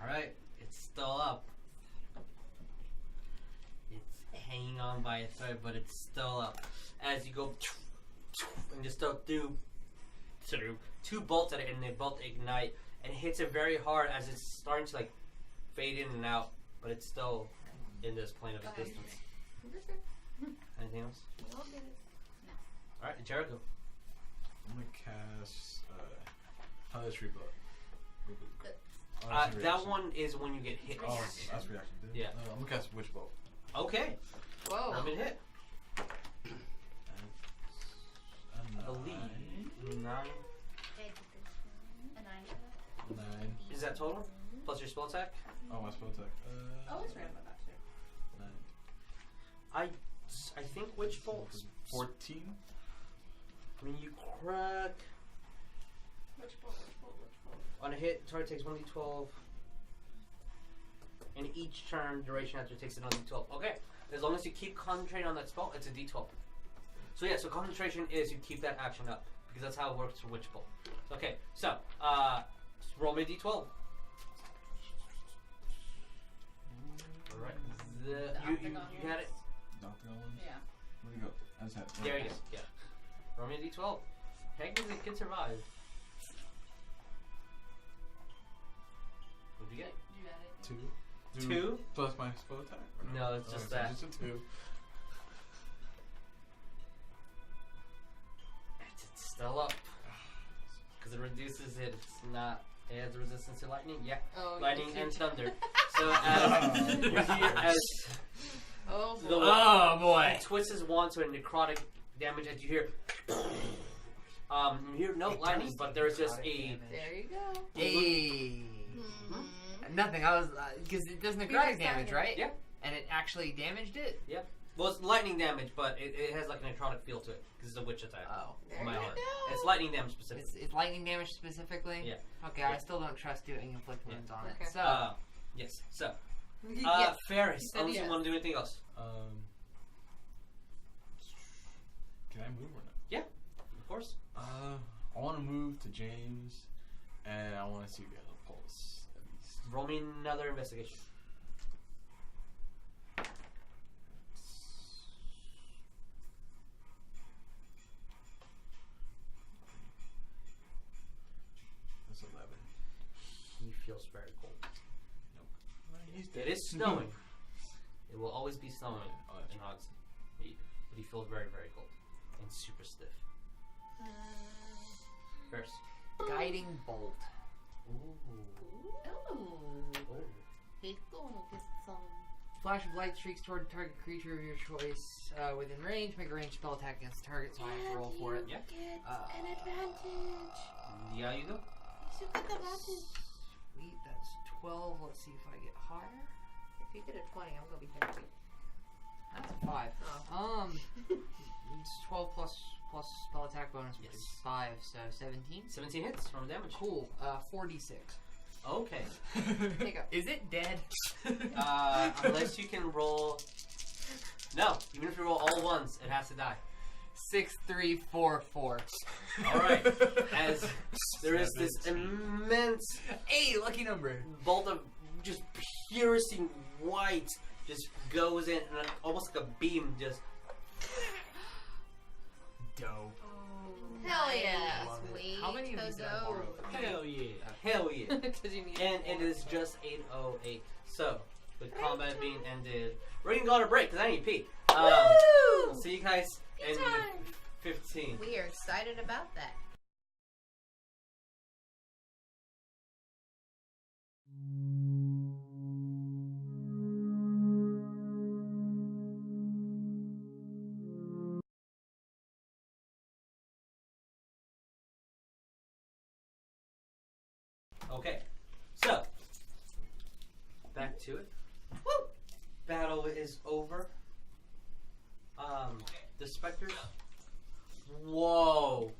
Speaker 1: Alright. It's still up. It's hanging on by a thread, but it's still up. As you go and just throw through 2 bolts at it, and they both ignite, and it hits it very hard as it's starting to fade in and out, but it's still in this plane of
Speaker 6: Okay.
Speaker 1: existence. Anything else? Alright, Jericho.
Speaker 5: I'm gonna cast Hellish Rebuff.
Speaker 1: That one is when you get hit.
Speaker 5: Oh, that's reaction. Dude.
Speaker 1: Yeah.
Speaker 5: I'm gonna cast Witch Bolt.
Speaker 1: Okay.
Speaker 2: Whoa.
Speaker 1: I'm in hit.
Speaker 5: A
Speaker 1: Elite. 9.
Speaker 6: A 9.
Speaker 5: 9.
Speaker 1: Is that total? Plus your spell attack?
Speaker 5: Oh, my spell attack.
Speaker 6: Oh, it's right about that too.
Speaker 5: 9.
Speaker 1: I think Witch Bolts.
Speaker 5: 14.
Speaker 1: I mean, you crack.
Speaker 6: Which bolt?
Speaker 1: On a hit, target takes 1d12. And each turn duration after takes another d12. Okay. As long as you keep concentrating on that spell, it's a d12. So yeah, so concentration is you keep that action up. Because that's how it works for Witch Bolt. Okay, so, roll me a d12. Alright. You had it?
Speaker 5: Doctor Owens?
Speaker 6: Yeah.
Speaker 5: Where'd he go? I just had
Speaker 1: There you go. Yeah. Roll me a d12. Technically, it can survive. What'd you get?
Speaker 6: You got it.
Speaker 5: 2.
Speaker 1: 2?
Speaker 5: Plus my spell attack? Or
Speaker 1: No, it's just that.
Speaker 5: Just a 2.
Speaker 1: It's still up. Because it reduces it. It's not. It has resistance to lightning? Yeah.
Speaker 2: Oh,
Speaker 1: Lightning
Speaker 2: you
Speaker 1: and
Speaker 2: keep-
Speaker 1: thunder. So as you hear, as
Speaker 2: Oh,
Speaker 1: the
Speaker 2: boy.
Speaker 4: Oh boy.
Speaker 1: twists his wand to a necrotic damage, as you hear. You hear no lightning, but there's just a.
Speaker 2: There you go.
Speaker 4: Hey. Nothing. I was because it does necrotic damage, right?
Speaker 1: Yeah.
Speaker 4: And it actually damaged it.
Speaker 1: Well, it's lightning damage, but it has like a necrotic feel to it because it's a witch attack.
Speaker 4: Oh.
Speaker 2: There
Speaker 1: My
Speaker 2: you
Speaker 1: heart.
Speaker 2: go.
Speaker 1: It's lightning damage specifically.
Speaker 4: It's lightning damage specifically.
Speaker 1: Yeah.
Speaker 4: Okay.
Speaker 1: Yeah.
Speaker 4: I still don't trust doing inflict wounds on
Speaker 2: Okay.
Speaker 4: it. So.
Speaker 1: Yes. So,
Speaker 2: Yes.
Speaker 1: Ferris,
Speaker 2: You said
Speaker 1: unless you
Speaker 2: yes.
Speaker 1: want to do anything else.
Speaker 5: Can I move or not?
Speaker 1: Of course.
Speaker 5: I want to move to James And I want to see the other pulse. At least.
Speaker 1: Roll me another investigation.
Speaker 5: That's 11.
Speaker 1: He feels very cold.
Speaker 5: He's
Speaker 1: It is snowing. It will always be snowing in Hogsmeade, but he feels very, very cold and super stiff. Ferris.
Speaker 4: Guiding bolt.
Speaker 3: Ooh. He's going to get some.
Speaker 4: Flash of light streaks toward target creature of your choice within range. Make a ranged spell attack against the target, so I have to roll for it.
Speaker 1: Yeah.
Speaker 6: Get an advantage.
Speaker 1: Yeah, you go.
Speaker 6: You get the advantage.
Speaker 4: Sweet, that's 12. Let's see if I get higher.
Speaker 2: If you get a 20, I'm gonna be happy.
Speaker 4: That's a 5. It's 12 plus spell attack bonus, which is 5, so 17.
Speaker 1: 17 hits from damage.
Speaker 4: Cool. 4d6.
Speaker 1: Okay.
Speaker 2: Take up.
Speaker 4: Is it dead?
Speaker 1: Unless you can roll. No, even if you roll all ones, it has to die.
Speaker 4: 6, 3, 4, 4.
Speaker 1: All right. As there is this immense
Speaker 4: Hey, lucky number.
Speaker 1: bolt of just piercing white just goes in, and almost like a beam just.
Speaker 4: Dope.
Speaker 3: Hell yeah.
Speaker 4: Love it.
Speaker 3: Sweet.
Speaker 4: How many of these did I borrow?
Speaker 1: Hell yeah. Hell yeah.
Speaker 2: Because you need.
Speaker 1: And it is just 8:08. So, with combat being ended, we're gonna go on a break because I need to pee. We'll see you guys in 15.
Speaker 3: We are excited about that.
Speaker 1: Okay, so back to it. Woo! Battle is over. The specters. Whoa!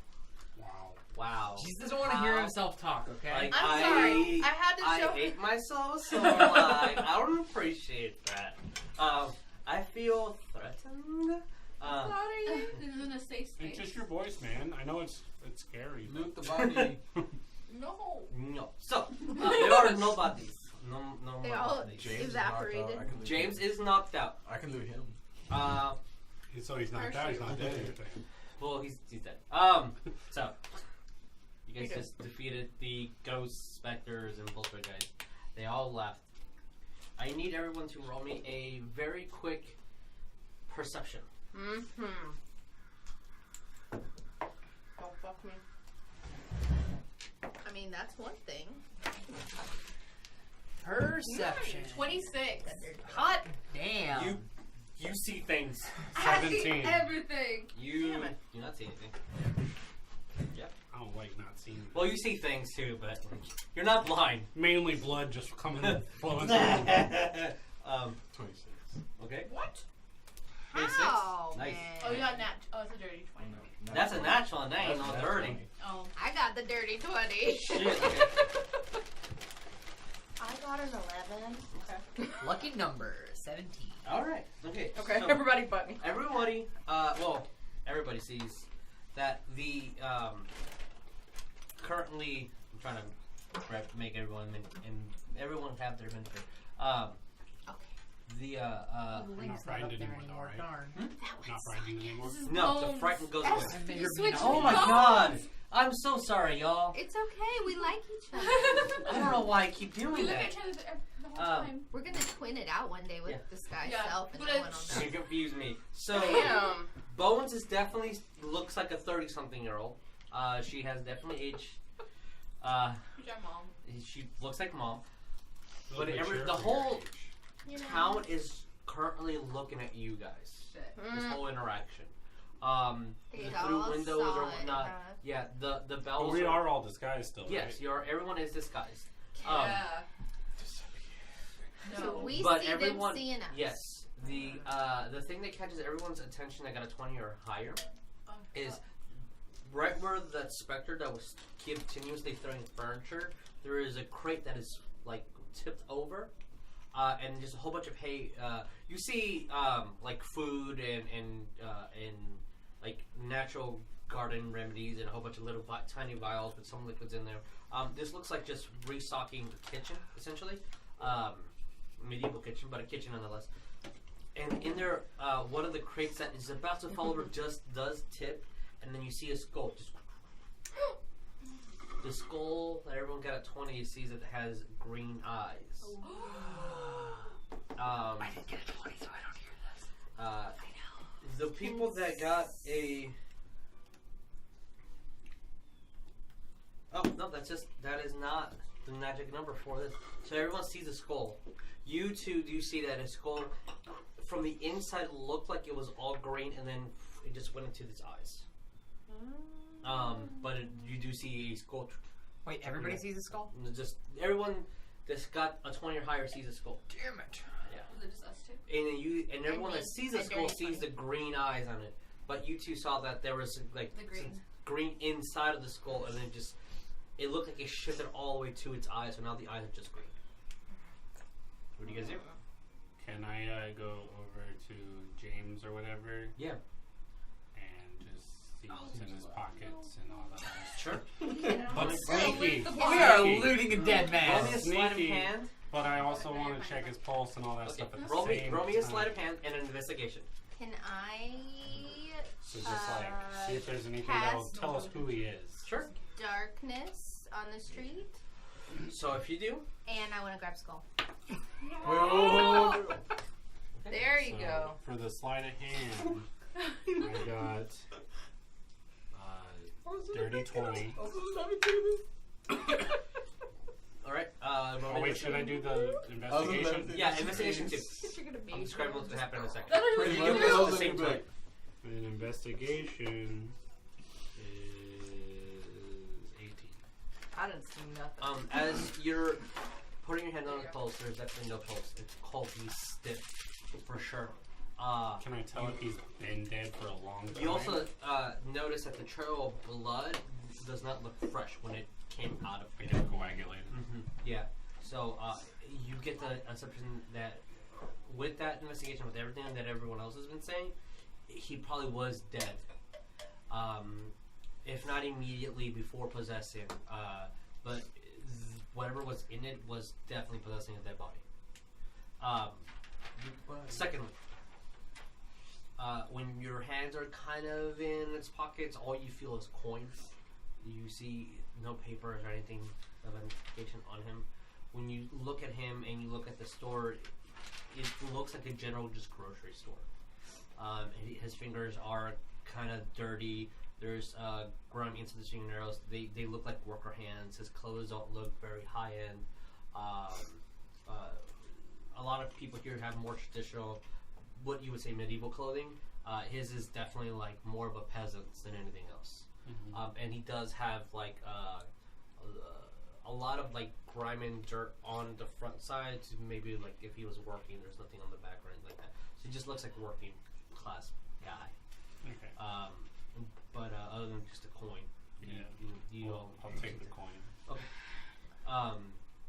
Speaker 1: Wow!
Speaker 4: He doesn't want to hear himself talk, okay?
Speaker 1: Like,
Speaker 3: I'm sorry. I had to show.
Speaker 1: I hate myself, so like I don't appreciate that. I feel threatened.
Speaker 6: Sorry. This isn't a safe
Speaker 7: It's
Speaker 6: space.
Speaker 7: just your voice, man. I know it's scary.
Speaker 5: Loot the body.
Speaker 6: No.
Speaker 1: No. So there are nobodies. No
Speaker 3: They all
Speaker 1: nobodies.
Speaker 5: James
Speaker 3: evaporated.
Speaker 5: Is knocked out. I can loot
Speaker 1: James
Speaker 5: him.
Speaker 1: is knocked out.
Speaker 5: I can loot him.
Speaker 7: So he's not dead. He's not dead. You're saying.
Speaker 1: Well, he's dead. So you guys just defeated the ghost specters and bullshit guys. They all left. I need everyone to roll me a very quick perception.
Speaker 2: Mm-hmm. Don't fuck me.
Speaker 3: I mean, that's one thing.
Speaker 4: Perception.
Speaker 6: 26.
Speaker 4: Hot damn.
Speaker 1: You see things.
Speaker 6: I see
Speaker 7: 17.
Speaker 6: everything.
Speaker 1: You
Speaker 2: Damn it.
Speaker 1: do not see anything.
Speaker 7: I don't like not seeing.
Speaker 1: Well, you see things too, but you're not blind.
Speaker 7: Mainly blood just coming flowing through.
Speaker 5: 26.
Speaker 1: Okay.
Speaker 6: What?
Speaker 1: 26.
Speaker 3: How,
Speaker 1: Nice.
Speaker 3: man?
Speaker 6: Oh, you got nat. Oh, it's a dirty 20.
Speaker 5: No,
Speaker 1: That's a natural, and that ain't
Speaker 5: That's
Speaker 1: no
Speaker 5: natural.
Speaker 1: dirty.
Speaker 6: Oh.
Speaker 3: I got the dirty 20.
Speaker 1: Shit. Okay.
Speaker 3: I got an 11.
Speaker 2: Okay.
Speaker 4: Lucky number 17.
Speaker 1: All right. Okay.
Speaker 2: Okay.
Speaker 1: So,
Speaker 2: Everybody but me.
Speaker 1: everybody. Everybody sees that the currently. I'm trying to make everyone and everyone have their inventory.
Speaker 3: Okay.
Speaker 1: The
Speaker 7: We're not frightened anymore, though, right?
Speaker 4: Darn.
Speaker 7: Not frightened anymore.
Speaker 1: no, the frighten goes away.
Speaker 6: You switched
Speaker 1: Oh my
Speaker 6: bones.
Speaker 1: god! I'm so sorry, y'all.
Speaker 3: It's okay. We like each other.
Speaker 1: I don't know why I keep
Speaker 6: We
Speaker 1: doing
Speaker 6: look at
Speaker 1: that.
Speaker 6: each other the whole time.
Speaker 3: We're gonna twin it out one day with
Speaker 1: Yeah.
Speaker 3: this guy's
Speaker 6: Yeah.
Speaker 3: self, and
Speaker 6: But
Speaker 3: no one
Speaker 6: it's-
Speaker 3: will know.
Speaker 1: You confuse me. So
Speaker 2: Damn.
Speaker 1: Bones is definitely looks like a 30-something-year-old. She has definitely aged.
Speaker 6: Who's your mom?
Speaker 1: She looks like mom. But
Speaker 7: Look at
Speaker 1: the
Speaker 7: your
Speaker 1: whole
Speaker 7: age.
Speaker 6: You know.
Speaker 1: town is currently looking at you guys.
Speaker 6: Shit.
Speaker 1: This whole interaction.
Speaker 3: They
Speaker 1: Through
Speaker 3: all
Speaker 1: windows
Speaker 3: saw
Speaker 1: or
Speaker 3: it,
Speaker 1: whatnot.
Speaker 3: huh?
Speaker 1: Yeah, the
Speaker 7: But
Speaker 1: bells.
Speaker 7: we are all disguised still,
Speaker 1: Yes,
Speaker 7: right?
Speaker 1: everyone is disguised.
Speaker 6: Yeah.
Speaker 3: So
Speaker 6: No.
Speaker 3: we
Speaker 1: But
Speaker 3: see
Speaker 1: everyone,
Speaker 3: them seeing us.
Speaker 1: yes, the thing that catches everyone's attention that got a 20 or higher
Speaker 6: Oh,
Speaker 1: is right where that specter that was continuously throwing furniture. There is a crate that is like tipped over, and just a whole bunch of hay. You see like food and like natural garden remedies and a whole bunch of little tiny vials with some liquids in there. This looks like just restocking the kitchen, essentially. Medieval kitchen, but a kitchen nonetheless. And in there, one of the crates that is about to fall over just does tip, and then you see a skull. Just the skull that everyone got at 20 sees it has green eyes.
Speaker 4: I didn't get a 20, so I don't hear this. I know.
Speaker 1: The people that got a... Oh, no, that is not the magic number for this. So everyone sees a skull. You two do see that a skull from the inside looked like it was all green, and then it just went into its eyes. But you do see a skull.
Speaker 4: Wait, everybody sees a skull?
Speaker 1: Just everyone that's got a 20 or higher sees a skull.
Speaker 4: Damn it.
Speaker 1: Yeah.
Speaker 2: Was it just us two?
Speaker 1: And everyone that sees a skull sees the green eyes on it. But you two saw that there was like
Speaker 2: The green.
Speaker 1: green inside of the skull, and then it looked like it shifted all the way to its eyes, so now the eyes are just green. What do you guys do?
Speaker 7: Can I go over to James or whatever?
Speaker 1: Yeah.
Speaker 7: And just see what's in his pockets and all that.
Speaker 1: Sure.
Speaker 7: But
Speaker 2: Sneaky.
Speaker 7: sneaky.
Speaker 4: We are looting a dead man.
Speaker 1: Roll me a sleight of
Speaker 7: Sneaky.
Speaker 1: hand.
Speaker 7: But I also want to check his pulse and all that
Speaker 1: Okay.
Speaker 7: stuff at the
Speaker 1: Roll
Speaker 7: same
Speaker 1: me a
Speaker 7: time.
Speaker 1: sleight of hand and an investigation.
Speaker 3: Can I
Speaker 7: So just like, see if there's anything that will
Speaker 3: cast
Speaker 7: tell us who he is.
Speaker 1: Sure.
Speaker 3: darkness on the street?
Speaker 1: So if you do,
Speaker 3: And I want to grab skull.
Speaker 2: There you
Speaker 7: So,
Speaker 2: go.
Speaker 7: For the sleight of hand, I got dirty 20.
Speaker 1: all right.
Speaker 7: Oh wait, should I do the investigation?
Speaker 1: Yeah, investigation too.
Speaker 2: You're gonna
Speaker 1: I'm describing what's going to happen in a second.
Speaker 2: That
Speaker 5: Pretty
Speaker 1: You
Speaker 5: much
Speaker 1: do this at
Speaker 5: all
Speaker 1: the
Speaker 5: the
Speaker 1: same
Speaker 5: good.
Speaker 1: time.
Speaker 7: And investigation is 18.
Speaker 2: I didn't see nothing.
Speaker 1: As you're putting your hand on the pulse, there's definitely no pulse. It's cold. He's stiff for sure.
Speaker 7: Can I tell if he's been dead for a long time?
Speaker 1: You also notice that the trail of blood does not look fresh when it came out of
Speaker 7: Like
Speaker 1: him.
Speaker 7: it's coagulated.
Speaker 1: Yeah. So you get the assumption that with that investigation, with everything that everyone else has been saying, he probably was dead. If not immediately before possessing, but whatever was in it was definitely possessing a dead body. Secondly, when your hands are kind of in its pockets, all you feel is coins. You see no papers or anything of identification on him. When you look at him and you look at the store, it looks like a general just grocery store. His fingers are kind of dirty. There's grime into the fingernails. They look like worker hands. His clothes don't look very high end. A lot of people here have more traditional, what you would say medieval clothing. His is definitely like more of a peasant's than anything else. And he does have like a lot of like grime and dirt on the front side. So maybe like if he was working, there's nothing on the back or anything like that. So he just looks like a working class guy.
Speaker 7: Okay.
Speaker 1: But other than just a coin,
Speaker 7: I'll take the coin.
Speaker 1: Okay.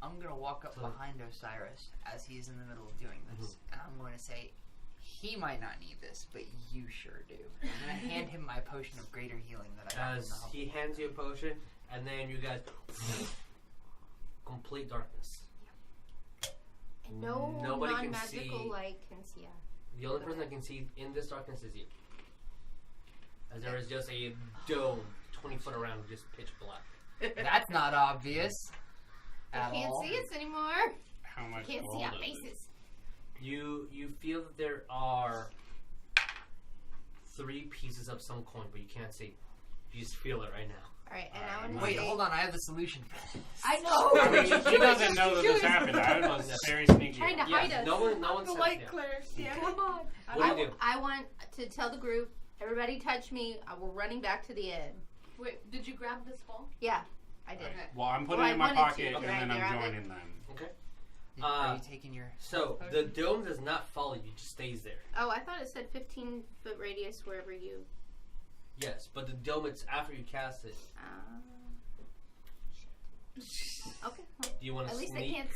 Speaker 4: I'm going to walk up
Speaker 1: So-
Speaker 4: behind Osiris as he's in the middle of doing this, and I'm going to say, he might not need this, but you sure do. I'm going to hand him my potion of greater healing that I got from
Speaker 1: As
Speaker 4: the
Speaker 1: he hands you a potion, and then you guys complete darkness.
Speaker 3: And no
Speaker 1: Nobody can
Speaker 3: non-magical
Speaker 1: see.
Speaker 3: light can see us.
Speaker 1: The only person that can see in this darkness is you. As there is just a dome 20 foot around, just pitch black.
Speaker 4: That's not obvious.
Speaker 3: They
Speaker 4: At
Speaker 3: can't
Speaker 4: all.
Speaker 3: see us anymore.
Speaker 7: How much
Speaker 3: Can't see
Speaker 7: gold
Speaker 3: our
Speaker 7: is it?
Speaker 3: faces.
Speaker 1: You feel that there are 3 pieces of some coin, but you can't see. You just feel it right now.
Speaker 3: Alright, and I want to
Speaker 4: Wait,
Speaker 3: say...
Speaker 4: hold on. I have the solution for this.
Speaker 3: I know!
Speaker 7: I mean, she doesn't know that this happened. I was very sneaky.
Speaker 3: Trying to hide us.
Speaker 1: No one
Speaker 2: The
Speaker 1: said
Speaker 2: light
Speaker 1: yeah.
Speaker 2: cleric. Yeah, come on.
Speaker 1: What do you do?
Speaker 3: I want to tell the group, everybody touch me. We're running back to the inn.
Speaker 2: Wait, did you grab this ball?
Speaker 3: Yeah, I did.
Speaker 2: Okay.
Speaker 7: Well, I'm putting
Speaker 3: Well,
Speaker 7: it
Speaker 3: I
Speaker 7: in my
Speaker 3: wanted to.
Speaker 7: pocket
Speaker 3: Okay,
Speaker 7: and then
Speaker 3: there,
Speaker 7: I'm
Speaker 3: I'm
Speaker 7: joining them.
Speaker 1: Okay.
Speaker 4: Are you taking your...
Speaker 1: So the dome does not follow you; it just stays there.
Speaker 3: Oh, I thought it said 15-foot radius wherever you...
Speaker 1: Yes, but the dome, it's after you cast it.
Speaker 3: Okay. Well,
Speaker 1: Do you want to
Speaker 3: at least they
Speaker 1: sneak?
Speaker 3: can't...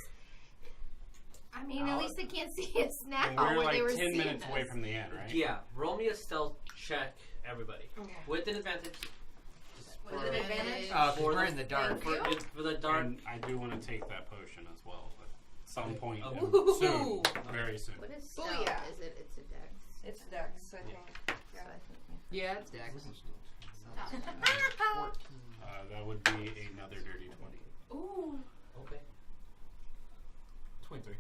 Speaker 3: I mean, at least they can't see us now
Speaker 7: And we're
Speaker 3: where they
Speaker 7: like
Speaker 3: were
Speaker 7: 10
Speaker 3: seeing
Speaker 7: minutes
Speaker 3: us.
Speaker 7: away from the end, right?
Speaker 1: Yeah, roll me a stealth check everybody.
Speaker 2: Okay.
Speaker 1: With an advantage.
Speaker 2: With an advantage?
Speaker 4: Oh,
Speaker 1: For
Speaker 4: we're
Speaker 1: the-
Speaker 4: in the dark.
Speaker 1: For the dark.
Speaker 7: And I do want to take that potion as well, but some point
Speaker 1: Okay.
Speaker 7: soon, very soon.
Speaker 3: What is stealth?
Speaker 2: Booyah.
Speaker 3: Is it? It's a dex.
Speaker 2: It's Dex, I think.
Speaker 3: So I think
Speaker 4: Yeah, it's Dex.
Speaker 7: That would be another dirty 20.
Speaker 6: Ooh.
Speaker 1: Okay.
Speaker 5: 23.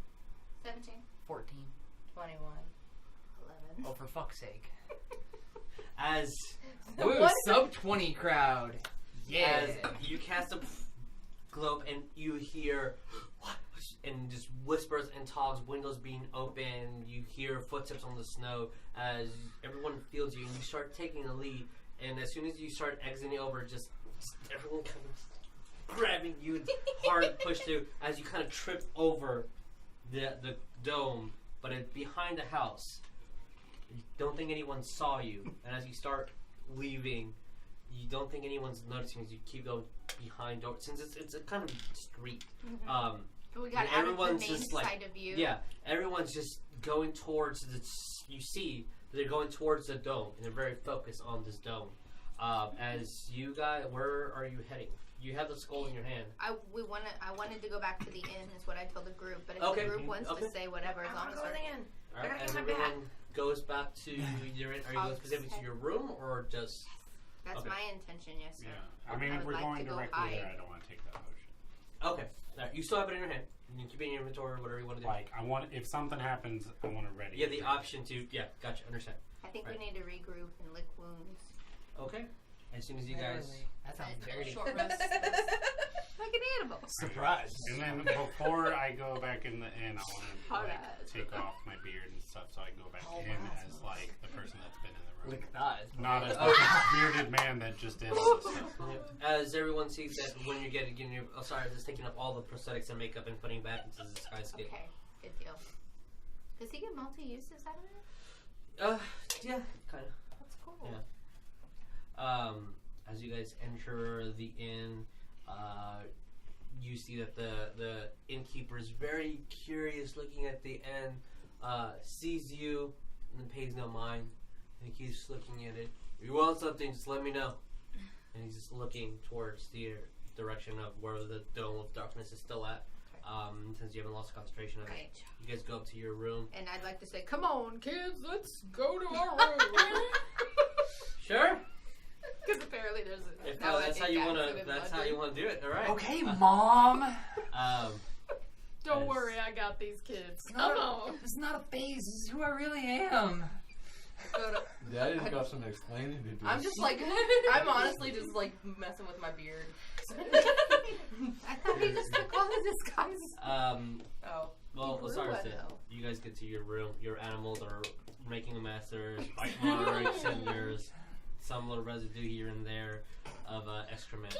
Speaker 6: 17.
Speaker 4: 14.
Speaker 2: 21.
Speaker 3: 11.
Speaker 4: Oh, for fuck's sake.
Speaker 1: As
Speaker 4: Ooh, sub 20 crowd. Yeah.
Speaker 1: as you cast a globe and you hear and just whispers and talks, windows being open, you hear footsteps on the snow as everyone feels you and you start taking the lead, and as soon as you start exiting over, just everyone kind of grabbing you and hard push through as you kind of trip over the dome, but it's behind the house. You don't think anyone saw you, and as you start leaving, you don't think anyone's noticing as you keep going behind door, since it's a kind of street.
Speaker 3: But we got
Speaker 1: And
Speaker 3: out of the
Speaker 1: everyone's
Speaker 3: main
Speaker 1: just like-
Speaker 3: side of you.
Speaker 1: Yeah, everyone's just going towards the. You see, they're going towards the dome, and they're very focused on this dome. As you guys, where are you heading? You have the skull in your hand.
Speaker 3: I wanted to go back to the inn, is what I told the group. But if
Speaker 1: Okay.
Speaker 3: the group wants
Speaker 1: Okay.
Speaker 3: to say whatever, as long as we're
Speaker 2: in.
Speaker 1: All right,
Speaker 2: gotta
Speaker 1: as
Speaker 2: get my
Speaker 1: everyone goes back to your, are you going specifically to your room or just?
Speaker 3: that's
Speaker 1: Okay.
Speaker 3: my intention. Yes, sir.
Speaker 7: Yeah. I mean,
Speaker 3: I
Speaker 7: if
Speaker 3: would
Speaker 7: we're
Speaker 3: like
Speaker 7: going
Speaker 3: to go
Speaker 7: directly there,
Speaker 3: hide.
Speaker 7: I don't want to take that potion.
Speaker 1: Okay, all right, you still have it in your hand. You can keep it in your inventory or whatever you want to do.
Speaker 7: Like, I want, if something happens, I want to ready.
Speaker 1: You have the option to. Yeah, gotcha. Understand.
Speaker 3: I think
Speaker 1: Right.
Speaker 3: we need to regroup and lick wounds.
Speaker 1: Okay. As soon as you guys.
Speaker 4: That sounds dirty.
Speaker 6: Short rest.
Speaker 3: Like an animal.
Speaker 5: Surprise.
Speaker 7: And then before I go back in the inn, I want to
Speaker 3: Hot
Speaker 7: like
Speaker 3: ass.
Speaker 7: take off my beard and stuff, so I can go back in as like the person that's been in the room,
Speaker 4: Lick thighs.
Speaker 7: not as the bearded man that just did all this stuff.
Speaker 1: As everyone sees that when you're getting your Osiris is taking up all the prosthetics and makeup and putting back into the disguise skin.
Speaker 3: Okay, good deal. Does he get multi-uses out of it?
Speaker 1: Yeah, kind of.
Speaker 3: That's cool.
Speaker 1: Yeah. As you guys enter the inn, you see that the innkeeper is very curious, looking at the inn, sees you, and pays no mind, and he keeps looking at it. If you want something, just let me know. And he's just looking towards the direction of where the dome of darkness is still at. Since you haven't lost concentration of it,
Speaker 3: Right.
Speaker 1: you guys go up to your room.
Speaker 3: And I'd like to say, come on,
Speaker 4: Kids, let's go to our room.
Speaker 1: Sure.
Speaker 3: because apparently there's a.
Speaker 1: If that's how you want to, that's how you want to do it. All right.
Speaker 4: Okay, Mom.
Speaker 2: Don't
Speaker 1: As-
Speaker 2: worry, I got these kids.
Speaker 4: It's
Speaker 2: Come
Speaker 4: not,
Speaker 2: on.
Speaker 4: it's not a phase. This is who I really am.
Speaker 5: Daddy's got some explaining to do.
Speaker 2: I'm just like, I'm honestly just like messing with my beard.
Speaker 3: I thought he just took all the disguises.
Speaker 2: Oh.
Speaker 1: Well,
Speaker 3: Blue
Speaker 1: Osiris
Speaker 3: one,
Speaker 1: did.
Speaker 3: though.
Speaker 1: You guys get to your room. Your animals are making a mess. There's bite marks and there's some little residue here and there of excrement.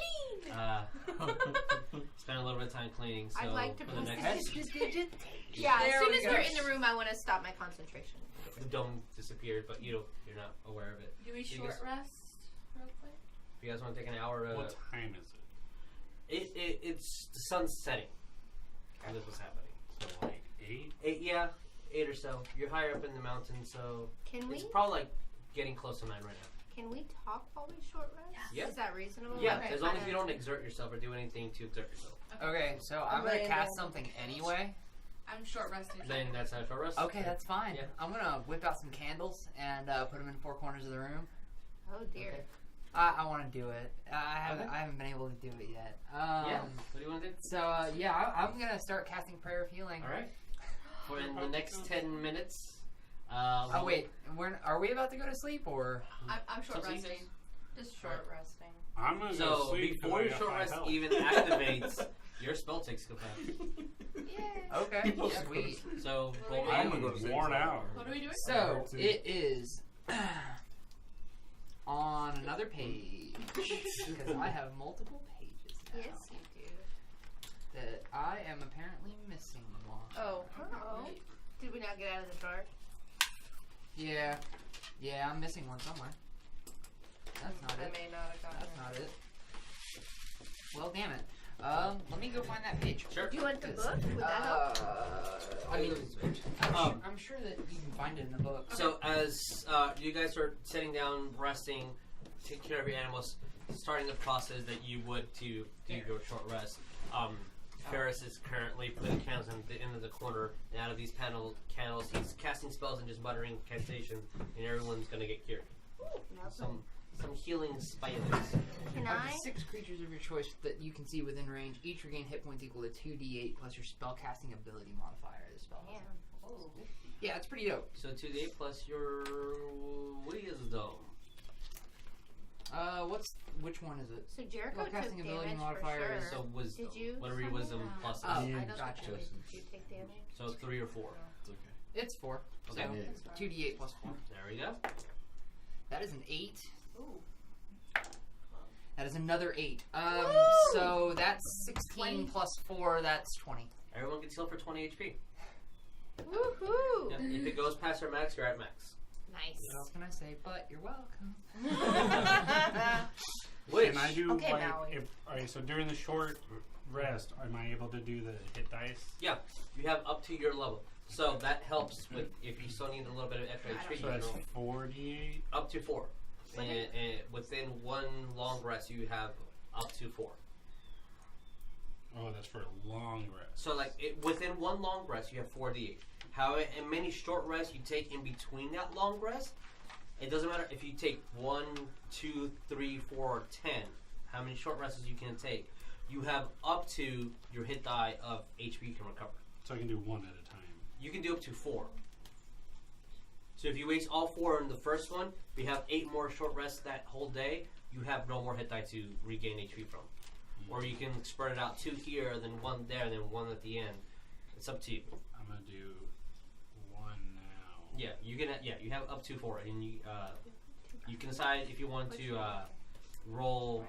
Speaker 1: Spend a little bit of time cleaning. So
Speaker 3: I'd like to
Speaker 1: for the next,
Speaker 3: Yeah, as
Speaker 2: There
Speaker 3: soon
Speaker 2: we
Speaker 3: as
Speaker 2: go.
Speaker 3: we're in the room, I want to stop my concentration.
Speaker 1: the dome disappeared, but you're not aware of it.
Speaker 6: Do we
Speaker 1: You
Speaker 6: short
Speaker 1: guys-
Speaker 6: rest real quick?
Speaker 1: If you guys want to take an hour to,
Speaker 7: What time is it?
Speaker 1: it's the sun's setting. And this was happening.
Speaker 7: So like 8?
Speaker 1: 8 or so. You're higher up in the mountain, so
Speaker 3: Can we
Speaker 1: it's probably like getting close to 9 right now.
Speaker 3: can we talk while we short rest?
Speaker 1: Yeah.
Speaker 3: Is that reasonable?
Speaker 1: Yeah,
Speaker 3: Okay,
Speaker 1: as long as
Speaker 3: fine.
Speaker 1: you don't exert yourself or do anything to exert yourself.
Speaker 4: Okay, so I'm gonna
Speaker 2: laying
Speaker 4: cast
Speaker 2: down.
Speaker 4: something anyway.
Speaker 6: I'm short resting.
Speaker 1: Then that's how short rest.
Speaker 4: Okay, that's fine.
Speaker 1: Yeah.
Speaker 4: I'm gonna whip out some candles and put them in 4 corners of the room.
Speaker 3: Oh dear.
Speaker 1: Okay.
Speaker 4: I want to do it. I
Speaker 1: Okay.
Speaker 4: haven't been able to do it yet.
Speaker 1: Yeah. What do you want to do?
Speaker 4: So yeah, I'm gonna start casting prayer of healing.
Speaker 1: All right. For in the next 10 minutes.
Speaker 4: Oh wait, are we about to go to sleep or?
Speaker 6: I'm short
Speaker 1: So
Speaker 6: resting.
Speaker 2: Just short resting.
Speaker 7: I'm gonna go
Speaker 1: So
Speaker 7: sleep
Speaker 1: before your
Speaker 7: I got
Speaker 1: short
Speaker 7: 5
Speaker 1: rest
Speaker 7: health.
Speaker 1: even activates, your spell takes effect.
Speaker 3: Yay.
Speaker 4: Okay, sweet.
Speaker 1: So
Speaker 6: What are we
Speaker 1: roll
Speaker 6: doing?
Speaker 1: me-
Speaker 5: gonna go to sleep.
Speaker 7: Worn out.
Speaker 6: What are we doing?
Speaker 4: So it is on another page because I have multiple pages now
Speaker 3: Yes, you do.
Speaker 4: that I am apparently missing one.
Speaker 2: Oh.
Speaker 3: Oh. Did we not get out of the drawer?
Speaker 4: Yeah, I'm missing one somewhere. That's not
Speaker 2: I
Speaker 4: it.
Speaker 2: may not have gotten
Speaker 4: That's not it. Well, damn it. Let me go find that page.
Speaker 1: Sure.
Speaker 2: Do you want the book? Would that help?
Speaker 4: I mean,
Speaker 1: Um,
Speaker 4: I'm sure that you can find it in the book.
Speaker 1: So as you guys are sitting down, resting, taking care of your animals, starting the process that you would to do your short rest. Ferris is currently putting candles in the end of the corner, and out of these candles, he's casting spells and just muttering incantations, and everyone's gonna get cured. Some healing spiders.
Speaker 3: Can
Speaker 4: Up
Speaker 3: I?
Speaker 4: to 6 creatures of your choice that you can see within range, each regain hit points equal to 2d8 plus your spellcasting ability modifier of the spell.
Speaker 3: Yeah.
Speaker 4: Yeah, it's pretty dope.
Speaker 1: So 2d8 plus your wisdom.
Speaker 4: Which one is it?
Speaker 3: So Jericho took
Speaker 4: Spellcasting ability
Speaker 3: damage
Speaker 4: modifier
Speaker 3: for
Speaker 4: is
Speaker 3: sure.
Speaker 1: So wisdom.
Speaker 3: Did you?
Speaker 1: Whatever your wisdom plus is.
Speaker 4: Oh,
Speaker 3: I don't
Speaker 4: gotcha.
Speaker 3: think did you take damage?
Speaker 1: So 3 or 4.
Speaker 5: It's okay.
Speaker 4: It's 4.
Speaker 1: Okay.
Speaker 4: So 2d8 plus 4.
Speaker 1: There we go.
Speaker 4: That is an 8.
Speaker 3: Ooh.
Speaker 4: That is another 8. So that's 16 plus 4, that's 20.
Speaker 1: Everyone gets healed for 20 HP.
Speaker 3: Woohoo!
Speaker 1: Yep. If it goes past your max, you're at max.
Speaker 3: Nice.
Speaker 4: What else can I say? But you're welcome.
Speaker 1: Which
Speaker 7: Can I do
Speaker 2: Okay,
Speaker 7: like
Speaker 2: Maui.
Speaker 7: if alright? So during the short rest, am I able to do the hit dice?
Speaker 1: you have up to your level. So that helps with if you still need a little bit of extra HP.
Speaker 7: So
Speaker 1: you
Speaker 7: that's
Speaker 1: can roll
Speaker 7: 48.
Speaker 1: up to 4. And within one long rest, you have up to 4.
Speaker 7: Oh, that's for a long rest.
Speaker 1: So like within one long rest, you have 4d8. However, in many short rests you take in between that long rest, it doesn't matter if you take 1, 2, 3, 4, or 10. How many short rests you can take? You have up to your hit die of HP you can recover.
Speaker 7: So I can do one at a time.
Speaker 1: You can do up to 4. So if you waste all 4 in the first one, if you have 8 more short rests that whole day, you have no more hit die to regain HP from. Or you can spread it out 2 here, then 1 there, and then 1 at the end. It's up to you.
Speaker 7: I'm gonna do one now.
Speaker 1: Yeah, you can. Yeah, you have up to 4, and you can decide if you want to roll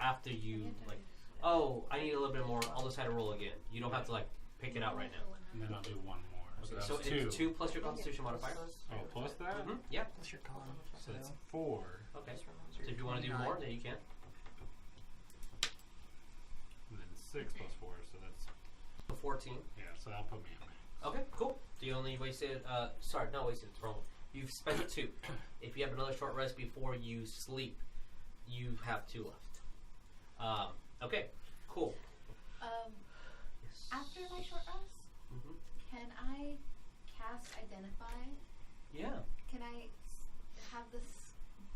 Speaker 1: after you like. Oh, I need a little bit more. I'll decide to roll again. You don't have to like pick it out right now.
Speaker 7: And then I'll do one more. So
Speaker 1: Okay,
Speaker 7: that's
Speaker 1: so
Speaker 7: 2.
Speaker 1: it's 2 plus your Constitution modifier.
Speaker 7: Oh, plus that?
Speaker 1: Mm-hmm. Yeah.
Speaker 4: What's your con?
Speaker 7: So it's 4.
Speaker 1: Okay. So if you want to do more, then you can.
Speaker 7: And then 6 plus 4, so that's
Speaker 1: 14.
Speaker 7: yeah. So that'll put me on that.
Speaker 1: Okay, cool. So you only wasted. Sorry, not wasted. It's wrong. You've spent 2. If you have another short rest before you sleep, you have 2 left. Okay, cool. Yes.
Speaker 3: After my short rest,
Speaker 1: Mhm.
Speaker 3: can I cast Identify?
Speaker 1: Yeah.
Speaker 3: Can I have this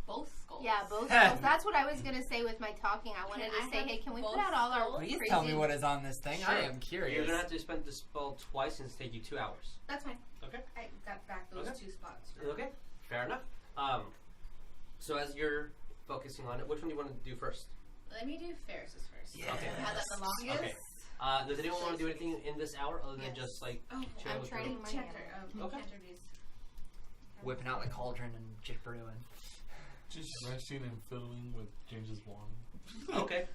Speaker 8: Both skulls.
Speaker 3: Yeah, both skulls. That's what I was gonna say with my talking. I wanted
Speaker 8: Can
Speaker 3: to
Speaker 8: I
Speaker 3: say,
Speaker 8: have
Speaker 3: hey, can we
Speaker 8: both
Speaker 3: put out all our
Speaker 8: skulls?
Speaker 4: Please
Speaker 3: crazy...
Speaker 4: tell me what is on this thing. I
Speaker 1: Sure.
Speaker 4: am curious.
Speaker 1: You're gonna have to spend the spell twice and it's take you 2 hours.
Speaker 6: That's fine.
Speaker 1: Okay.
Speaker 6: I got back those
Speaker 1: Okay.
Speaker 6: 2 spots.
Speaker 1: Okay. Fair enough. So as you're focusing on it, which one do you want to do first?
Speaker 6: Let me do Ferris's first.
Speaker 4: Yeah.
Speaker 1: Okay.
Speaker 6: Have that the longest.
Speaker 1: Okay. Does anyone want to do anything in this hour other than
Speaker 6: Yes.
Speaker 1: just like
Speaker 6: Oh,
Speaker 1: chill
Speaker 3: I'm
Speaker 1: with
Speaker 3: trying
Speaker 1: your-
Speaker 3: my
Speaker 6: checker.
Speaker 1: Okay.
Speaker 6: Introduce.
Speaker 4: Whipping out the cauldron and just brewing.
Speaker 5: Just resting and fiddling with James's wand.
Speaker 1: Okay.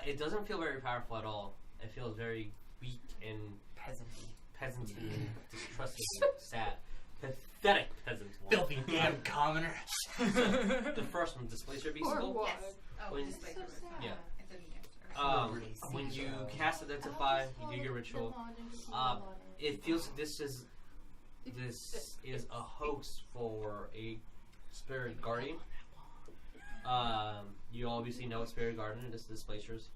Speaker 1: It doesn't feel very powerful at all. It feels very weak and
Speaker 4: Peasant-y.
Speaker 1: peasanty and distrusting and sad. Pathetic peasant one.
Speaker 4: Filthy damn commoner.
Speaker 1: The first one, Displacer Beast
Speaker 3: Or
Speaker 1: Skull.
Speaker 3: what?
Speaker 6: Yes. Oh,
Speaker 1: When-
Speaker 6: just like
Speaker 3: So
Speaker 6: the rest.
Speaker 3: sad.
Speaker 1: Yeah.
Speaker 6: I didn't get it.
Speaker 1: When you cast Identify, you do your ritual. It feels this is a host for a spirit guardian. You obviously know a spirit guardian. This is Displacers.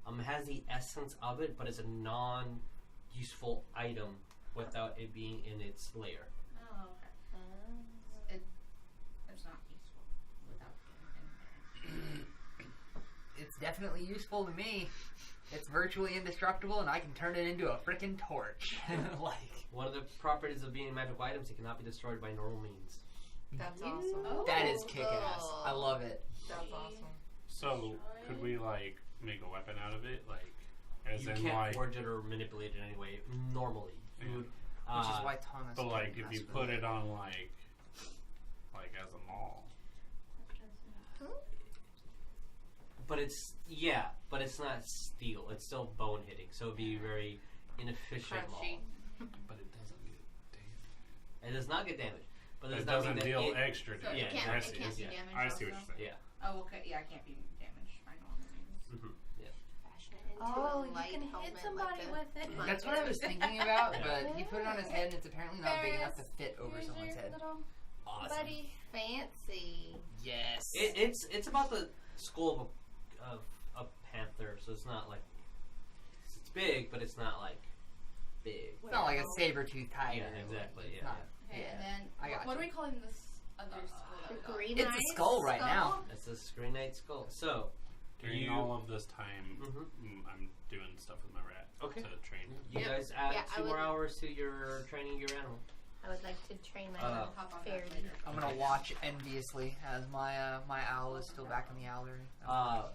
Speaker 1: It has the essence of it, but it's a non-useful item without it being in its layer.
Speaker 6: Oh, okay. It's not useful without being in there.
Speaker 4: It's definitely useful to me. It's virtually indestructible, and I can turn it into a frickin' torch. Like,
Speaker 1: One of the properties of being magical items, it cannot be destroyed by normal means.
Speaker 2: That's awesome.
Speaker 6: Oh.
Speaker 4: that is kick-ass. I love it.
Speaker 2: That's awesome.
Speaker 7: So could we like make a weapon out of it, like as
Speaker 1: You
Speaker 7: in
Speaker 1: can't
Speaker 7: like?
Speaker 1: forge it or manipulate it in any way normally.
Speaker 7: Yeah.
Speaker 1: You would,
Speaker 4: Which is why Thomas.
Speaker 7: But like
Speaker 4: couldn't
Speaker 7: if you
Speaker 4: mess
Speaker 7: put
Speaker 4: with
Speaker 7: it on like as a maul.
Speaker 1: but it's not steel. It's still bone hitting, so it'd be very inefficient.
Speaker 2: Crunchy.
Speaker 7: But it doesn't get damage.
Speaker 1: It does not get damaged, but
Speaker 7: It
Speaker 1: does not mean
Speaker 7: doesn't
Speaker 1: that
Speaker 7: deal
Speaker 1: it,
Speaker 7: extra
Speaker 6: So
Speaker 7: damage.
Speaker 1: Yeah,
Speaker 6: it can't,
Speaker 7: I
Speaker 6: it
Speaker 7: see.
Speaker 6: can't be
Speaker 1: yeah.
Speaker 6: damaged
Speaker 7: I see what
Speaker 6: also?
Speaker 7: you're saying.
Speaker 1: Yeah.
Speaker 6: Oh, okay. Yeah, I can't be damaged by normal means.
Speaker 1: Yeah.
Speaker 3: a
Speaker 2: you
Speaker 3: light
Speaker 2: can
Speaker 3: helmet.
Speaker 2: hit somebody with it.
Speaker 4: That's what I was thinking about, but he put it on his head and it's apparently not big enough to fit over
Speaker 6: Here's
Speaker 4: someone's
Speaker 6: your
Speaker 4: head.
Speaker 6: little
Speaker 4: Awesome.
Speaker 6: buddy.
Speaker 3: Fancy.
Speaker 4: Yes.
Speaker 1: It's about the skull of a panther, so it's not like it's big, but it's not like big.
Speaker 4: It's not like a saber-tooth tiger.
Speaker 1: Yeah, exactly.
Speaker 4: It's
Speaker 1: Yeah.
Speaker 4: not-
Speaker 6: Okay,
Speaker 4: yeah.
Speaker 6: and then
Speaker 4: I got
Speaker 6: what
Speaker 4: you.
Speaker 6: are we calling this other skull?
Speaker 3: The
Speaker 6: that we got?
Speaker 3: green
Speaker 4: It's a
Speaker 3: eyes
Speaker 4: skull right now.
Speaker 1: It's a Green Knight skull. So
Speaker 7: During all of this time,
Speaker 1: Mhm.
Speaker 7: I'm doing stuff with my rat
Speaker 1: Okay.
Speaker 7: to train.
Speaker 1: you
Speaker 3: Yep.
Speaker 1: guys add
Speaker 3: Yeah, I
Speaker 1: 2 more
Speaker 3: would-
Speaker 1: hours to your training your animal.
Speaker 3: I would like to train my
Speaker 1: Uh,
Speaker 6: Hop on that
Speaker 3: fairy.
Speaker 6: later.
Speaker 4: I'm gonna watch enviously as my my owl is still back in the owlery.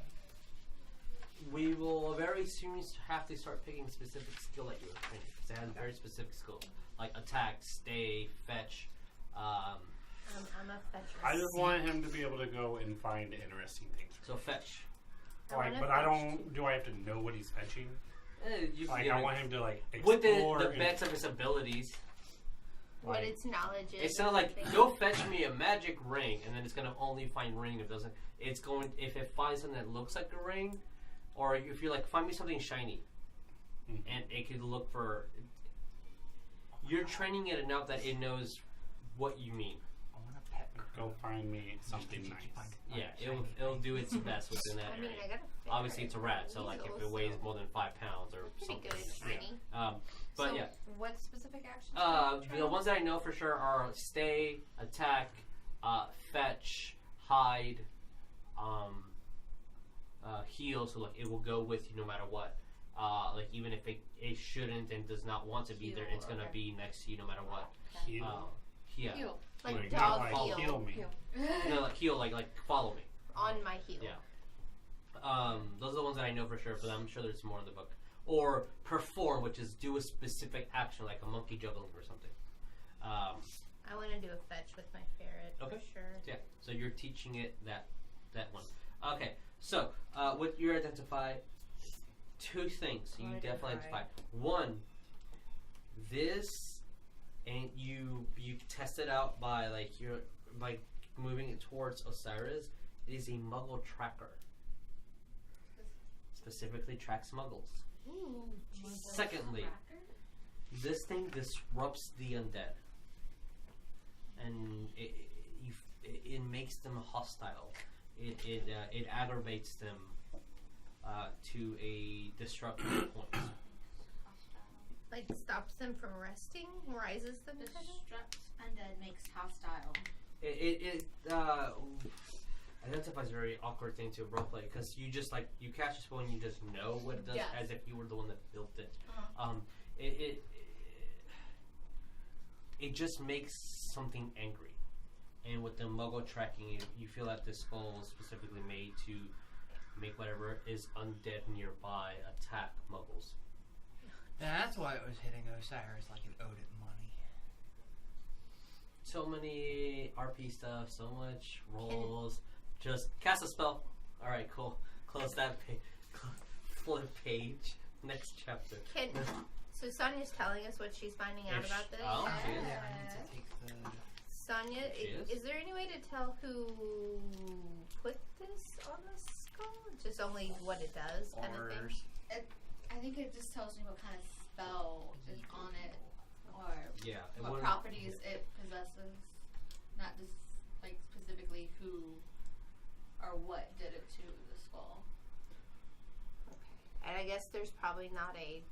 Speaker 1: We will very soon have to start picking specific skill that you're training. Because it has very specific skill, like attack, stay, fetch.
Speaker 3: I'm a fetcher.
Speaker 7: I just want him to be able to go and find interesting things.
Speaker 1: So fetch.
Speaker 7: Like, but I don't. Do I have to know what he's fetching?
Speaker 1: You
Speaker 7: Like,
Speaker 1: can
Speaker 7: I
Speaker 1: get
Speaker 7: want
Speaker 1: it
Speaker 7: him to like explore.
Speaker 1: with the
Speaker 7: and,
Speaker 1: bets of his abilities.
Speaker 3: What its knowledge is.
Speaker 1: It's not like go fetch me a magic ring, and then it's gonna only find ring. If it doesn't, it's going if it finds something that looks like a ring, or if you're like find me something shiny,
Speaker 7: Mhm.
Speaker 1: and it could look for. You're training it enough that it knows what you mean.
Speaker 4: I want a pet.
Speaker 7: Go find me something nice.
Speaker 1: Yeah, it'll do its best within that
Speaker 3: I mean,
Speaker 1: area.
Speaker 3: I got a
Speaker 1: Obviously, it's a rat, so like if it weighs more than 5 pounds or
Speaker 3: pretty
Speaker 1: something.
Speaker 3: good, shiny.
Speaker 1: But
Speaker 2: so
Speaker 1: yeah.
Speaker 2: What specific actions?
Speaker 1: The ones that I know for sure are stay, attack, fetch, hide, heal. So like it will go with you no matter what. Like even if it shouldn't and does not want to be there, it's gonna be next to you no matter what.
Speaker 7: Heal.
Speaker 1: Yeah.
Speaker 6: Heal.
Speaker 3: Like
Speaker 7: Like,
Speaker 3: dog
Speaker 7: not like
Speaker 3: heel.
Speaker 7: me.
Speaker 1: No, like heal, like follow me.
Speaker 3: On my heel.
Speaker 1: Yeah. Those are the ones that I know for sure. But I'm sure there's more in the book. Or perform, which is do a specific action, like a monkey juggling or something.
Speaker 3: I want to do a fetch with my ferret.
Speaker 1: Okay.
Speaker 3: For sure.
Speaker 1: Yeah, so you're teaching it that one. Okay, so what you identify, 2 things you definitely identify. One, this, and you test it out by by moving it towards Osiris. It is a Muggle tracker. Specifically tracks Muggles.
Speaker 3: Ooh.
Speaker 1: Secondly, this thing disrupts the undead, and it makes them hostile. It aggravates them to a destructive point.
Speaker 3: Like stops them from resting, rises them. Kind of?
Speaker 6: Disrupt undead makes hostile.
Speaker 1: It identifies a very awkward thing to roleplay because you just like you catch a spell and you just know what it does
Speaker 6: Yes.
Speaker 1: as if you were the one that built it.
Speaker 6: Uh-huh.
Speaker 1: It just makes something angry, and with the Muggle tracking, you feel that this skull was specifically made to make whatever is undead nearby attack Muggles.
Speaker 4: That's why it was hitting Osiris like it owed it money.
Speaker 1: So many RP stuff, so much rolls. Just cast a spell. All right, cool. Close that page. Flip page. Next chapter.
Speaker 3: So Sonya's telling us what she's finding out
Speaker 1: Ish.
Speaker 3: about this.
Speaker 1: Oh, she is.
Speaker 4: Yeah, I need to take the.
Speaker 3: Sonya,
Speaker 1: She
Speaker 3: is there any way to tell who put this on the skull? Just only what it does, kind of thing.
Speaker 4: Orders.
Speaker 6: I think it just tells me what kind of spell is on it, or
Speaker 1: Yeah. it
Speaker 6: what
Speaker 1: wouldn't-
Speaker 6: properties it possesses, not just like specifically who or what did it to the skull.
Speaker 3: And I guess there's probably not a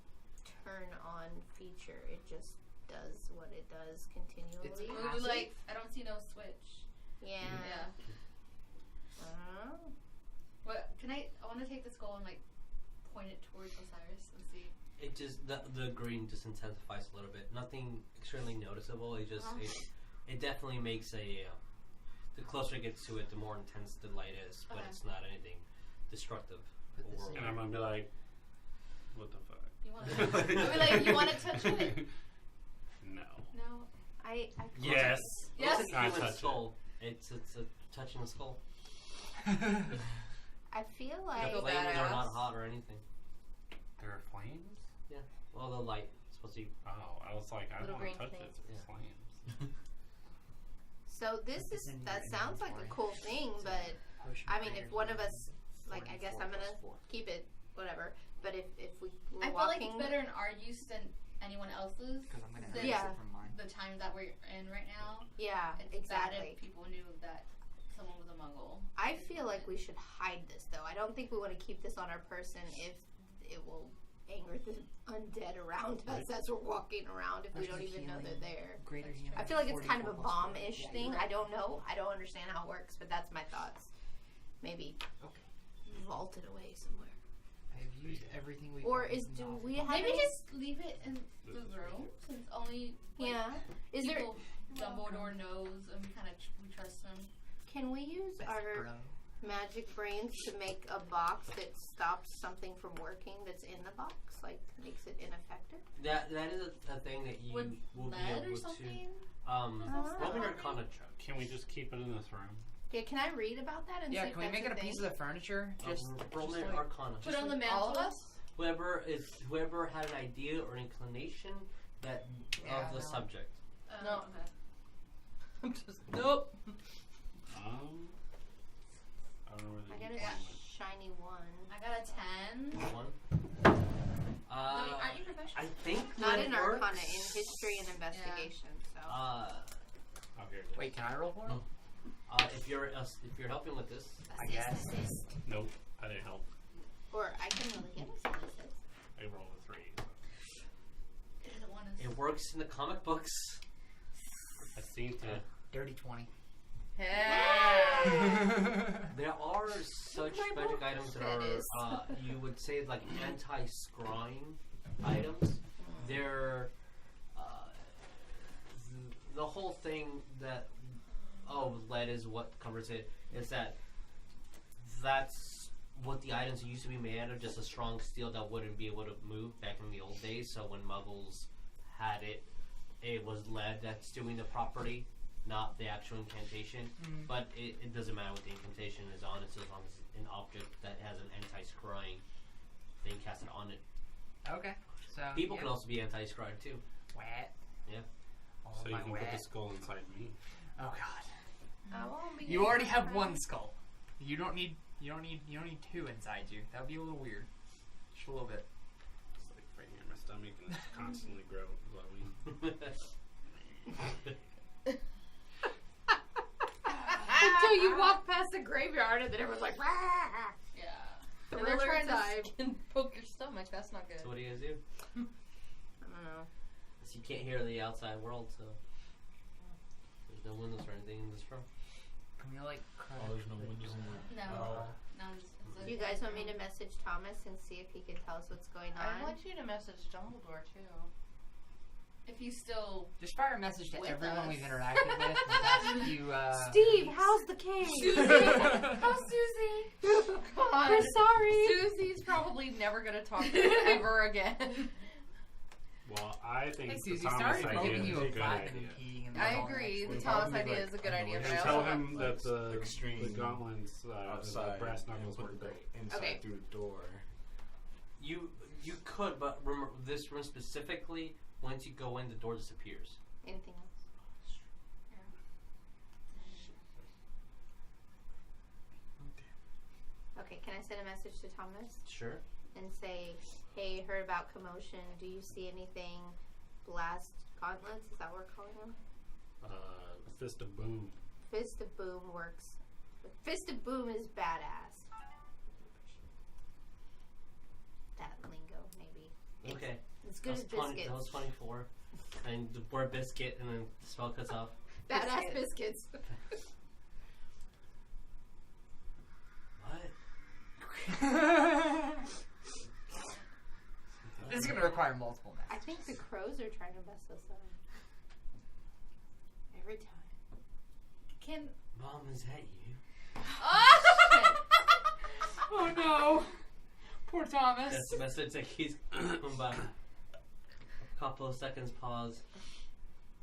Speaker 3: turn on feature. It just does what it does continually.
Speaker 4: It's
Speaker 6: It would be
Speaker 4: passive?
Speaker 6: like I don't see no switch.
Speaker 3: Yeah.
Speaker 6: Yeah.
Speaker 3: Oh.
Speaker 6: What can I want to take the skull and like point it towards Osiris and see.
Speaker 1: It just the green just intensifies a little bit. Nothing extremely noticeable. It just it definitely makes a. The closer it gets to it, the more intense the light is, but
Speaker 6: Okay.
Speaker 1: it's not anything destructive.
Speaker 4: Put this
Speaker 1: Or,
Speaker 4: in.
Speaker 7: And I'm gonna be like, what the fuck?
Speaker 6: You want to? I'd be like, you want to touch it?
Speaker 7: No.
Speaker 6: No.
Speaker 3: I
Speaker 7: Yes.
Speaker 6: Yes.
Speaker 1: It's a
Speaker 7: I
Speaker 1: human
Speaker 7: touch it.
Speaker 1: skull. It's a touching the skull.
Speaker 3: I feel
Speaker 1: The
Speaker 3: like
Speaker 2: Go
Speaker 1: flames are
Speaker 2: badass.
Speaker 1: not hot or anything.
Speaker 7: There are flames?
Speaker 1: Well, the light is supposed to be.
Speaker 7: Oh, I was like, I
Speaker 2: Little
Speaker 7: don't want to
Speaker 2: green
Speaker 7: touch
Speaker 2: things.
Speaker 7: it. It's
Speaker 1: Yeah.
Speaker 7: flames.
Speaker 3: so. This
Speaker 4: Put this
Speaker 3: is
Speaker 4: in
Speaker 3: that
Speaker 4: your
Speaker 3: sounds like a
Speaker 4: inventory.
Speaker 3: cool thing, but
Speaker 4: Potion
Speaker 3: I mean, if
Speaker 4: creators
Speaker 3: one of
Speaker 4: are
Speaker 3: us, like, I guess
Speaker 4: 44
Speaker 3: I'm gonna
Speaker 4: plus 4.
Speaker 3: keep it, whatever. But if we were
Speaker 6: I feel like
Speaker 3: walking,
Speaker 6: it's better in our use than anyone else's.
Speaker 4: Because I'm gonna have
Speaker 6: Since
Speaker 3: Yeah.
Speaker 4: it from mine.
Speaker 6: the time that we're in right now,
Speaker 3: yeah,
Speaker 6: it's bad
Speaker 3: exactly.
Speaker 6: if people knew that someone was a Muggle.
Speaker 3: I feel like we should hide this, though. I don't think we want to keep this on our person if it will anger the undead around us as we're walking around if we don't even know they're there.
Speaker 4: Greater healing.
Speaker 3: I feel like it's kind of a
Speaker 4: 44 plus
Speaker 3: bomb-ish
Speaker 4: four.
Speaker 3: thing. I don't know. I don't understand how it works, but that's my thoughts. Maybe vault it away somewhere.
Speaker 4: I've used everything we.
Speaker 3: Or do we have
Speaker 6: Maybe
Speaker 3: any...
Speaker 6: just leave it in the room, since only
Speaker 3: Yeah. Is there...
Speaker 6: people Dumbledore knows and we trust him.
Speaker 3: Can we use our magic brains to make a box that stops something from working that's in the box? Like, makes it ineffective?
Speaker 1: That is a thing that you
Speaker 6: With
Speaker 1: will be
Speaker 6: lead
Speaker 1: able
Speaker 6: or something?
Speaker 1: to. Roll an Arcana check.
Speaker 7: Can we just keep it in this room?
Speaker 3: Yeah, can I read about that and see
Speaker 4: Yeah,
Speaker 3: if
Speaker 4: can we
Speaker 3: that's
Speaker 4: make it a
Speaker 3: thing?
Speaker 4: piece of the furniture? Just
Speaker 1: roll an
Speaker 4: like-
Speaker 1: Arcana.
Speaker 6: Put on the
Speaker 2: all of
Speaker 6: mantle.
Speaker 2: us?
Speaker 1: Whoever had an idea or inclination that
Speaker 4: Yeah,
Speaker 1: of the
Speaker 4: no.
Speaker 1: subject.
Speaker 2: No.
Speaker 6: Okay.
Speaker 2: I'm just nope.
Speaker 7: I don't know where the
Speaker 3: I got a
Speaker 7: one went.
Speaker 3: shiny one.
Speaker 6: I got a 10.
Speaker 1: One.
Speaker 6: Aren't you professional?
Speaker 1: I think
Speaker 3: Not
Speaker 1: when
Speaker 3: in
Speaker 1: it
Speaker 3: Arcana,
Speaker 1: works,
Speaker 3: in history and investigation. So
Speaker 7: Oh, here it is.
Speaker 4: Wait, can I roll for it?
Speaker 1: if you're helping with this,
Speaker 4: I guess.
Speaker 7: Nope, I didn't help.
Speaker 3: or I can really get us this.
Speaker 7: I rolled a 3. So.
Speaker 6: It doesn't want to.
Speaker 1: it works in the comic books.
Speaker 7: I seem to.
Speaker 4: Dirty 20.
Speaker 1: There are such magic items that
Speaker 3: That is.
Speaker 1: are, you would say, like anti-scrying items. They're the whole thing that lead is what covers it. Is that's what the items used to be made out of, just a strong steel that wouldn't be able to move back in the old days. So when Muggles had it, it was lead that's doing the property, not the actual incantation. But it doesn't matter what the incantation is on it, so as long as it's an object that has an anti-scrying thing casted on it.
Speaker 4: Okay. So
Speaker 1: People
Speaker 4: yeah.
Speaker 1: can also be anti-scrying too.
Speaker 4: Wet.
Speaker 1: Yeah.
Speaker 4: All
Speaker 7: So
Speaker 4: of
Speaker 7: you
Speaker 4: my
Speaker 7: can put the
Speaker 4: wet.
Speaker 7: skull inside me.
Speaker 4: Oh god.
Speaker 2: I won't be
Speaker 4: You already have one skull. You don't need two inside you. That would be a little weird. Just a little bit.
Speaker 7: It's like right here in my stomach and it's constantly glowing.
Speaker 2: Until you walk past the graveyard and then everyone's like, rah!
Speaker 6: Yeah.
Speaker 2: And they're trying to poke your stomach. That's not good.
Speaker 1: So what do you guys do?
Speaker 3: I don't know.
Speaker 1: So you can't hear the outside world, so there's no windows or anything in this room.
Speaker 4: Can we like crack
Speaker 5: Oh, there's no
Speaker 4: the
Speaker 5: windows in
Speaker 4: door?
Speaker 5: there.
Speaker 6: No.
Speaker 5: Oh.
Speaker 6: No,
Speaker 3: Do you guys want me to message Thomas and see if he can tell us what's going
Speaker 2: I'd
Speaker 3: on?
Speaker 2: like you to message Dumbledore too.
Speaker 6: If you still.
Speaker 4: Just fire a message to
Speaker 6: With
Speaker 4: everyone
Speaker 6: us.
Speaker 4: we've interacted with. And ask you,
Speaker 3: Steve, how's the cave?
Speaker 6: How's Susie?
Speaker 2: God.
Speaker 3: We're sorry.
Speaker 2: Susie's probably never gonna talk to us ever again.
Speaker 7: Well, I think
Speaker 4: Hey
Speaker 7: the
Speaker 4: Susie,
Speaker 7: Thomas
Speaker 4: sorry for
Speaker 7: idea
Speaker 4: giving
Speaker 7: is
Speaker 4: you
Speaker 7: a
Speaker 4: a
Speaker 7: good
Speaker 4: platinum
Speaker 7: idea.
Speaker 4: key. And
Speaker 2: I
Speaker 4: all
Speaker 2: agree.
Speaker 4: that.
Speaker 2: The
Speaker 5: We'll
Speaker 2: Thomas
Speaker 5: probably,
Speaker 2: idea
Speaker 5: like,
Speaker 2: is a good idea,
Speaker 5: and
Speaker 2: but I
Speaker 7: And
Speaker 2: also
Speaker 7: tell
Speaker 2: have
Speaker 7: him that the
Speaker 5: extreme
Speaker 7: gauntlets,
Speaker 5: outside
Speaker 7: the brass
Speaker 5: and
Speaker 7: knuckles
Speaker 5: put
Speaker 7: work
Speaker 5: the
Speaker 7: great.
Speaker 5: inside
Speaker 2: Okay.
Speaker 5: through the door.
Speaker 1: You could, but remember this room specifically. Once you go in, the door disappears.
Speaker 3: Anything else? Okay, can I send a message to Thomas
Speaker 1: Sure.
Speaker 3: and say, hey, heard about commotion. Do you see anything? Blast gauntlets? Is that what we're calling them?
Speaker 7: Fist of Boom.
Speaker 3: Fist of Boom works. But Fist of Boom is badass. That lingo, maybe.
Speaker 1: Okay.
Speaker 3: It's good as
Speaker 1: That was
Speaker 3: biscuits.
Speaker 1: 24. And the word biscuit, and then the spell cuts off.
Speaker 3: Badass biscuits.
Speaker 1: What?
Speaker 4: This is going to require multiple
Speaker 3: I
Speaker 4: messages.
Speaker 3: think the crows are trying to mess us up. Every time.
Speaker 6: Can.
Speaker 1: Mom, is that you?
Speaker 4: Oh no! Poor Thomas.
Speaker 1: That's the message that keeps coming back. A couple of seconds pause.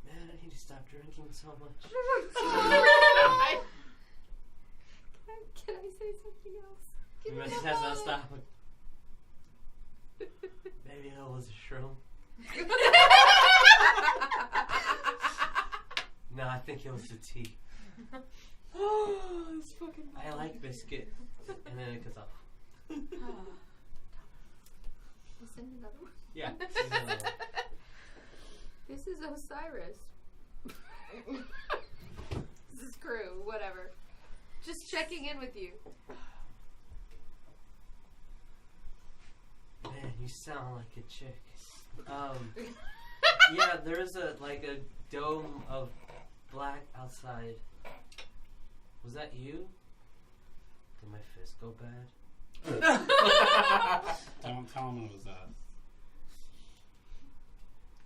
Speaker 1: Man, I need to stop drinking so much.
Speaker 3: Can I say something else?
Speaker 1: The message has not stopped. Maybe that was a shroom. No, I think it was the tea.
Speaker 4: Oh, it's fucking.
Speaker 1: I like biscuit. And then it cuts off.
Speaker 3: to send another one?
Speaker 1: Yeah.
Speaker 3: This is Osiris. This is crew, whatever. Just checking in with you.
Speaker 1: Man, you sound like a chick. Yeah, there's a dome of black outside. Was that you? Did my fist go bad?
Speaker 7: Don't tell him it was us.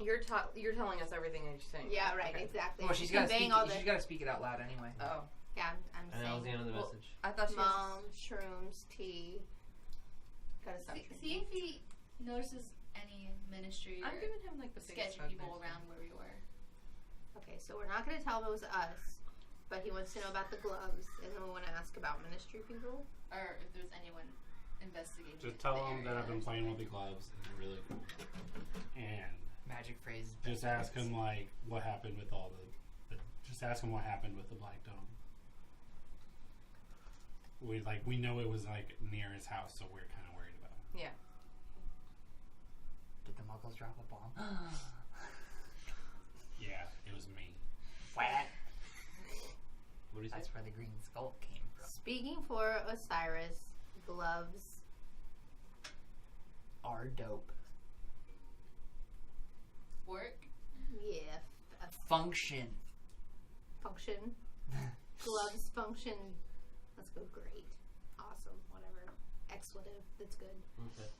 Speaker 2: You're telling us everything that you're saying.
Speaker 3: Yeah, right,
Speaker 2: Okay.
Speaker 3: exactly.
Speaker 4: Well, she's got to
Speaker 3: Conveying
Speaker 4: speak.
Speaker 3: all the
Speaker 4: She's got to speak it out loud anyway.
Speaker 2: Oh.
Speaker 3: yeah, I'm
Speaker 1: And that was the
Speaker 3: saying
Speaker 1: end of the
Speaker 2: Well,
Speaker 1: message.
Speaker 2: I thought she
Speaker 3: mom, shrooms, tea. Gotta stop drinking.
Speaker 6: See if he notices any ministry
Speaker 2: I'm
Speaker 6: or
Speaker 2: giving him like the
Speaker 6: sketchy
Speaker 2: biggest
Speaker 6: people
Speaker 2: hug
Speaker 6: around where we were.
Speaker 3: Okay, so we're not gonna tell him it was us, but he wants to know about the gloves, and then we want to ask about ministry people.
Speaker 6: Or if there's anyone investigating.
Speaker 7: Just tell
Speaker 6: the
Speaker 7: him that
Speaker 6: area
Speaker 7: I've been
Speaker 6: or
Speaker 7: playing with
Speaker 6: something.
Speaker 7: the gloves. It's really cool. And
Speaker 4: Magic phrase.
Speaker 7: just ask him like what happened with all the just ask him what happened with the Black Dome. We know it was like near his house, so we're kind of worried about it.
Speaker 2: Yeah.
Speaker 4: Did the Muggles drop a bomb?
Speaker 7: Yeah, it was me.
Speaker 4: What?
Speaker 1: What do you say?
Speaker 4: That's where the green skull came from.
Speaker 3: Speaking for Osiris, gloves.
Speaker 4: Are dope.
Speaker 6: Work.
Speaker 3: Yeah.
Speaker 4: Function.
Speaker 3: Function. Gloves function. Let's go. Great. Awesome. Whatever. Expletive. That's good.
Speaker 1: Okay.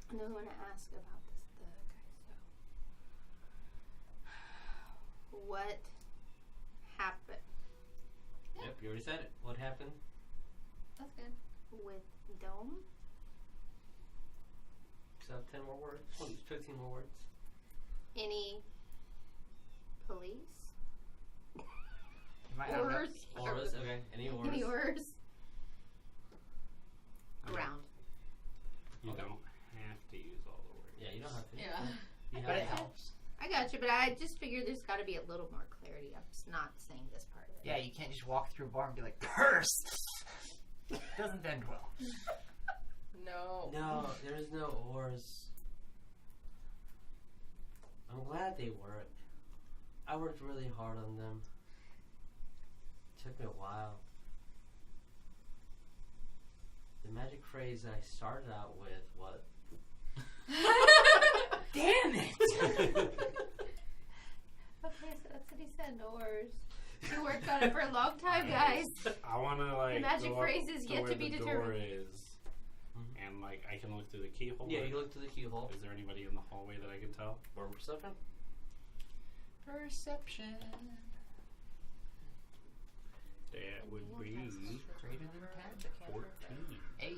Speaker 3: And then we want to ask about this. So, what happened
Speaker 1: Yep, you already said it. What happened?
Speaker 6: That's good.
Speaker 3: with Dome?
Speaker 1: So 10 more words. 15 more words.
Speaker 3: Any police?
Speaker 4: You might not know.
Speaker 3: Orders?
Speaker 1: Auras, okay. Any auras?
Speaker 3: Any orders? Ground.
Speaker 7: You don't have to use all the words.
Speaker 1: Yeah, you don't have to.
Speaker 6: Yeah.
Speaker 1: You
Speaker 4: But
Speaker 1: have
Speaker 4: it
Speaker 1: to.
Speaker 4: helps.
Speaker 3: I got you, but I just figured there's got to be a little more clarity. I'm just not saying this part of it.
Speaker 4: Yeah, you can't just walk through a bar and be like, curse! Doesn't end well.
Speaker 2: No.
Speaker 1: No, there's no ores. I'm glad they work. I worked really hard on them. Took me a while. The magic phrase that I started out with was
Speaker 4: Damn it!
Speaker 3: Okay, so that's what he said. No orders. He worked on it for a long time, guys.
Speaker 7: I want to like
Speaker 3: The magic
Speaker 7: go up
Speaker 3: phrase is
Speaker 7: to
Speaker 3: yet
Speaker 7: where
Speaker 3: to be
Speaker 7: the
Speaker 3: determined.
Speaker 7: door is, and like I can look through the keyhole.
Speaker 1: Yeah, you look through the keyhole.
Speaker 7: Is there anybody in the hallway that I can tell?
Speaker 1: Or perception?
Speaker 4: Perception.
Speaker 7: That would be
Speaker 4: Greater than 10.
Speaker 7: 14.
Speaker 4: Hey.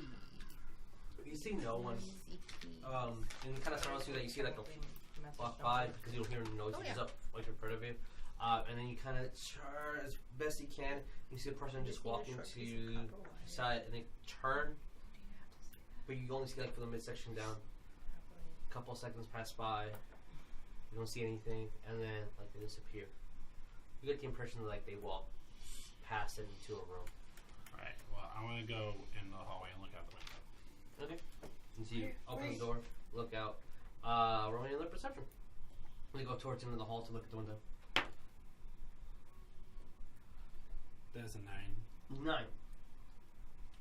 Speaker 1: You see no one. And it kind of surrounds you that you see like a walk by because you don't hear noises up like in front of you. And then you kind of turn as best you can. You see a person just walking to the side and they turn. But you only see like from the midsection down. A couple of seconds pass by. You don't see anything. And then like they disappear. You get the impression that like they walk past it into a room.
Speaker 7: Alright, well, I want to go in the hallway and look out the window.
Speaker 1: Okay. And so you open the door, look out. Roll me another perception. We go towards the end of the hall to look at the window.
Speaker 7: There's a 9.
Speaker 1: 9.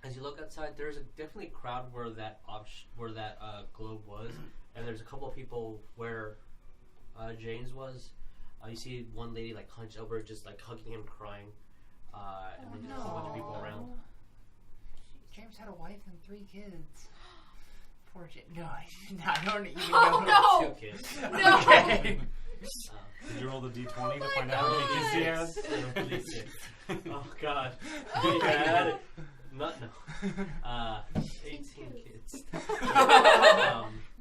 Speaker 1: As you look outside, there's definitely a crowd where that globe was, and there's a couple of people where James was. You see one lady like hunched over, just like hugging him, crying, and then just a bunch of people around.
Speaker 4: James had a wife and 3 kids. Poor James. No, I don't even know.
Speaker 3: Oh, no!
Speaker 1: 2 kids.
Speaker 3: No!
Speaker 4: Okay.
Speaker 7: Did you roll the d20 to find out how many kids he has?
Speaker 1: Oh God.
Speaker 3: Oh
Speaker 1: He
Speaker 3: my
Speaker 1: had
Speaker 3: God.
Speaker 1: no. 18 kids.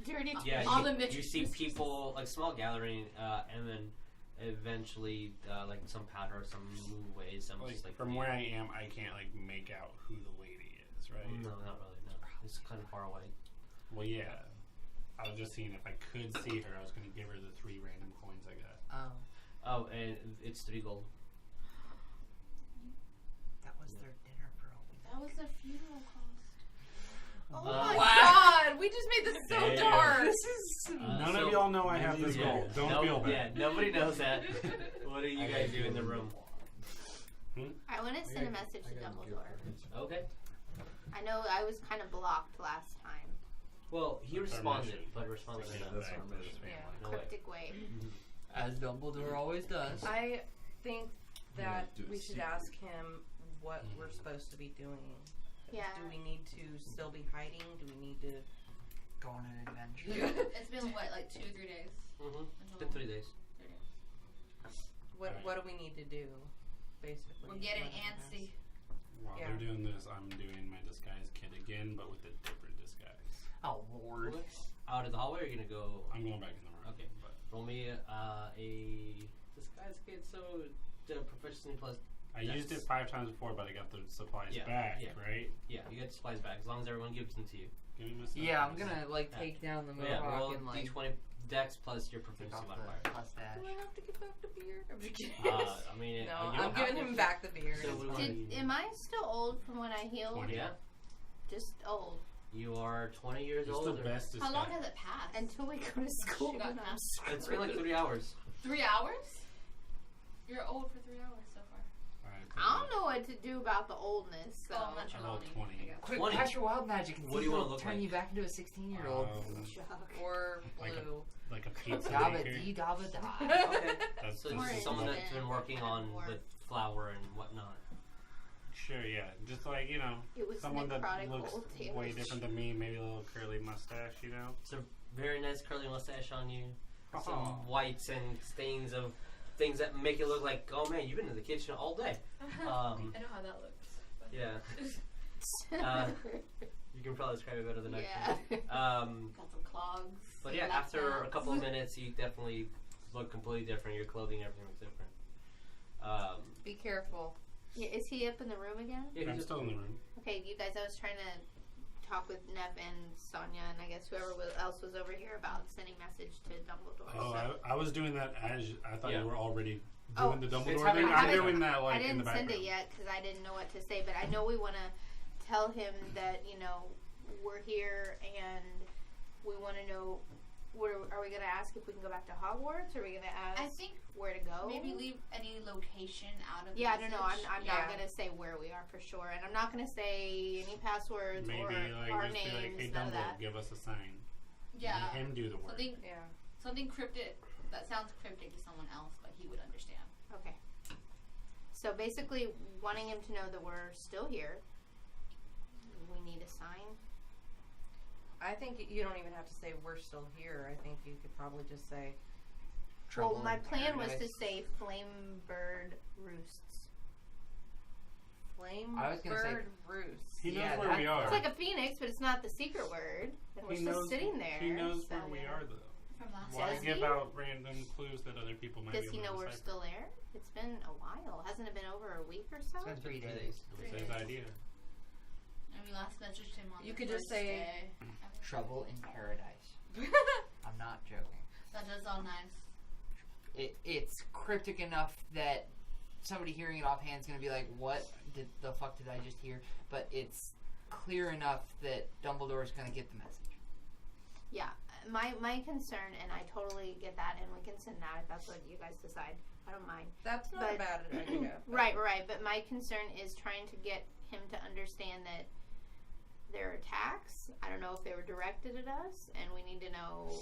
Speaker 3: Dirty.
Speaker 1: Yeah,
Speaker 3: All the
Speaker 1: you
Speaker 3: mistresses.
Speaker 1: see people like small gathering, and then eventually like some powder, some ways, some
Speaker 7: Like,
Speaker 1: just like
Speaker 7: from where I am, I can't like make out who the lady is, right?
Speaker 1: No, not really. No, it's kind of far away.
Speaker 7: Well, yeah. I was just seeing if I could see her, I was going to give her the 3 random coins I got.
Speaker 1: Oh, and it's 3 gold.
Speaker 4: That was their dinner for a week.
Speaker 6: That was their funeral cost.
Speaker 2: Oh
Speaker 1: Uh,
Speaker 2: my god, we just made this so
Speaker 7: Damn.
Speaker 2: dark.
Speaker 7: None
Speaker 1: so-
Speaker 7: of y'all know I have this
Speaker 1: Yeah,
Speaker 7: goal. Don't
Speaker 1: no-
Speaker 7: feel bad.
Speaker 1: Yeah, nobody knows that. What do you guys do in the room?
Speaker 3: I want to send a message to Dumbledore.
Speaker 1: Okay.
Speaker 3: I know I was kind of blocked last time.
Speaker 1: Well, he
Speaker 7: That's our
Speaker 1: responded,
Speaker 7: mission.
Speaker 1: but responded
Speaker 5: Yeah,
Speaker 1: in a
Speaker 5: that's our mission.
Speaker 1: no way.
Speaker 3: Cryptic way.
Speaker 4: As Dumbledore always does.
Speaker 2: I think that
Speaker 5: do it
Speaker 2: we should
Speaker 5: secretly.
Speaker 2: ask him what we're supposed to be doing.
Speaker 3: Yeah.
Speaker 2: Do we need to still be hiding? Do we need to...
Speaker 4: Go on an adventure.
Speaker 6: It's been what, like 2 or 3 days?
Speaker 1: Mm-hmm. It's
Speaker 6: Until-
Speaker 1: been 3 days.
Speaker 6: 3 days.
Speaker 2: What do we need to do, basically?
Speaker 6: We're getting
Speaker 2: What happens?
Speaker 6: antsy.
Speaker 7: While
Speaker 2: Yeah.
Speaker 7: they're doing this, I'm doing my disguise kit again, but with a different disguise.
Speaker 4: Oh Lord.
Speaker 1: Out of the hallway, or are you gonna go?
Speaker 7: I'm going back in the room.
Speaker 1: Okay.
Speaker 7: But
Speaker 1: Roll me a disguise kit, so the proficiency plus.
Speaker 7: I used it 5 times before, but I got the supplies
Speaker 1: Yeah,
Speaker 7: back,
Speaker 1: yeah.
Speaker 7: right?
Speaker 1: Yeah, you get supplies back as long as everyone gives them to you.
Speaker 7: Give me my stuff.
Speaker 4: Yeah, I'm gonna like take down the
Speaker 1: Yeah,
Speaker 4: mohawk
Speaker 1: roll
Speaker 4: and like
Speaker 1: d20 dex plus your
Speaker 4: take
Speaker 1: proficiency
Speaker 4: off
Speaker 1: modifier.
Speaker 4: the mustache.
Speaker 2: Do I have to give back the beard? I'm just kidding.
Speaker 1: I mean,
Speaker 2: no,
Speaker 1: you don't
Speaker 2: I'm giving
Speaker 1: have
Speaker 2: him
Speaker 1: to.
Speaker 2: back the beard.
Speaker 1: So
Speaker 2: It's
Speaker 1: we
Speaker 2: fine.
Speaker 1: want-
Speaker 3: Am I still old from when I healed?
Speaker 7: 20.
Speaker 1: Yeah,
Speaker 3: Just old.
Speaker 1: you are 20 years
Speaker 7: It's
Speaker 1: old.
Speaker 7: the best disguise.
Speaker 6: How long has it passed?
Speaker 3: Until we go to school.
Speaker 6: She got
Speaker 3: and I'm
Speaker 6: past.
Speaker 1: It's been like 3 hours.
Speaker 6: 3 hours? You're old for 3 hours so far.
Speaker 3: I don't know what to do about the oldness. So.
Speaker 6: Oh, I'm not
Speaker 7: I
Speaker 6: your
Speaker 7: rolled
Speaker 6: loading.
Speaker 7: 20.
Speaker 6: I guess.
Speaker 4: Quick,
Speaker 1: 20.
Speaker 4: cast your wild magic and
Speaker 1: What
Speaker 4: see
Speaker 1: do you
Speaker 4: if
Speaker 1: wanna
Speaker 4: it'll
Speaker 1: look
Speaker 4: turn
Speaker 1: like?
Speaker 4: you back into a 16-year-old.
Speaker 3: Shock.
Speaker 7: Like a-
Speaker 2: Blue.
Speaker 7: Like a pizza
Speaker 4: Dabba
Speaker 7: maker.
Speaker 4: dee dabba da.
Speaker 1: Okay.
Speaker 7: That's
Speaker 1: So
Speaker 7: this
Speaker 3: More
Speaker 1: this
Speaker 7: is
Speaker 1: is someone
Speaker 3: instant
Speaker 1: that's been
Speaker 3: and
Speaker 1: working
Speaker 3: kind of
Speaker 1: on
Speaker 3: more-
Speaker 1: with flour and whatnot.
Speaker 7: Sure, yeah. Just like, you know,
Speaker 3: It was
Speaker 7: someone that
Speaker 3: necrotic
Speaker 7: looks
Speaker 3: old
Speaker 7: way
Speaker 3: damage.
Speaker 7: different than me, maybe a little curly mustache, you know?
Speaker 1: It's a very nice curly mustache on you.
Speaker 7: Oh.
Speaker 1: Some whites and stains of things that make it look like, oh man, you've been in the kitchen all day.
Speaker 6: I know how that looks. But
Speaker 1: Yeah. You can probably describe it better than I
Speaker 3: yeah.
Speaker 1: can.
Speaker 6: got some clogs.
Speaker 1: But yeah,
Speaker 6: lap
Speaker 1: after a
Speaker 6: nuts.
Speaker 1: couple of minutes, you definitely look completely different. Your clothing, everything looks different.
Speaker 2: Be careful.
Speaker 3: Yeah, is he up in the room again?
Speaker 1: Yeah,
Speaker 7: I'm
Speaker 1: he's
Speaker 7: still in the room.
Speaker 3: Okay, you guys, I was trying to talk with Neff and Sonya, and I guess whoever else was over here about sending message to Dumbledore.
Speaker 7: Oh,
Speaker 3: so.
Speaker 7: I was doing that as I thought
Speaker 1: Yeah.
Speaker 7: you were already
Speaker 3: Oh.
Speaker 7: doing the
Speaker 1: It's
Speaker 7: Dumbledore
Speaker 1: happening.
Speaker 7: thing.
Speaker 1: I
Speaker 7: I'm
Speaker 1: haven't-
Speaker 7: doing that like
Speaker 3: I
Speaker 7: in the
Speaker 3: didn't
Speaker 7: background.
Speaker 3: send it yet because I didn't know what to say, but I know we want to tell him that, you know, we're here and we want to know, are we going to ask if we can go back to Hogwarts? Or are we going to ask
Speaker 6: I think
Speaker 3: where to go?
Speaker 6: maybe leave any location out of the
Speaker 3: Yeah, I don't know. I'm
Speaker 6: message.
Speaker 3: not
Speaker 2: Yeah.
Speaker 3: going to say where we are for sure. And I'm not going to say any passwords
Speaker 7: Maybe
Speaker 3: or
Speaker 7: like
Speaker 3: our
Speaker 7: just be like,
Speaker 3: names,
Speaker 7: hey
Speaker 3: none of that.
Speaker 7: Dumbledore, give us a sign.
Speaker 6: Yeah.
Speaker 7: Let him do the work.
Speaker 6: Something,
Speaker 2: Yeah.
Speaker 6: something cryptic that sounds cryptic to someone else, but he would understand.
Speaker 3: Okay. So basically, wanting him to know that we're still here. We need a sign.
Speaker 2: I think you don't even have to say we're still here. I think you could probably just say
Speaker 4: Trouble
Speaker 3: Well, my
Speaker 4: in
Speaker 3: plan was to
Speaker 4: paradise.
Speaker 3: say flame bird roosts.
Speaker 2: flame
Speaker 4: I was gonna say-
Speaker 2: bird roost.
Speaker 7: He knows
Speaker 4: Yeah,
Speaker 7: where
Speaker 4: that-
Speaker 7: we are.
Speaker 3: It's like a phoenix, but it's not the secret word. And we're
Speaker 7: He
Speaker 3: still
Speaker 7: knows,
Speaker 3: sitting there.
Speaker 7: He knows
Speaker 3: so,
Speaker 7: where we
Speaker 3: yeah.
Speaker 7: are, though.
Speaker 6: From last
Speaker 7: Why
Speaker 3: Does
Speaker 7: give
Speaker 3: he?
Speaker 7: out random clues that other people might
Speaker 3: Does
Speaker 7: be
Speaker 3: he
Speaker 7: able
Speaker 3: know
Speaker 7: to
Speaker 3: we're
Speaker 7: decipher?
Speaker 3: still there? It's been a while. Hasn't it been over a week or so?
Speaker 4: It's been 3 days.
Speaker 7: It was his idea.
Speaker 6: And we last messaged him on
Speaker 2: You
Speaker 6: the
Speaker 2: could just
Speaker 6: first
Speaker 2: say-
Speaker 6: day.
Speaker 4: Trouble in paradise. I'm not joking.
Speaker 6: That does sound nice.
Speaker 4: It's cryptic enough that somebody hearing it offhand is going to be like, what the fuck did I just hear? But it's clear enough that Dumbledore is going to get the message.
Speaker 3: Yeah. My concern, and I totally get that, and we can send that if that's what you guys decide. I don't mind.
Speaker 2: That's not
Speaker 3: But-
Speaker 2: a bad idea.
Speaker 3: Right. But my concern is trying to get him to understand that their attacks, I don't know if they were directed at us, and we need to know,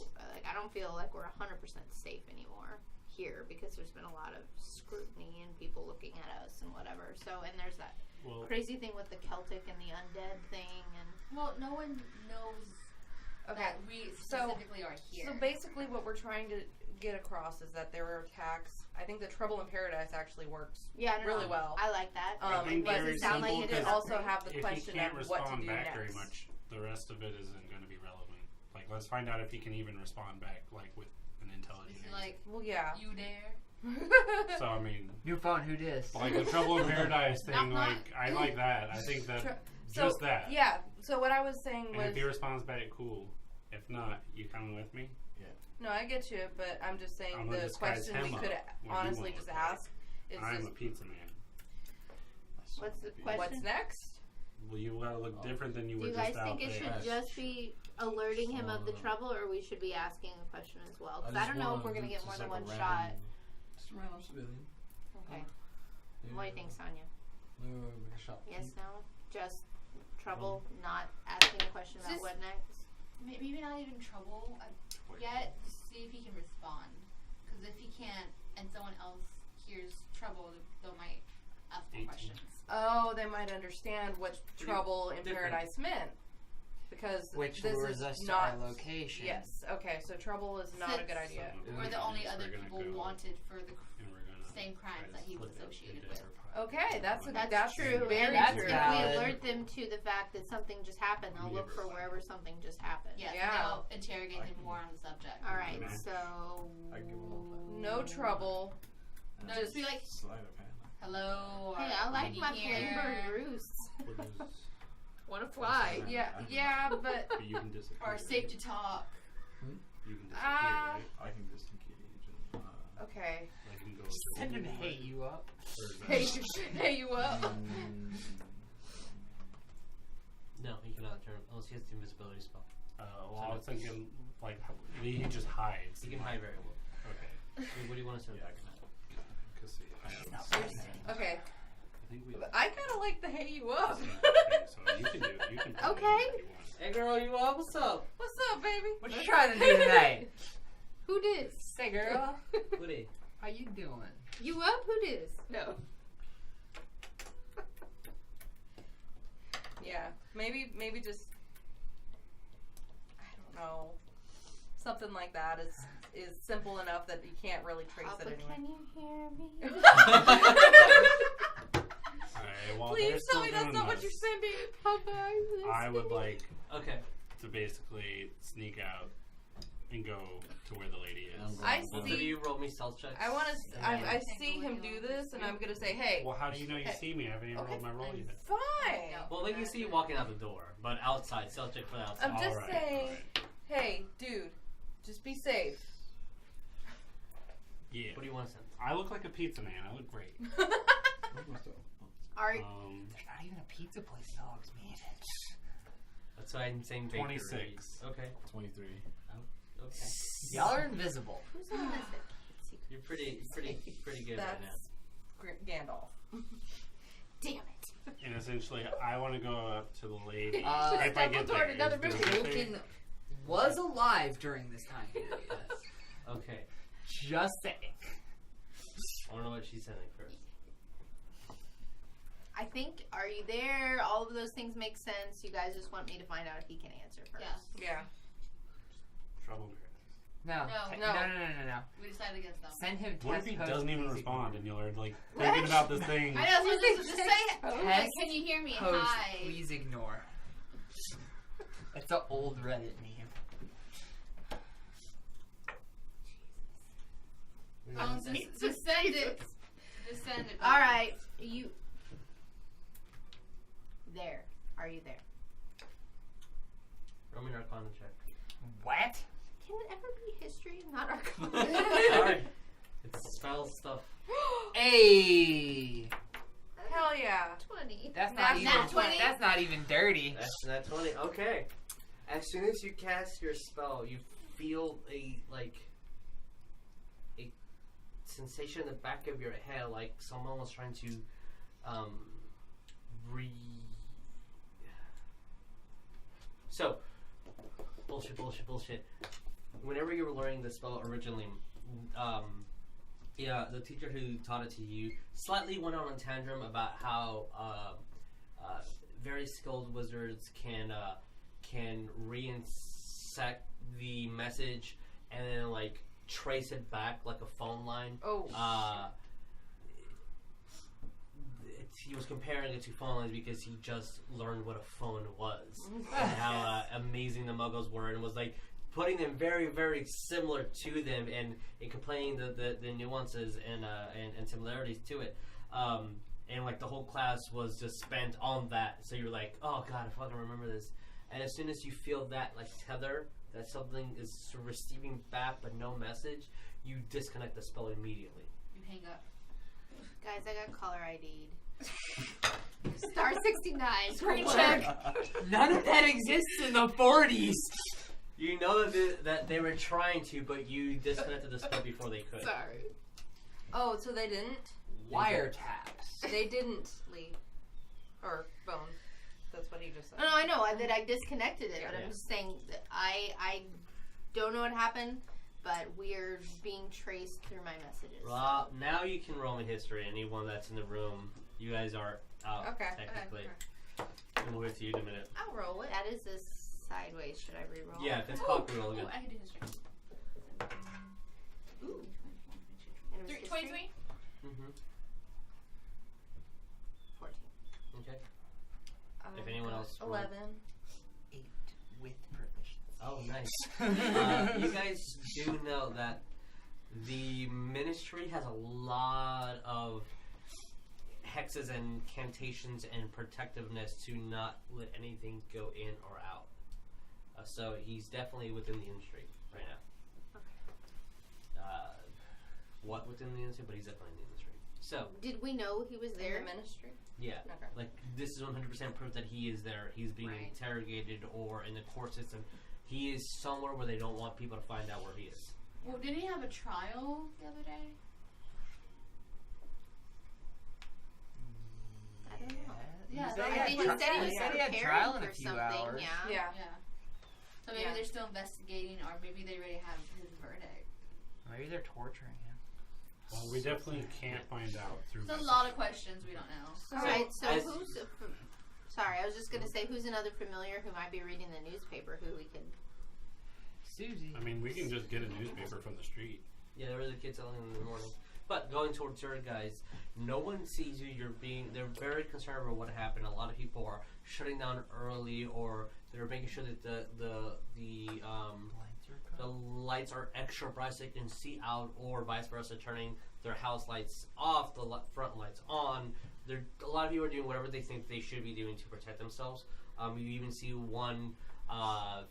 Speaker 3: I don't feel like we're 100% safe anymore here because there's been a lot of scrutiny and people looking at us and whatever. So, and there's that
Speaker 7: Well,
Speaker 3: crazy thing with the Celtic and the undead thing, and
Speaker 6: Well, no one knows
Speaker 2: Okay.
Speaker 6: that we specifically are here.
Speaker 2: So basically, what we're trying to get across is that there are attacks. I think the Trouble in Paradise actually works
Speaker 3: yeah, I don't
Speaker 2: really
Speaker 3: know.
Speaker 2: well.
Speaker 3: I like that.
Speaker 7: I think
Speaker 2: but
Speaker 7: very
Speaker 2: it sounds like
Speaker 7: simple,
Speaker 2: you did
Speaker 7: 'cause
Speaker 2: also have the
Speaker 7: if he
Speaker 2: question
Speaker 7: can't
Speaker 2: of what to
Speaker 7: respond
Speaker 2: do
Speaker 7: back
Speaker 2: next.
Speaker 7: very much, the rest of it isn't going to be relevant. Like, let's find out if he can even respond back, like, with an intelligent
Speaker 6: Is he
Speaker 7: answer.
Speaker 6: like,
Speaker 2: Well, yeah.
Speaker 6: you dare?
Speaker 7: So, I mean,
Speaker 4: New phone, who dis?
Speaker 7: like the Trouble in Paradise thing,
Speaker 6: Knock, knock.
Speaker 7: like, I like that. I think that,
Speaker 2: So,
Speaker 7: just that.
Speaker 2: Yeah. So what I was saying
Speaker 7: And
Speaker 2: was,
Speaker 7: if he responds back, cool. If not, you coming with me?
Speaker 2: no, I get you, but I'm just saying
Speaker 7: I'm gonna
Speaker 2: the
Speaker 7: disguise
Speaker 2: question we
Speaker 7: him
Speaker 2: could
Speaker 7: up when he
Speaker 2: honestly
Speaker 7: won't
Speaker 2: just
Speaker 7: look like.
Speaker 2: ask is
Speaker 7: I'm
Speaker 2: just,
Speaker 7: a pizza man.
Speaker 3: What's the question?
Speaker 2: what's next?
Speaker 7: Well, you gotta look different than you
Speaker 3: Do
Speaker 7: were
Speaker 3: you
Speaker 7: just
Speaker 3: guys
Speaker 7: out
Speaker 3: think it
Speaker 7: there.
Speaker 3: should just be alerting him of the
Speaker 5: No.
Speaker 3: trouble, or we should be asking a question as well? Because I
Speaker 5: just
Speaker 3: don't know if
Speaker 5: wanna
Speaker 3: we're going to
Speaker 5: do
Speaker 3: get more
Speaker 5: just
Speaker 3: than
Speaker 5: like
Speaker 3: one
Speaker 5: a
Speaker 3: shot.
Speaker 5: random- Just a random civilian.
Speaker 3: Okay.
Speaker 5: Yeah.
Speaker 3: What do you think, Sonya?
Speaker 5: Make a shot.
Speaker 3: Yes, no? Just trouble, not asking a question about
Speaker 6: Just-
Speaker 3: what next?
Speaker 6: Maybe not even trouble yet. Just see if he can respond. Because if he can't, and someone else hears trouble, they might ask more
Speaker 7: 18.
Speaker 6: questions.
Speaker 2: Oh, they might understand what trouble in
Speaker 1: different.
Speaker 2: Paradise meant. Because
Speaker 4: Which
Speaker 2: this
Speaker 4: lures
Speaker 2: is
Speaker 4: us to
Speaker 2: not...
Speaker 4: our location.
Speaker 2: Yes, okay, so trouble is not a good idea.
Speaker 6: We're the only other
Speaker 7: We're gonna
Speaker 6: people
Speaker 7: go,
Speaker 6: wanted for the
Speaker 7: and we're gonna
Speaker 6: same crimes
Speaker 7: try to
Speaker 6: that he was
Speaker 7: split it
Speaker 6: associated
Speaker 7: into
Speaker 6: with.
Speaker 7: our pile.
Speaker 2: Okay, that's
Speaker 3: true.
Speaker 2: very
Speaker 3: and
Speaker 4: that's
Speaker 3: if
Speaker 2: true.
Speaker 4: valid.
Speaker 3: we alert them to the fact that something just happened, they'll look for wherever something just happened.
Speaker 6: Yes,
Speaker 2: Yeah.
Speaker 6: and they'll interrogate him more on the subject.
Speaker 3: All right,
Speaker 7: Okay.
Speaker 3: so...
Speaker 5: I give him all
Speaker 2: No trouble.
Speaker 6: No, just be like,
Speaker 5: Sleight of hand.
Speaker 6: hello. Or
Speaker 3: Hey, I like
Speaker 6: "Did
Speaker 3: my
Speaker 6: you hear?"
Speaker 3: flamebird roosts.
Speaker 7: What is-
Speaker 2: Want to fly? Yeah, yeah, but
Speaker 7: but you can disappear.
Speaker 6: Or safe
Speaker 7: right?
Speaker 6: to talk.
Speaker 7: You can disappear,
Speaker 2: Ah.
Speaker 7: right?
Speaker 5: I can disengage and.
Speaker 2: okay.
Speaker 7: I can go.
Speaker 4: Send him to hate you up.
Speaker 2: Hey, you up?
Speaker 1: No, he cannot turn unless he has the invisibility spell.
Speaker 7: Well, I was thinking like he just hides.
Speaker 1: He can hide very well.
Speaker 7: Okay.
Speaker 1: What do you want to say?
Speaker 5: Yeah, I can.
Speaker 7: Cause see,
Speaker 2: Okay.
Speaker 7: I think we.
Speaker 2: I kind of like the hey you up.
Speaker 7: Okay, so you can do it. You can.
Speaker 3: Okay.
Speaker 7: Do it if you want.
Speaker 1: Hey girl, you up? What's up?
Speaker 2: What's up, baby?
Speaker 4: What you trying to do tonight?
Speaker 3: Who dis?
Speaker 4: Say, girl.
Speaker 1: Woody.
Speaker 4: How you doing?
Speaker 3: You up? Who dis?
Speaker 2: No. Yeah, maybe just I don't know, something like that is simple enough that you can't really trace
Speaker 3: Papa,
Speaker 2: it anyway.
Speaker 3: can you hear me?
Speaker 7: Alright, well,
Speaker 2: Please
Speaker 7: they're
Speaker 2: tell
Speaker 7: still
Speaker 2: me that's
Speaker 7: doing
Speaker 2: not what
Speaker 7: this.
Speaker 2: you're sending.
Speaker 3: Papa,
Speaker 7: I would like
Speaker 1: Okay.
Speaker 7: to basically sneak out and go to where the lady is.
Speaker 2: I
Speaker 1: Both of
Speaker 2: see.
Speaker 1: you roll me stealth checks.
Speaker 2: I want to. I see him do this, and I'm gonna say, "Hey,
Speaker 7: Well, how do you know you
Speaker 2: Okay.
Speaker 7: see me? I haven't even
Speaker 2: Okay.
Speaker 7: rolled my roll yet.
Speaker 2: fine."
Speaker 1: Well, they can see you walking out the door, but outside. Stealth check for the outside.
Speaker 2: I'm just
Speaker 7: Alright,
Speaker 2: saying,
Speaker 7: alright.
Speaker 2: hey, dude, just be safe.
Speaker 7: Yeah.
Speaker 1: What do you want to send?
Speaker 7: I look like a pizza man. I look great.
Speaker 3: Are
Speaker 4: There's not even a pizza place in Hogsmeade.
Speaker 1: That's why I'm saying bakery.
Speaker 7: 26.
Speaker 1: Okay.
Speaker 5: 23.
Speaker 1: Okay.
Speaker 4: Y'all are invisible.
Speaker 3: who's on this that can't see?
Speaker 1: You're pretty good right now.
Speaker 2: That's Gandalf.
Speaker 3: Damn it.
Speaker 7: And essentially, I want to go up to the lady. if I get
Speaker 3: toward
Speaker 7: there,
Speaker 3: another
Speaker 7: is there
Speaker 3: movie.
Speaker 7: anything-
Speaker 4: Wilkin was alive during this time period.
Speaker 1: Okay.
Speaker 4: Just saying.
Speaker 1: I don't know what she's sending first.
Speaker 3: I think, are you there? All of those things make sense. You guys just want me to find out if he can answer first.
Speaker 6: Yeah.
Speaker 2: Yeah.
Speaker 7: Trouble.
Speaker 4: No.
Speaker 6: No.
Speaker 4: No.
Speaker 6: We decided against them.
Speaker 4: Send him
Speaker 7: What if
Speaker 4: test
Speaker 7: he
Speaker 4: post,
Speaker 7: doesn't even
Speaker 4: please
Speaker 7: respond
Speaker 4: ignore.
Speaker 7: and you're like thinking about this thing?
Speaker 6: I know, so just say it.
Speaker 4: Test
Speaker 6: Like, can you hear me?
Speaker 4: Post,
Speaker 6: Hi.
Speaker 4: please ignore. That's an old Reddit meme.
Speaker 6: Just send it. Just send it.
Speaker 3: All right. You. There. Are you there?
Speaker 1: Roll me an Arcana check.
Speaker 4: What?
Speaker 3: Can it ever be history and not Arcana?
Speaker 1: Sorry. It's spell stuff.
Speaker 4: Hey,
Speaker 2: Hell yeah.
Speaker 3: 20.
Speaker 4: that's
Speaker 3: Nat
Speaker 4: not even
Speaker 3: 20.
Speaker 4: that's not even dirty.
Speaker 1: That's not 20. Okay. As soon as you cast your spell, you feel a sensation in the back of your head, like someone was trying to So, bullshit. Whenever you were learning the spell originally, the teacher who taught it to you slightly went on a tantrum about how very skilled wizards can reinsect the message and then like trace it back like a phone line.
Speaker 2: Oh.
Speaker 1: He was comparing it to phone lines because he just learned what a phone was and how amazing the Muggles were, and was like putting them very, very similar to them, and complaining the nuances and similarities to it. And like the whole class was just spent on that. So you're like, oh god, I fucking remember this. And as soon as you feel that like tether, that something is receiving back but no message, you disconnect the spell immediately.
Speaker 6: You hang up.
Speaker 3: Guys, I got caller ID'd. Star 69.
Speaker 2: Screen
Speaker 3: check.
Speaker 4: None of that exists in the 40s.
Speaker 1: You know that they were trying to, but you disconnected the spell before they could.
Speaker 3: Sorry.
Speaker 2: Oh, so they didn't?
Speaker 4: Wiretaps.
Speaker 2: They didn't leave. Or Bone. That's what he just said.
Speaker 3: No, I know that I disconnected it, but
Speaker 1: Yeah.
Speaker 3: I'm just saying that I don't know what happened, but we're being traced through my messages.
Speaker 1: Well, now you can roll me history. Anyone that's in the room, you guys are out
Speaker 2: Okay.
Speaker 1: technically. We'll move it to you in a minute.
Speaker 3: I'll roll it. That is a sideways. Should I re-roll?
Speaker 1: Yeah, if it's cocked, roll
Speaker 6: Ooh,
Speaker 1: again.
Speaker 6: I can do history.
Speaker 3: Ooh. And it was history?
Speaker 6: 23?
Speaker 1: Mm-hmm.
Speaker 3: 14.
Speaker 1: Okay. If anyone else rolled.
Speaker 2: 11.
Speaker 4: 8 with proficiency.
Speaker 1: Oh, nice. You guys do know that the ministry has a lot of hexes and incantations and protectiveness to not let anything go in or out. So he's definitely within the industry right now. What within the industry? But he's definitely in the industry. So
Speaker 3: Did we know he was there?
Speaker 2: In the ministry?
Speaker 1: yeah,
Speaker 2: Okay.
Speaker 1: like this is 100% proof that he is there. He's being
Speaker 3: Right.
Speaker 1: interrogated or in the court system. He is somewhere where they don't want people to find out where he is.
Speaker 6: Well, didn't he have a trial the other day?
Speaker 3: I don't know.
Speaker 6: Yeah,
Speaker 3: I
Speaker 6: that-
Speaker 3: think he said he was
Speaker 4: he had
Speaker 3: preparing
Speaker 4: trial in a
Speaker 3: for
Speaker 4: few
Speaker 3: something.
Speaker 4: hours.
Speaker 3: Yeah.
Speaker 2: Yeah.
Speaker 6: Yeah. So maybe
Speaker 2: Yeah.
Speaker 6: they're still investigating, or maybe they already have his verdict.
Speaker 4: Maybe they're torturing him.
Speaker 7: Well, we definitely can't find out through.
Speaker 6: There's a lot of questions we don't know.
Speaker 3: All right. So
Speaker 1: as-
Speaker 3: who's? Sorry, I was just gonna say who's another familiar who might be reading the newspaper who we could.
Speaker 4: Susie.
Speaker 7: I mean, we can just get a newspaper from the street.
Speaker 1: Yeah, there was a kid selling in the morning. But going towards your guys, no one sees you. They're very concerned about what happened. A lot of people are shutting down early, or they're making sure that the lights are extra bright so they can see out, or vice versa, turning their house lights off, the front lights on. A lot of people are doing whatever they think they should be doing to protect themselves. You even see one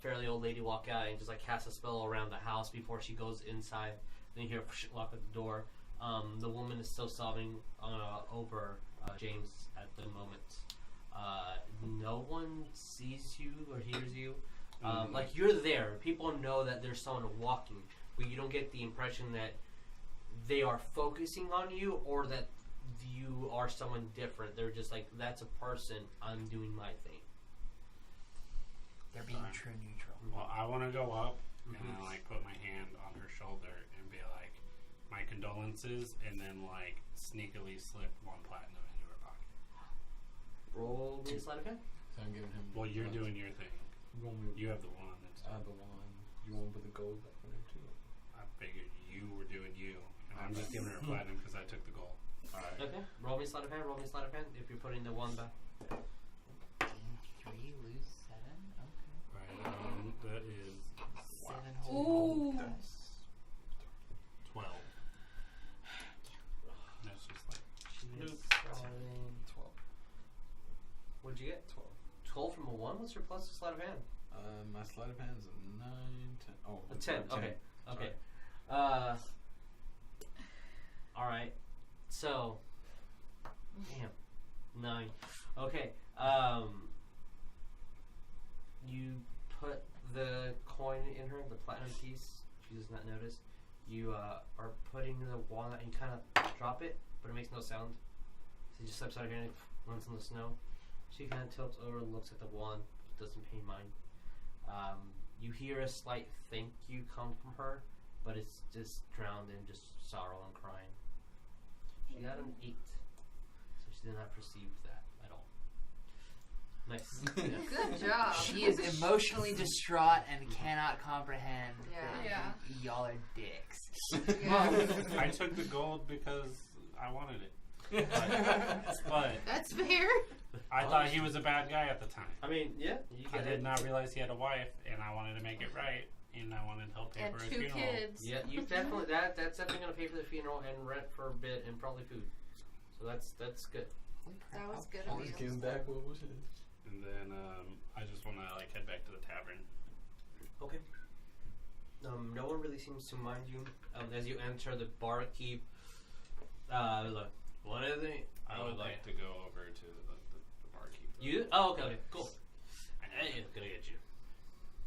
Speaker 1: fairly old lady walk out and just like cast a spell around the house before she goes inside. Then you hear a lock at the door. The woman is still sobbing over James at the moment. No one sees you or hears you. Like you're there. People know that there's someone walking, but you don't get the impression that they are focusing on you or that you are someone different. They're just like, that's a person. I'm doing my thing.
Speaker 4: They're being
Speaker 7: Fine.
Speaker 4: true neutral.
Speaker 7: Well, I want to go up and like put my hand on her shoulder and be like, my condolences, and then like sneakily slip 1 platinum into her pocket.
Speaker 1: Roll me a sleight of hand.
Speaker 5: So I'm giving him.
Speaker 7: Well, you're
Speaker 5: one.
Speaker 7: doing your thing.
Speaker 5: You want me to
Speaker 7: You have the wand. And
Speaker 5: add the one? You want to put the gold back in there too?
Speaker 7: I figured you were doing you, and I'm just giving her a platinum because I took the gold.
Speaker 5: Alright.
Speaker 1: Okay. Roll me a sleight of hand. Roll me a sleight of hand. If you're putting the one back.
Speaker 4: Gain 3, lose 7. Okay.
Speaker 7: Right. That is
Speaker 4: 7
Speaker 6: Ooh.
Speaker 4: whole dice.
Speaker 7: 12. That's just like
Speaker 1: She's
Speaker 5: 12.
Speaker 1: What'd you get? 12 from a 1? What's your plus to sleight of hand?
Speaker 5: My sleight of hand is a 9, 10. Oh,
Speaker 1: A 10. Okay. Okay.
Speaker 5: Sorry.
Speaker 1: Alright. So. Damn. 9. Okay. You put the coin in her, the platinum piece. She does not notice. You are putting the walnut and you kind of drop it, but it makes no sound. So you just slips out of here and it lands on the snow. She kind of tilts over, looks at the wand, doesn't pay mind. You hear a slight thank you come from her, but it's just drowned in just sorrow and crying. She got an 8, so she did not perceive that at all. Nice.
Speaker 2: Good job.
Speaker 4: She is emotionally distraught and cannot comprehend
Speaker 2: Yeah.
Speaker 4: that y'all are dicks.
Speaker 2: Yeah.
Speaker 7: I took the gold because I wanted it. But
Speaker 3: That's fair.
Speaker 7: I thought he was a bad guy at the time.
Speaker 1: I mean, yeah, you
Speaker 7: I
Speaker 1: get
Speaker 7: did
Speaker 1: it.
Speaker 7: not realize he had a wife, and I wanted to make it right, and I wanted to help pay
Speaker 2: And
Speaker 7: for his
Speaker 2: 2
Speaker 7: funeral.
Speaker 2: kids.
Speaker 1: Yeah, you definitely that's definitely gonna pay for the funeral and rent for a bit and probably food. So that's good.
Speaker 2: That was good of
Speaker 5: Always
Speaker 2: you.
Speaker 5: giving back what was his.
Speaker 7: And then I just want to like head back to the tavern.
Speaker 1: Okay. No one really seems to mind you. As you enter the barkeep, look, What is it?
Speaker 7: I would like to go over to the barkeeper.
Speaker 1: You? Oh, okay, cool. Hey, gonna get you.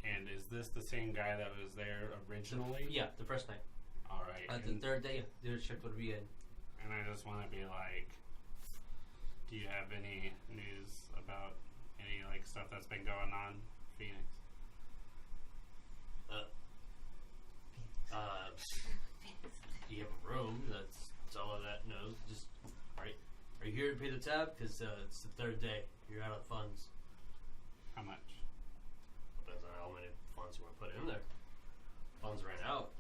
Speaker 7: And is this the same guy that was there originally?
Speaker 1: Yeah, the first night.
Speaker 7: All right.
Speaker 1: The third day, the shift would be in.
Speaker 7: And I just want to be like, do you have any news about any like stuff that's been going on, Phoenix?
Speaker 1: You have a room. That's all of that knows. Just are you here to pay the tab? Because it's the third day. You're out of funds.
Speaker 7: How much?
Speaker 1: Depends on how many funds you want to put in there. Funds ran out.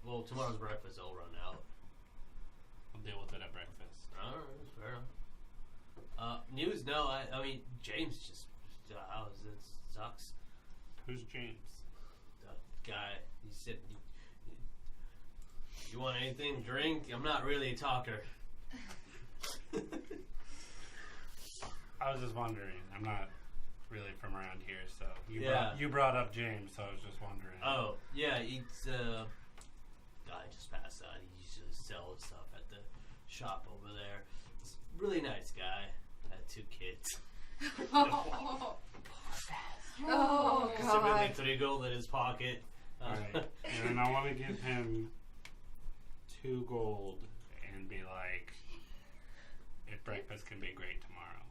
Speaker 1: Well, tomorrow's breakfast will run out.
Speaker 7: I'll deal with it at breakfast.
Speaker 1: Alright, fair enough. News? No, I mean, James just, it sucks.
Speaker 7: Who's James?
Speaker 1: The guy, he said, you want anything to drink? I'm not really a talker.
Speaker 7: I was just wondering. I'm not really from around here, so you
Speaker 1: Yeah.
Speaker 7: brought up James, so I was just wondering.
Speaker 1: Oh, yeah, it's guy just passed out. He used to sell his stuff at the shop over there. He's a really nice guy. Had 2 kids.
Speaker 2: Oh,
Speaker 1: Seemingly
Speaker 2: God.
Speaker 1: 3 gold in his pocket.
Speaker 7: Alright, and I want to give him 2 gold and be like, if breakfast can be great tomorrow.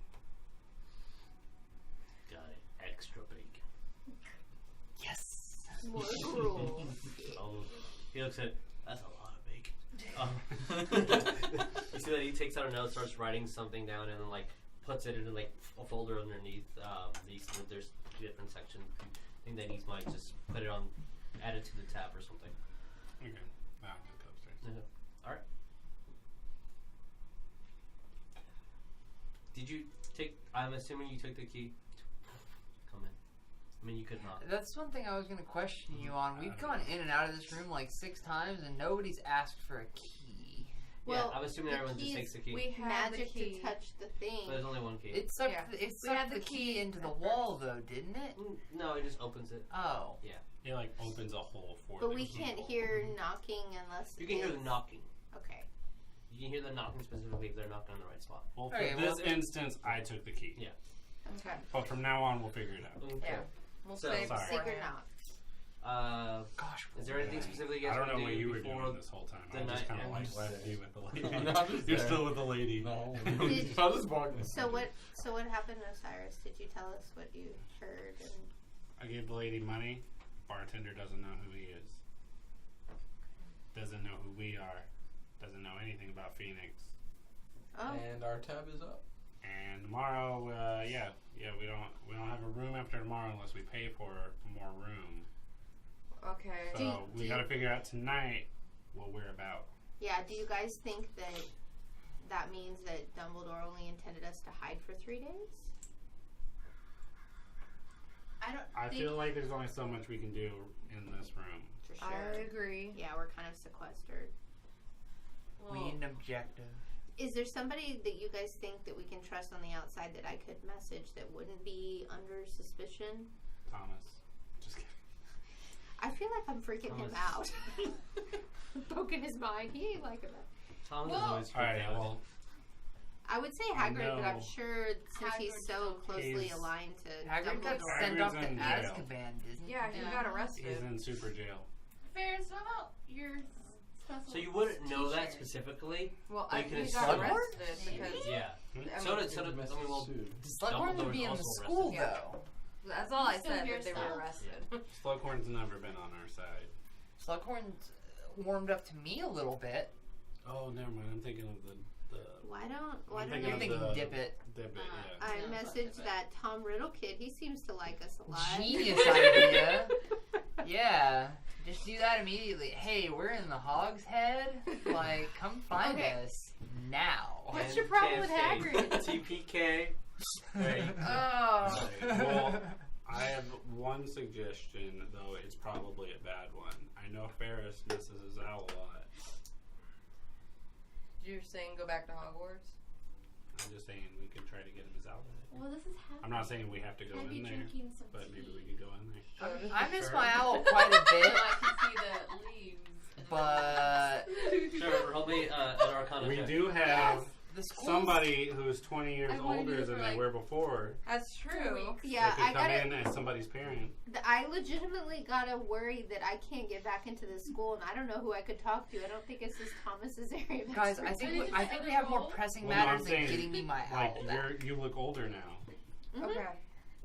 Speaker 1: Got it. Extra bacon.
Speaker 4: Yes.
Speaker 3: More cruel.
Speaker 1: Oh, he looks at, that's a lot of bacon. You see that he takes out a note, starts writing something down, and then like puts it in like a folder underneath. There's different sections. I think that he might just put it on, add it to the tab or something.
Speaker 7: Okay. I'll go upstairs.
Speaker 1: All right. Did you take? I'm assuming you took the key. Come in. I mean, you could not.
Speaker 4: That's one thing I was going to question you on. We've gone in and out of this room like 6 times, and nobody's asked for a key.
Speaker 3: Well,
Speaker 1: yeah, I'm assuming
Speaker 3: the
Speaker 1: everyone just
Speaker 3: keys-
Speaker 1: takes the key.
Speaker 2: We have
Speaker 3: Magic
Speaker 2: the key.
Speaker 3: to touch the thing.
Speaker 1: But there's only one key.
Speaker 4: It sucked,
Speaker 2: Yeah.
Speaker 4: it
Speaker 2: We
Speaker 4: sucked
Speaker 2: had
Speaker 4: the
Speaker 2: the
Speaker 4: key
Speaker 2: key
Speaker 4: into the
Speaker 2: at
Speaker 4: wall, though, didn't it?
Speaker 1: No, it just opens it.
Speaker 4: Oh.
Speaker 7: It like opens a hole for
Speaker 3: But
Speaker 7: the
Speaker 3: we
Speaker 7: key
Speaker 3: can't
Speaker 7: hole.
Speaker 3: hear knocking unless
Speaker 1: You can hear the
Speaker 3: it's-
Speaker 1: knocking.
Speaker 3: Okay.
Speaker 1: You can hear the knocking specifically if they're knocking on the right spot.
Speaker 7: Well, for
Speaker 4: Okay,
Speaker 7: this
Speaker 4: well-
Speaker 7: instance, I took the key.
Speaker 1: Yeah.
Speaker 2: Okay.
Speaker 7: But from now on, we'll figure it out.
Speaker 1: Okay.
Speaker 2: Yeah. We'll
Speaker 1: So-
Speaker 2: say
Speaker 7: Sorry.
Speaker 3: Secret
Speaker 2: beforehand.
Speaker 3: knock.
Speaker 4: Gosh.
Speaker 1: Is there anything specific you guys
Speaker 7: I don't know
Speaker 1: want
Speaker 7: what
Speaker 1: to
Speaker 7: you
Speaker 1: do
Speaker 7: were
Speaker 1: before?
Speaker 7: doing this whole time.
Speaker 1: the
Speaker 7: I just
Speaker 1: night
Speaker 7: kind of
Speaker 1: ends?
Speaker 7: like left you with the lady.
Speaker 5: No, I'm just
Speaker 7: You're
Speaker 5: there.
Speaker 7: still with the lady.
Speaker 5: No.
Speaker 3: Did-
Speaker 5: I was walking.
Speaker 3: So what happened, Osiris? Did you tell us what you heard? And
Speaker 7: I gave the lady money. Bartender doesn't know who he is. Doesn't know who we are. Doesn't know anything about Phoenix.
Speaker 3: oh,
Speaker 5: And our tab is up.
Speaker 7: And tomorrow, we don't have a room after tomorrow unless we pay for more room.
Speaker 2: Okay.
Speaker 7: So we got to figure out tonight what we're about.
Speaker 3: yeah. Do you guys think that that means that Dumbledore only intended us to hide for 3 days?
Speaker 7: I feel like there's only so much we can do in this room.
Speaker 3: For sure.
Speaker 2: I agree.
Speaker 3: Yeah, we're kind of sequestered.
Speaker 4: We need an objective.
Speaker 3: Is there somebody that you guys think that we can trust on the outside that I could message that wouldn't be under suspicion?
Speaker 7: Thomas. Just kidding.
Speaker 3: I feel like I'm freaking him out. Poking his mind. He ain't liking that.
Speaker 1: Tom is
Speaker 3: Well-
Speaker 1: always freaked
Speaker 7: Alright,
Speaker 1: out.
Speaker 7: well,
Speaker 3: I would say
Speaker 7: I
Speaker 3: Hagrid, but I'm
Speaker 7: know.
Speaker 3: sure since he's
Speaker 6: Hagrid's
Speaker 3: so
Speaker 6: okay.
Speaker 3: closely
Speaker 7: He's-
Speaker 3: aligned to
Speaker 4: Hagrid got
Speaker 3: Dumbledore.
Speaker 4: sent off to
Speaker 7: Hagrid's in jail.
Speaker 4: Azkaban, didn't he?
Speaker 2: Yeah, he
Speaker 6: Yeah.
Speaker 2: got
Speaker 7: he's
Speaker 2: arrested.
Speaker 7: in super jail.
Speaker 6: Ferris, what about your special
Speaker 1: So you wouldn't know that
Speaker 6: teacher?
Speaker 1: specifically?
Speaker 2: Well,
Speaker 1: But you can
Speaker 2: he got
Speaker 4: Slughorn?
Speaker 2: arrested because
Speaker 1: Yeah.
Speaker 2: I
Speaker 1: So
Speaker 2: mean,
Speaker 1: did,
Speaker 5: Sued.
Speaker 4: Slughorn would be in the
Speaker 1: Dumbledore's also
Speaker 4: school,
Speaker 2: arrested.
Speaker 4: though.
Speaker 2: that's all I
Speaker 6: Still
Speaker 2: said,
Speaker 6: here
Speaker 2: that they
Speaker 6: still.
Speaker 2: were arrested.
Speaker 7: Slughorn's never been on our side.
Speaker 4: Slughorn's warmed up to me a little bit.
Speaker 7: Oh, never mind. I'm thinking of the
Speaker 3: Why don't
Speaker 7: I'm
Speaker 3: I
Speaker 7: thinking
Speaker 4: You're
Speaker 7: of
Speaker 4: thinking
Speaker 7: the-
Speaker 4: Dip It.
Speaker 7: debit, yeah.
Speaker 3: I
Speaker 6: Yeah,
Speaker 3: messaged
Speaker 6: but-
Speaker 3: that Tom Riddle kid. He seems to like us a lot.
Speaker 4: Genius idea. Yeah. Just do that immediately. Hey, we're in the Hogshead. Like, come find
Speaker 2: Okay.
Speaker 4: us now.
Speaker 3: What's your problem with Hagrid?
Speaker 1: TPK. There you go.
Speaker 2: Oh.
Speaker 7: Well, I have one suggestion, though it's probably a bad one. I know Ferris misses his out a lot.
Speaker 2: You're saying go back to Hogwarts?
Speaker 7: I'm just saying we could try to get him his outlet.
Speaker 6: Well, this is happening.
Speaker 7: I'm not saying we have to go
Speaker 6: Can I be
Speaker 7: in there,
Speaker 6: drinking some
Speaker 7: but maybe
Speaker 6: tea?
Speaker 7: we could go in there.
Speaker 4: I miss my owl quite a bit,
Speaker 6: I can see the leaves.
Speaker 4: but
Speaker 1: Sure, roll me an Arcana
Speaker 7: We
Speaker 1: check.
Speaker 7: do have
Speaker 4: the
Speaker 7: 20 years
Speaker 2: I wanted
Speaker 7: older
Speaker 2: you
Speaker 7: than
Speaker 2: for,
Speaker 7: they
Speaker 2: like-
Speaker 7: were before.
Speaker 2: That's true.
Speaker 3: Yeah,
Speaker 7: They
Speaker 3: I
Speaker 7: could come
Speaker 3: gotta.
Speaker 7: in as somebody's parent.
Speaker 3: I legitimately gotta worry that I can't get back into the school, and I don't know who I could talk to. I don't think it's just Thomas's area of
Speaker 4: Guys, I
Speaker 3: expertise.
Speaker 4: think we have more pressing
Speaker 7: Well, no,
Speaker 4: matters
Speaker 7: I'm
Speaker 4: than
Speaker 7: saying,
Speaker 4: getting me my
Speaker 7: Like,
Speaker 4: owl back.
Speaker 7: you look older now.
Speaker 3: Mhm.
Speaker 2: Okay.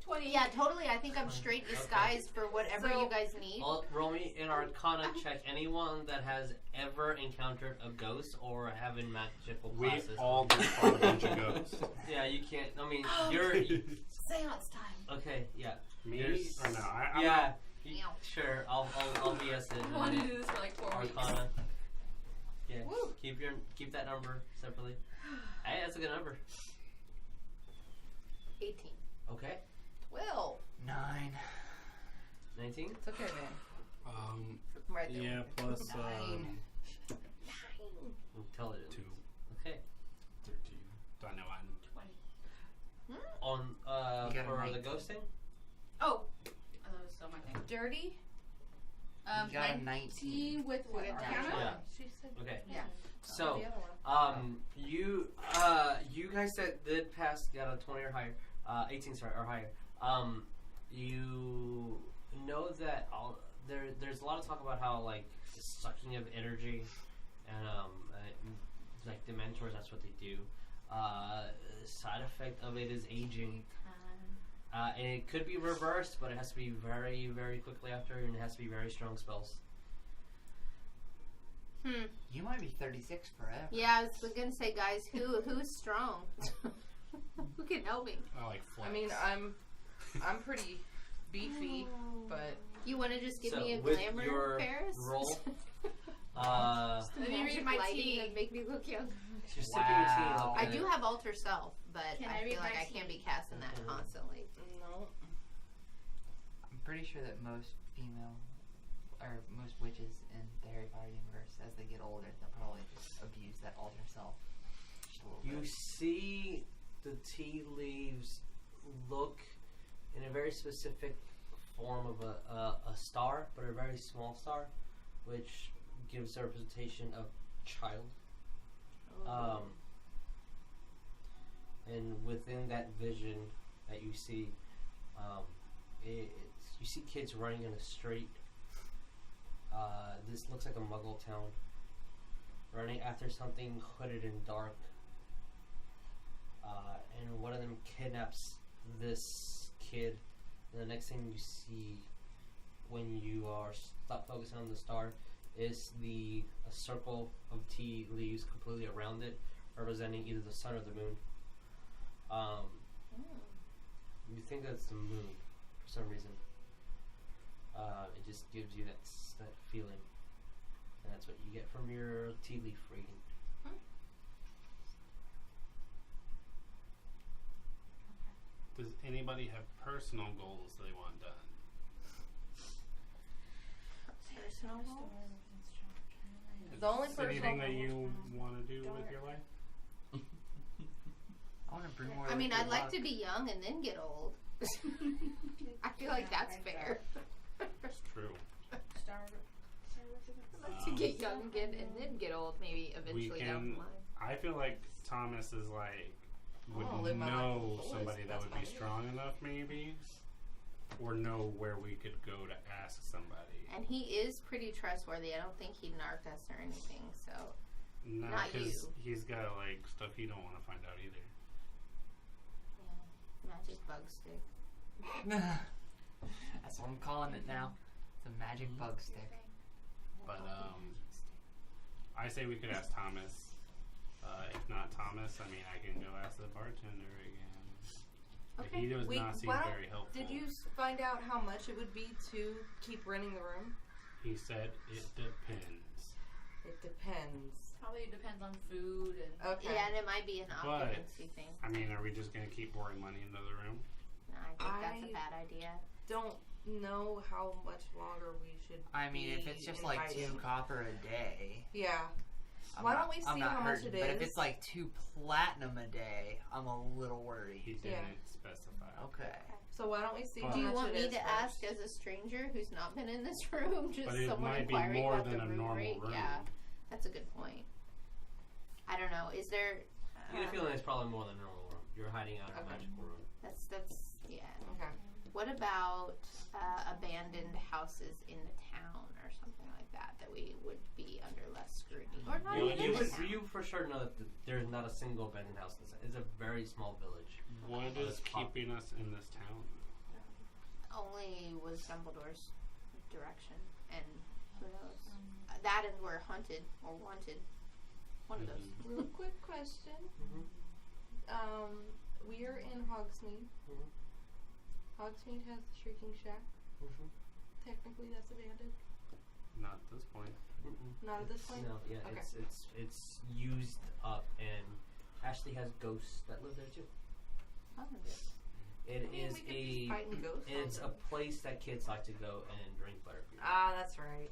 Speaker 3: 20. Yeah, totally. I think I'm straight disguised for whatever
Speaker 2: So-
Speaker 3: you guys need.
Speaker 1: Roll me an Arcana check. Anyone that has ever encountered a ghost or having magical
Speaker 7: We
Speaker 1: classes.
Speaker 7: all just fought a bunch of ghosts.
Speaker 1: Yeah, you can't. I mean, you're.
Speaker 3: Seance time.
Speaker 1: Okay, yeah.
Speaker 7: Me
Speaker 1: There's-
Speaker 7: or no? I'm
Speaker 1: Yeah.
Speaker 3: Meow.
Speaker 1: Sure, I'll BS it.
Speaker 2: I wanted to do this for like 4 weeks.
Speaker 1: Arcana. Yeah.
Speaker 2: Woo.
Speaker 1: Keep that number separately. Hey, that's a good number.
Speaker 3: 18.
Speaker 1: Okay.
Speaker 2: 12.
Speaker 4: 9.
Speaker 1: 19.
Speaker 2: It's okay, man.
Speaker 7: Um,
Speaker 2: I'm right there.
Speaker 7: yeah, plus
Speaker 4: 9.
Speaker 1: Intelligence.
Speaker 7: 2.
Speaker 1: Okay.
Speaker 5: 13.
Speaker 7: Don't know one.
Speaker 6: 20.
Speaker 1: On
Speaker 4: You got a
Speaker 1: for the
Speaker 4: 19.
Speaker 1: ghosting.
Speaker 6: Oh, that was still my thing.
Speaker 2: Dirty?
Speaker 4: You got a 19.
Speaker 6: With what?
Speaker 3: Yeah.
Speaker 6: Arcana?
Speaker 1: Yeah.
Speaker 2: She said.
Speaker 1: Okay.
Speaker 2: Yeah.
Speaker 1: So,
Speaker 2: The other one.
Speaker 1: you guys that did pass got a 20 or higher, 18 sorry or higher. You know that there's a lot of talk about how like the sucking of energy and like Dementors, that's what they do. Side effect of it is aging. And it could be reversed, but it has to be very, very quickly after, and it has to be very strong spells.
Speaker 4: You might be 36 forever.
Speaker 3: Yeah, I was gonna say, guys, who's strong? Who can help me?
Speaker 7: I like flex.
Speaker 2: I mean, I'm pretty beefy, but
Speaker 3: You want to just give me a
Speaker 1: with
Speaker 3: glamour,
Speaker 1: your
Speaker 3: Ferris?
Speaker 1: roll,
Speaker 3: Just a
Speaker 6: Let me
Speaker 3: magic
Speaker 6: read my
Speaker 3: lighting
Speaker 6: tea.
Speaker 3: and make me look young.
Speaker 1: you're sipping your tea. and
Speaker 4: Wow.
Speaker 1: looking
Speaker 3: I
Speaker 1: at
Speaker 3: do
Speaker 1: it.
Speaker 3: have alter self, but
Speaker 6: Can
Speaker 3: I
Speaker 6: I read
Speaker 3: feel like
Speaker 6: my
Speaker 3: I can't
Speaker 6: tea?
Speaker 3: be casting that
Speaker 1: Mhm.
Speaker 3: constantly.
Speaker 2: no.
Speaker 4: I'm pretty sure that most female, or most witches in the Harry Potter universe, as they get older, they'll probably just abuse that alter self just a little
Speaker 1: You
Speaker 4: bit.
Speaker 1: see the tea leaves look in a very specific form of a star, but a very small star, which gives a representation of child. And within that vision that you see, you see kids running in a street. This looks like a Muggle town. Running after something hooded and dark. And one of them kidnaps this kid. And the next thing you see when you are stop focusing on the star is a circle of tea leaves completely around it, representing either the sun or the moon. You think that's the moon for some reason. It just gives you that feeling, and that's what you get from your tea leaf reading.
Speaker 7: Does anybody have personal goals they want done?
Speaker 3: Personal goals?
Speaker 2: The only
Speaker 7: Is
Speaker 2: personal
Speaker 7: anything that
Speaker 2: goal-
Speaker 7: you want to do with your life?
Speaker 4: I want to brew more.
Speaker 3: I mean,
Speaker 4: liquid
Speaker 3: I'd like
Speaker 4: luck.
Speaker 3: to be young and then get old. I feel like that's fair.
Speaker 7: It's true.
Speaker 3: I'd like to get young again and then get old, maybe eventually down
Speaker 7: can-
Speaker 3: the line.
Speaker 7: I feel like Thomas is like would
Speaker 2: wanna live my life
Speaker 7: know
Speaker 2: to the fullest,
Speaker 7: somebody that
Speaker 2: that's
Speaker 7: would
Speaker 2: my
Speaker 7: be
Speaker 2: goal.
Speaker 7: strong enough, maybe, or know where we could go to ask somebody.
Speaker 3: And he is pretty trustworthy. I don't think he'd narc us or anything, so.
Speaker 7: No,
Speaker 3: Not
Speaker 7: because
Speaker 3: you.
Speaker 7: he's got like stuff he don't want to find out either.
Speaker 3: Yeah. Magic bug stick.
Speaker 4: That's what I'm calling it now. It's a magic bug stick.
Speaker 7: But I say we could ask Thomas. If not Thomas, I mean I can go ask the bartender again. But
Speaker 3: Okay.
Speaker 7: he does
Speaker 2: Wait,
Speaker 7: not seem
Speaker 2: why don't-
Speaker 7: very helpful.
Speaker 2: Did you find out how much it would be to keep renting the room?
Speaker 7: He said it depends.
Speaker 2: It depends.
Speaker 6: Probably depends on food and.
Speaker 2: Okay.
Speaker 3: Yeah, and it might be an
Speaker 7: But-
Speaker 3: occupancy thing.
Speaker 7: I mean, are we just gonna keep pouring money into the room?
Speaker 3: No, I think that's a
Speaker 2: I-
Speaker 3: bad idea.
Speaker 2: Don't know how much longer we should.
Speaker 4: I mean, if
Speaker 2: be
Speaker 4: it's just like
Speaker 2: invited.
Speaker 4: 2 copper a day.
Speaker 2: Yeah.
Speaker 4: I'm
Speaker 2: Why
Speaker 4: not-
Speaker 2: don't we
Speaker 4: I'm
Speaker 2: see
Speaker 4: not
Speaker 2: how much
Speaker 4: hurting,
Speaker 2: it
Speaker 4: But if
Speaker 2: is?
Speaker 4: it's like 2 platinum a day, I'm a little worried.
Speaker 7: He didn't specify.
Speaker 4: Okay.
Speaker 2: So why don't we see
Speaker 7: But-
Speaker 2: how
Speaker 3: Do you
Speaker 2: much
Speaker 3: want
Speaker 2: it
Speaker 3: me
Speaker 2: is
Speaker 3: to ask
Speaker 2: first?
Speaker 3: as a stranger who's not been in this room? Just
Speaker 7: But it
Speaker 3: someone
Speaker 7: might be
Speaker 3: inquiring
Speaker 7: more
Speaker 3: about
Speaker 7: than
Speaker 3: the
Speaker 7: a
Speaker 3: room
Speaker 7: normal
Speaker 3: rate?
Speaker 7: room.
Speaker 3: Yeah, that's a good point. I don't know. Is there?
Speaker 1: You get a feeling it's probably more than normal room. You're hiding out in a
Speaker 2: Okay.
Speaker 1: magical room.
Speaker 3: That's yeah.
Speaker 2: Okay.
Speaker 3: What about abandoned houses in the town or something like that we would be under less scrutiny? Or not even in the town.
Speaker 1: You for sure know that there's not a single abandoned house in this. It's a very small village.
Speaker 7: What is keeping us in this town?
Speaker 3: Only was Dumbledore's direction, and who knows? That and we're hunted or wanted. One of those.
Speaker 2: Real quick question. We are in Hogsmeade.
Speaker 1: Mhm.
Speaker 2: Hogsmeade has the Shrieking Shack. Technically, that's abandoned.
Speaker 7: Not at this point.
Speaker 2: Not at this point.
Speaker 1: No, yeah,
Speaker 2: Okay.
Speaker 1: it's used up, and Ashley has ghosts that live there too.
Speaker 3: Oh,
Speaker 1: It
Speaker 2: I mean,
Speaker 1: is
Speaker 2: we could be fighting ghosts all
Speaker 1: it's
Speaker 2: day.
Speaker 1: a place that kids like to go and drink butterbeer.
Speaker 2: Ah, that's right.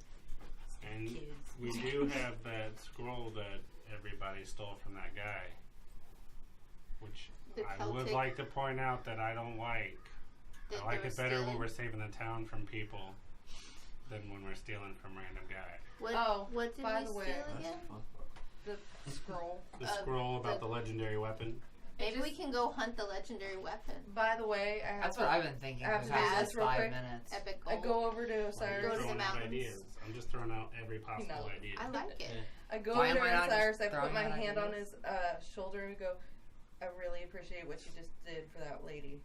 Speaker 7: And
Speaker 2: Kids.
Speaker 7: we do have that scroll that everybody stole from that guy. Which
Speaker 3: The
Speaker 7: I would
Speaker 3: Celtic-
Speaker 7: like to point out that I don't like.
Speaker 3: That
Speaker 7: I like
Speaker 3: they
Speaker 7: it
Speaker 3: were
Speaker 7: better when
Speaker 3: stealing?
Speaker 7: we're saving the town from people than when we're stealing from random guy.
Speaker 3: What did
Speaker 2: by
Speaker 3: we
Speaker 2: the way,
Speaker 3: steal
Speaker 5: That's
Speaker 3: again?
Speaker 5: the fun part.
Speaker 2: The scroll.
Speaker 7: The scroll about the legendary weapon.
Speaker 3: Maybe we can go hunt the legendary weapon.
Speaker 2: By the way, I have
Speaker 4: That's
Speaker 2: to,
Speaker 4: what I've been thinking
Speaker 2: I have
Speaker 4: for
Speaker 2: to
Speaker 4: the
Speaker 2: do
Speaker 4: past
Speaker 2: this real
Speaker 4: 5
Speaker 2: quick.
Speaker 4: minutes.
Speaker 3: Epic
Speaker 2: I
Speaker 3: gold.
Speaker 2: go over to
Speaker 7: Why are you
Speaker 2: Osiris.
Speaker 3: Go to the
Speaker 7: throwing out
Speaker 3: mountains.
Speaker 7: ideas? I'm just throwing out every possible
Speaker 2: No.
Speaker 7: idea.
Speaker 3: I like it.
Speaker 2: I go
Speaker 4: Why
Speaker 2: over
Speaker 4: am I
Speaker 2: to
Speaker 4: not
Speaker 2: Osiris.
Speaker 4: just
Speaker 2: I put
Speaker 4: throwing
Speaker 2: my
Speaker 4: out
Speaker 2: hand on
Speaker 4: ideas?
Speaker 2: his shoulder and go, I really appreciate what you just did for that lady.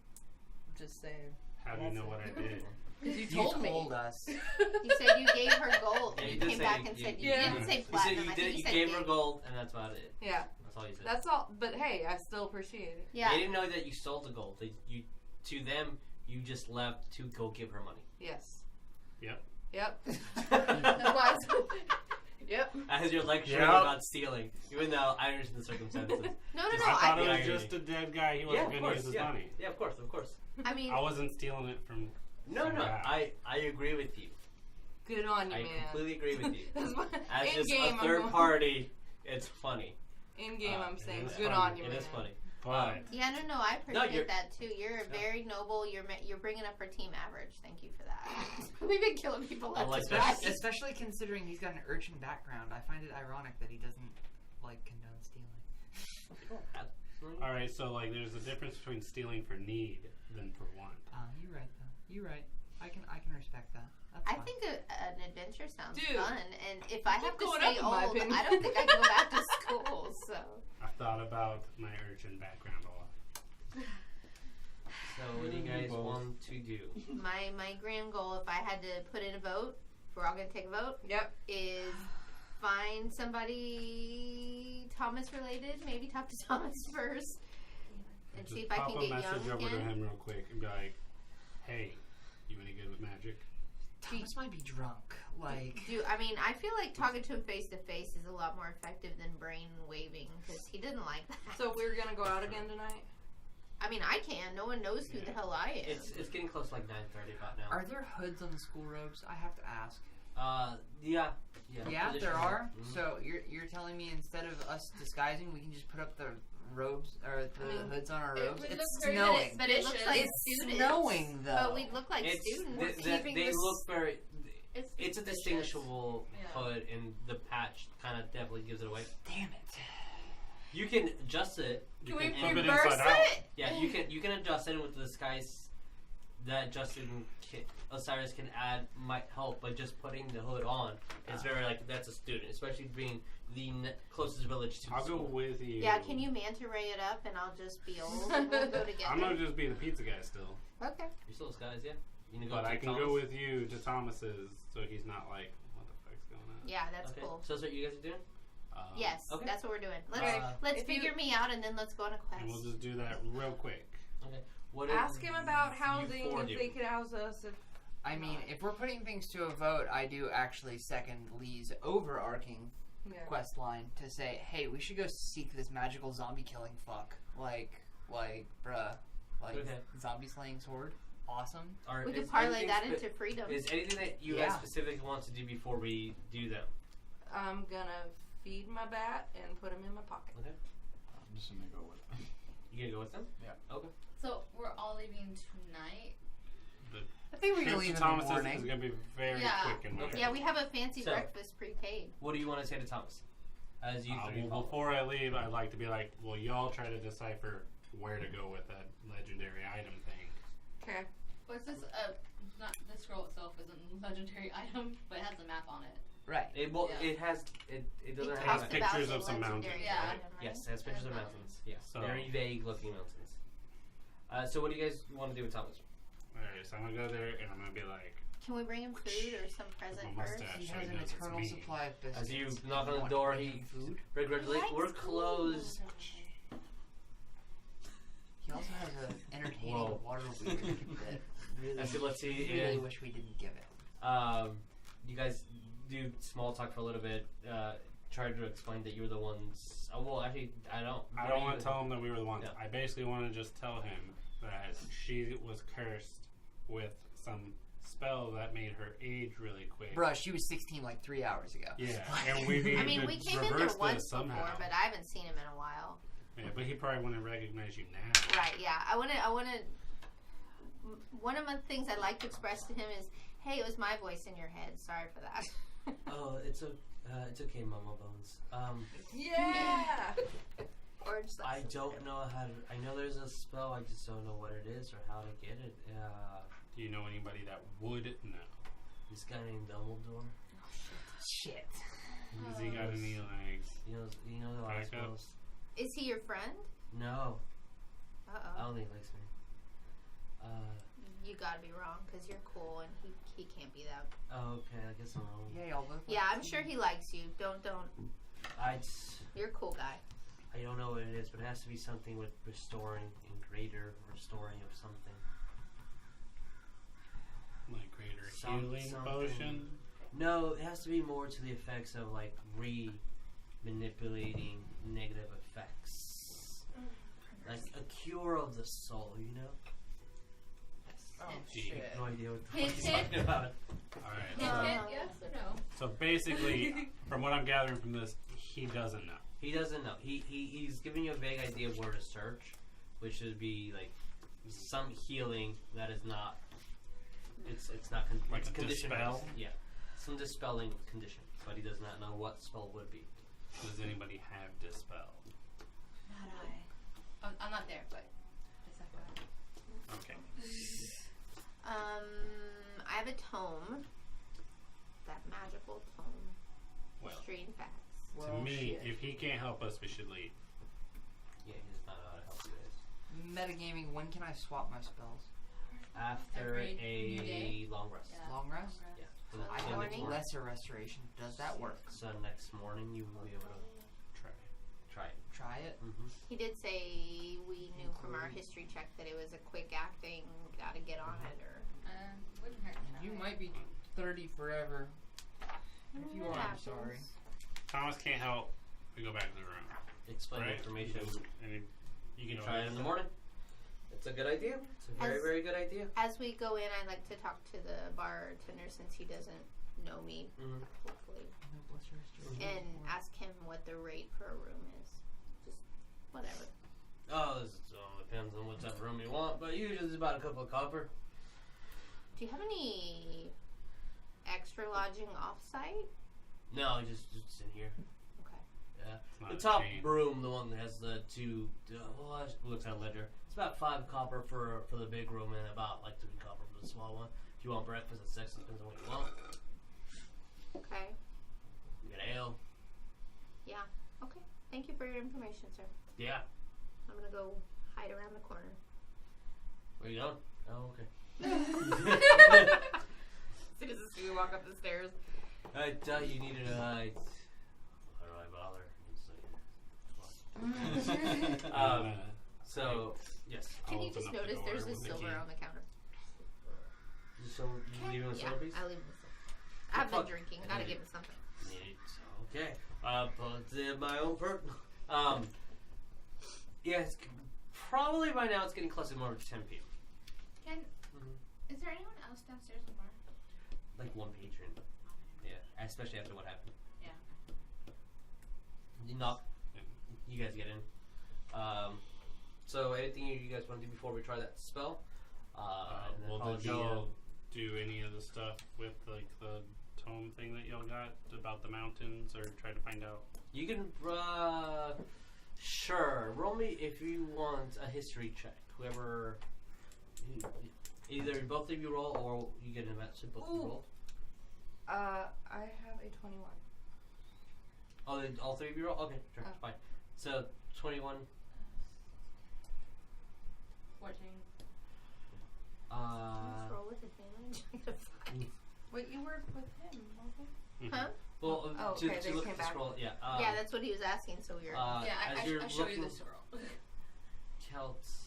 Speaker 2: Just saying.
Speaker 7: How do you know what I did?
Speaker 2: Because you
Speaker 4: You
Speaker 2: told me.
Speaker 4: told us.
Speaker 3: You said you gave her gold.
Speaker 1: Yeah,
Speaker 3: and
Speaker 1: you
Speaker 3: you
Speaker 1: did
Speaker 3: came
Speaker 1: say
Speaker 3: back
Speaker 1: you-
Speaker 3: and
Speaker 1: you-
Speaker 3: said
Speaker 2: you
Speaker 3: you
Speaker 2: did.
Speaker 3: didn't say
Speaker 1: You said
Speaker 3: platinum.
Speaker 1: you
Speaker 3: I
Speaker 1: did.
Speaker 3: think
Speaker 1: You
Speaker 3: said
Speaker 1: gave her gold, and that's about it.
Speaker 2: Yeah,
Speaker 1: That's all you said.
Speaker 2: that's all. But hey, I still appreciate it.
Speaker 3: Yeah.
Speaker 1: They didn't know that you stole the gold. To them, you just left to go give her money.
Speaker 2: Yes.
Speaker 7: Yep.
Speaker 2: Yep. That's why. Yep.
Speaker 1: As you're lecturing
Speaker 7: Yep.
Speaker 1: about stealing, even though I understand the circumstances.
Speaker 3: No.
Speaker 7: I thought it
Speaker 1: Yeah,
Speaker 7: was
Speaker 1: yeah,
Speaker 7: just
Speaker 1: yeah.
Speaker 7: a dead guy. He wasn't going to use his money.
Speaker 1: Yeah, of course.
Speaker 3: I mean,
Speaker 7: I wasn't stealing it from.
Speaker 1: No,
Speaker 7: some guy.
Speaker 1: I agree with you.
Speaker 2: Good on you,
Speaker 1: I
Speaker 2: man.
Speaker 1: completely agree with you.
Speaker 2: That's why-
Speaker 1: As
Speaker 2: in
Speaker 1: just
Speaker 2: game,
Speaker 1: a third
Speaker 2: I'm
Speaker 1: party, it's funny.
Speaker 2: In game, I'm
Speaker 7: it
Speaker 2: saying,
Speaker 7: is
Speaker 2: good
Speaker 7: funny.
Speaker 2: on you,
Speaker 1: It
Speaker 2: man.
Speaker 1: is funny.
Speaker 7: But
Speaker 3: yeah, no, I
Speaker 1: No,
Speaker 3: appreciate
Speaker 1: you're-
Speaker 3: that too. You're very noble. You're bringing up our team average. Thank you for that. We've been killing people
Speaker 1: I
Speaker 3: left
Speaker 1: like
Speaker 3: and
Speaker 1: that.
Speaker 3: right.
Speaker 4: Especially considering he's got an urchin background. I find it ironic that he doesn't condone stealing.
Speaker 7: all right, so like, there's a difference between stealing for need than for want.
Speaker 4: You're right though. You're right. I can respect that. That's
Speaker 3: I
Speaker 4: fine.
Speaker 3: think an adventure sounds
Speaker 2: Dude,
Speaker 3: fun, and if I have to
Speaker 2: going
Speaker 3: stay
Speaker 2: up in my
Speaker 3: old,
Speaker 2: opinion.
Speaker 3: I don't think I can go back to school. So
Speaker 7: I thought about my urchin background a lot.
Speaker 1: So what do you guys
Speaker 5: Both.
Speaker 1: want to do?
Speaker 3: my grand goal, if I had to put in a vote, if we're all gonna take a vote,
Speaker 2: Yep.
Speaker 3: is find somebody Thomas related. Maybe talk to Thomas first, and
Speaker 7: Just
Speaker 3: see if I
Speaker 7: pop
Speaker 3: can
Speaker 7: a
Speaker 3: get
Speaker 7: message
Speaker 3: young
Speaker 7: over to
Speaker 3: again.
Speaker 7: him real quick and be like, "Hey, you any good with magic?"
Speaker 4: Thomas might be drunk. Like,
Speaker 3: I mean, I feel like talking to him face to face is a lot more effective than brain waving because he didn't like that.
Speaker 2: So we're gonna go out again tonight.
Speaker 3: I mean, I can. No one knows who the hell I am.
Speaker 1: It's getting close to like 9:30 about now.
Speaker 4: are there hoods on the school robes? I have to ask.
Speaker 1: Yeah.
Speaker 4: Yeah,
Speaker 1: Position.
Speaker 4: there are.
Speaker 1: Mhm.
Speaker 4: So you're telling me instead of us disguising, we can just put up the robes or the hoods on our
Speaker 2: it
Speaker 4: robes?
Speaker 2: would
Speaker 4: It's
Speaker 2: look very
Speaker 4: snowing.
Speaker 3: but it looks like
Speaker 4: It's
Speaker 3: students.
Speaker 4: snowing though.
Speaker 3: But we look like
Speaker 1: It's
Speaker 3: students.
Speaker 1: they look very. It's a
Speaker 2: suspicious.
Speaker 1: distinguishable
Speaker 2: Yeah.
Speaker 1: hood, and the patch kind of definitely gives it away.
Speaker 4: Damn it.
Speaker 1: You can adjust it.
Speaker 2: Can we
Speaker 7: flip it
Speaker 2: reverse
Speaker 7: inside out.
Speaker 2: it?
Speaker 1: Yeah, you can adjust it with the disguise that Osiris can add might help, but just putting the hood on, it's very like that's a student, especially being the closest village to the
Speaker 7: I'll go
Speaker 1: school.
Speaker 7: with you.
Speaker 3: Yeah, can you manta ray it up and I'll just be old and we'll go together?
Speaker 7: I'm gonna just be the pizza guy still,
Speaker 3: Okay.
Speaker 1: You're still disguised, yeah. You can
Speaker 7: but
Speaker 1: to
Speaker 7: I can
Speaker 1: Thomas?
Speaker 7: go with you to Thomas's, so he's not like, what the fuck's going on?
Speaker 3: Yeah, that's
Speaker 1: Okay.
Speaker 3: cool.
Speaker 1: So that's what you guys are doing?
Speaker 3: Yes,
Speaker 1: Okay.
Speaker 3: that's what we're doing.
Speaker 2: Okay.
Speaker 3: Let's
Speaker 2: If you-
Speaker 3: figure me out and then let's go on a quest.
Speaker 7: And we'll just do that real quick.
Speaker 1: Okay. What
Speaker 2: Ask
Speaker 1: did
Speaker 2: him about
Speaker 1: you
Speaker 2: housing,
Speaker 1: four
Speaker 2: if
Speaker 1: do?
Speaker 2: they could house us. If
Speaker 4: I mean, if we're putting things to a vote, I do actually second Lee's overarching
Speaker 2: yeah.
Speaker 4: quest line to say, hey, we should go seek this magical zombie killing fuck. Like, bruh. Like,
Speaker 1: Okay.
Speaker 4: zombie slaying sword. Awesome.
Speaker 1: Or
Speaker 3: We could
Speaker 1: is
Speaker 3: parlay
Speaker 1: anything
Speaker 3: that
Speaker 1: spe-
Speaker 3: into freedom.
Speaker 1: Is anything that you
Speaker 4: Yeah.
Speaker 1: guys specifically want to do before we do them?
Speaker 2: I'm gonna feed my bat and put him in my pocket.
Speaker 1: Okay.
Speaker 5: I'm just gonna go with it.
Speaker 1: You gonna go with them?
Speaker 5: Yeah.
Speaker 1: Okay.
Speaker 9: So we're all leaving tonight.
Speaker 4: I think we can
Speaker 7: Trip
Speaker 4: leave
Speaker 7: to
Speaker 4: in the
Speaker 7: Thomas's
Speaker 4: morning.
Speaker 7: is gonna be very
Speaker 9: Yeah.
Speaker 7: quick and
Speaker 1: Okay.
Speaker 3: Yeah, we have a fancy
Speaker 1: So-
Speaker 3: breakfast prepaid.
Speaker 1: What do you want to say to Thomas? As you three
Speaker 7: well,
Speaker 1: follow.
Speaker 7: before I leave, I'd like to be like, well, y'all try to decipher where to go with that legendary item thing.
Speaker 2: Okay.
Speaker 6: Was this not the scroll itself isn't a legendary item, but it has a map on it.
Speaker 4: Right.
Speaker 1: It has it doesn't
Speaker 8: It
Speaker 1: have
Speaker 8: talks
Speaker 1: a,
Speaker 8: about
Speaker 7: pictures
Speaker 8: the
Speaker 7: of some
Speaker 8: legendary
Speaker 7: mountains,
Speaker 6: Yeah.
Speaker 8: item, right?
Speaker 1: yes, it has pictures of mountains. Yeah,
Speaker 7: So-
Speaker 1: very vague looking mountains. So what do you guys want to do with Thomas?
Speaker 7: Alright, so I'm gonna go there and I'm gonna be like,
Speaker 8: Can we bring him food or some present
Speaker 7: my
Speaker 8: first?
Speaker 7: mustache.
Speaker 4: He
Speaker 7: so
Speaker 4: has
Speaker 7: he
Speaker 4: an
Speaker 7: knows it's
Speaker 4: eternal
Speaker 7: me.
Speaker 4: supply of biscuits.
Speaker 1: As you
Speaker 4: Do
Speaker 1: knock on the
Speaker 4: want
Speaker 1: door,
Speaker 4: to bring
Speaker 1: he
Speaker 4: him food.
Speaker 1: begrudgingly,
Speaker 8: Likes
Speaker 1: we're
Speaker 8: food.
Speaker 1: closed.
Speaker 4: He also has an entertaining
Speaker 1: Whoa.
Speaker 4: water weird that really,
Speaker 1: Actually, let's see.
Speaker 4: really wish we didn't give it.
Speaker 1: You guys do small talk for a little bit. Try to explain that you're the ones. Oh, well, actually, I don't.
Speaker 7: I don't want to tell him that we were the ones.
Speaker 1: Yeah.
Speaker 7: I basically want to just tell him that she was cursed with some spell that made her age really quick.
Speaker 4: Bruh, she was 16 like 3 hours ago.
Speaker 7: Yeah, and we need
Speaker 8: I mean,
Speaker 7: to
Speaker 8: we came in there
Speaker 7: reverse
Speaker 8: once
Speaker 7: this somehow.
Speaker 8: before, but I haven't seen him in a while.
Speaker 7: Yeah, but he probably wouldn't recognize you now.
Speaker 8: Right, yeah. I wanna one of the things I'd like to express to him is, hey, it was my voice in your head. Sorry for that.
Speaker 1: Oh, it's okay, Mama Bones.
Speaker 2: Yeah.
Speaker 8: Or just like,
Speaker 1: I don't know how to. I know there's a spell. I just don't know what it is or how to get it.
Speaker 7: Do you know anybody that would know?
Speaker 1: This guy named Dumbledore.
Speaker 4: Shit.
Speaker 7: Has he got any like?
Speaker 1: You know the last
Speaker 7: Backup?
Speaker 1: spells.
Speaker 8: is he your friend?
Speaker 1: No, I
Speaker 8: Uh-oh.
Speaker 1: don't think he likes me.
Speaker 8: You gotta be wrong, because you're cool, and he can't be that.
Speaker 1: Oh, okay. I guess I'm wrong.
Speaker 4: Yeah, y'all both.
Speaker 8: Yeah, I'm sure he likes you. Don't. You're a cool guy.
Speaker 1: I don't know what it is, but it has to be something with restoring and greater restoring of something.
Speaker 7: Like greater
Speaker 1: Something.
Speaker 7: healing potion?
Speaker 1: No, it has to be more to the effects of like manipulating negative effects, like a cure of the soul. You know?
Speaker 4: Oh,
Speaker 7: Gee.
Speaker 4: shit.
Speaker 1: No idea what the
Speaker 6: Hint,
Speaker 1: fuck he's
Speaker 6: hint.
Speaker 1: talking about.
Speaker 7: Alright,
Speaker 6: Hint,
Speaker 7: so,
Speaker 6: hint, yes or no?
Speaker 7: so basically, from what I'm gathering from this, he doesn't know.
Speaker 1: He doesn't know. He's giving you a vague idea of where to search, which would be like some healing that is not. It's not
Speaker 7: Like
Speaker 1: it's
Speaker 7: a
Speaker 1: condition
Speaker 7: dispel?
Speaker 1: based. Yeah, some dispelling of condition, but he does not know what spell would be.
Speaker 7: Does anybody have dispel?
Speaker 6: Not I. I'm not there, but just FYI.
Speaker 7: Okay.
Speaker 8: I have a tome. That magical tome.
Speaker 7: Well,
Speaker 8: Street and facts.
Speaker 7: to me, if he can't help us, we should leave.
Speaker 1: Yeah, he does not know how to help you guys.
Speaker 4: Metagaming, when can I swap my spells?
Speaker 1: After
Speaker 6: Every new day?
Speaker 1: a long rest.
Speaker 6: Yeah.
Speaker 4: Long rest?
Speaker 1: Yeah. So,
Speaker 8: So
Speaker 4: I
Speaker 1: so
Speaker 4: have
Speaker 1: next
Speaker 8: morning?
Speaker 1: morning.
Speaker 4: lesser restoration. Does that work?
Speaker 1: So next morning you will be able to
Speaker 7: Try.
Speaker 1: try it.
Speaker 4: Try it.
Speaker 1: Mm-hmm.
Speaker 8: He did say we knew from our history check that it was a quick acting, gotta get on it, or...
Speaker 6: Wouldn't hurt. to
Speaker 4: You
Speaker 6: try.
Speaker 4: might be 30 forever. If you
Speaker 8: It
Speaker 4: are, I'm
Speaker 8: happens.
Speaker 4: sorry.
Speaker 7: Thomas can't help. We go back to the room.
Speaker 1: Explain
Speaker 7: Right?
Speaker 1: information.
Speaker 7: And you
Speaker 1: You
Speaker 7: can
Speaker 1: can try it in the morning. It's a good idea. It's a very,
Speaker 8: As-
Speaker 1: very good idea.
Speaker 8: As we go in, I'd like to talk to the bartender since he doesn't know me,
Speaker 1: Mm-hmm.
Speaker 8: hopefully,
Speaker 4: No lesser restoration.
Speaker 8: and ask him what the rate for a room is. Just whatever.
Speaker 1: Oh, this all depends on what type of room you want, but usually it's about a couple of copper.
Speaker 8: Do you have any extra lodging off-site?
Speaker 1: No, just in here.
Speaker 8: Okay.
Speaker 1: Yeah.
Speaker 7: It's not
Speaker 1: The
Speaker 7: a
Speaker 1: top
Speaker 7: chain.
Speaker 1: room, the one that has the two. Looks at a ledger. It's about 5 copper for the big room, and about like 3 copper for the small one. If you want breakfast, it's 6. Depends on what you want.
Speaker 8: Okay.
Speaker 1: You get ale.
Speaker 8: Yeah. Okay. Thank you for your information, sir.
Speaker 1: Yeah.
Speaker 8: I'm gonna go hide around the corner.
Speaker 1: Where you going? Oh, okay.
Speaker 8: As soon as we walk up the stairs.
Speaker 1: I thought you needed a. Why do I bother? It's like, so yes.
Speaker 8: Can
Speaker 7: I'll
Speaker 8: you just
Speaker 7: open up the
Speaker 8: notice
Speaker 7: door
Speaker 8: there's a
Speaker 7: with the
Speaker 8: silver
Speaker 7: key.
Speaker 8: on the counter?
Speaker 1: So you leaving a
Speaker 8: Yeah,
Speaker 1: silver piece?
Speaker 8: I leave this. I've been
Speaker 1: Fuck.
Speaker 8: drinking. Gotta give it something.
Speaker 1: Neat. Okay. But my own perk. Yeah, it's probably by now it's getting closer to more to 10 p.m.
Speaker 6: Can,
Speaker 1: Mhm.
Speaker 6: is there anyone else downstairs in the bar?
Speaker 1: Like one patron. Yeah, especially after what happened.
Speaker 6: Yeah.
Speaker 1: You knock. You guys get in. So anything you guys want to do before we try that spell? And then
Speaker 7: Well,
Speaker 1: I'll
Speaker 7: did y'all do any of the stuff with like the tome thing that y'all got about the mountains, or try to find out?
Speaker 1: You can. Sure. Roll me if you want a history check. Whoever, either both of you roll or you get an event. So both of you roll.
Speaker 2: I have a 21.
Speaker 1: Oh, then all three of you roll. Okay, sure, fine. So 21.
Speaker 6: 14.
Speaker 8: Let's roll with advantage.
Speaker 2: Wait, you were with him, wasn't
Speaker 8: Huh?
Speaker 1: Well,
Speaker 2: Oh, okay, they
Speaker 1: look
Speaker 2: came
Speaker 1: at this
Speaker 2: back.
Speaker 1: roll, yeah.
Speaker 8: Yeah, that's what he was asking, so we were.
Speaker 9: Yeah,
Speaker 1: as you're
Speaker 9: I show you
Speaker 1: looking,
Speaker 9: this roll.
Speaker 1: Celts.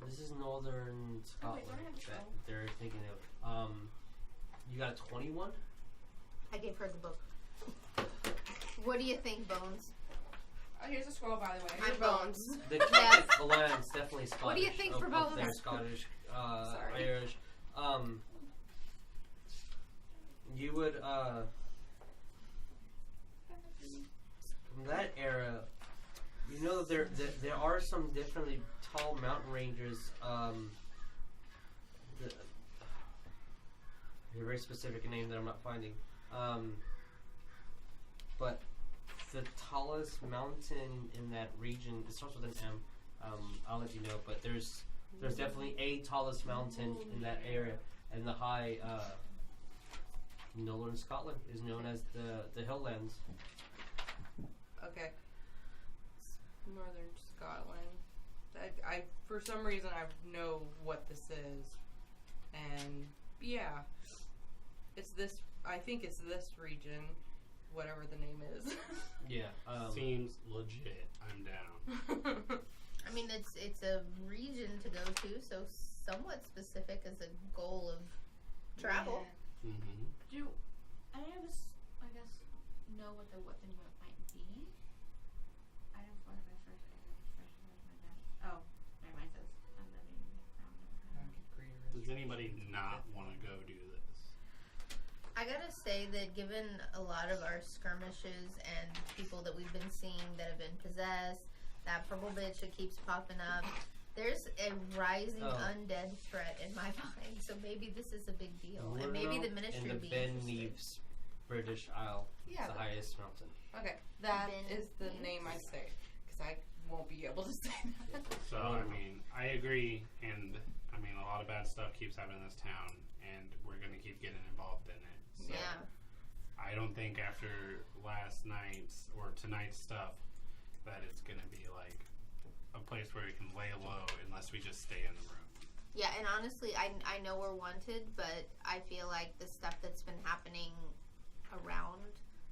Speaker 1: This is northern Scotland
Speaker 9: do I have this
Speaker 1: that
Speaker 9: roll?
Speaker 1: they're thinking of. You got a 21?
Speaker 8: I gave her the book. What do you think, Bones?
Speaker 6: Oh, here's a scroll, by the way.
Speaker 8: I'm Bones.
Speaker 1: The Celtic Alliance definitely Scottish.
Speaker 8: What do you think for
Speaker 1: up there,
Speaker 8: bones?
Speaker 1: Scottish,
Speaker 8: Sorry.
Speaker 1: Irish. You would from that era, you know that there are some definitely tall mountain ranges. A very specific name that I'm not finding. But the tallest mountain in that region, it starts with an M. I'll let you know, but there's definitely a tallest mountain in that area, and the high northern Scotland is known as the Hilllands.
Speaker 2: Okay. Northern Scotland. I for some reason I know what this is, and yeah, it's this. I think it's this region, whatever the name is.
Speaker 1: Yeah.
Speaker 7: Seems legit. I'm down.
Speaker 8: I mean, it's a region to go to, so somewhat specific as a goal of travel.
Speaker 7: Mm-hmm.
Speaker 9: Do any of us, I guess, know what the weapon might be?
Speaker 6: I don't want my first Oh, never mind. It says I'm living.
Speaker 7: Does anybody not want to go do this?
Speaker 8: I gotta say that given a lot of our skirmishes and people that we've been seeing that have been possessed, that purple bitch that keeps popping up, there's a rising undead threat in my mind. So maybe this is a big deal, and maybe the ministry
Speaker 1: and
Speaker 8: would
Speaker 1: the
Speaker 8: be
Speaker 1: Ben
Speaker 8: interested.
Speaker 1: Neves British Isle.
Speaker 2: Yeah,
Speaker 1: It's the highest mountain.
Speaker 2: Okay, that
Speaker 8: Ben
Speaker 2: is the
Speaker 8: Neves.
Speaker 2: name I say, because I won't be able to say that.
Speaker 7: So, I mean, I agree, and I mean, a lot of bad stuff keeps happening in this town, and we're going to keep getting involved in it. So
Speaker 8: Yeah.
Speaker 7: I don't think after last night's or tonight's stuff that it's going to be like a place where we can lay low unless we just stay in the room.
Speaker 8: Yeah, and honestly, I know we're wanted, but I feel like the stuff that's been happening around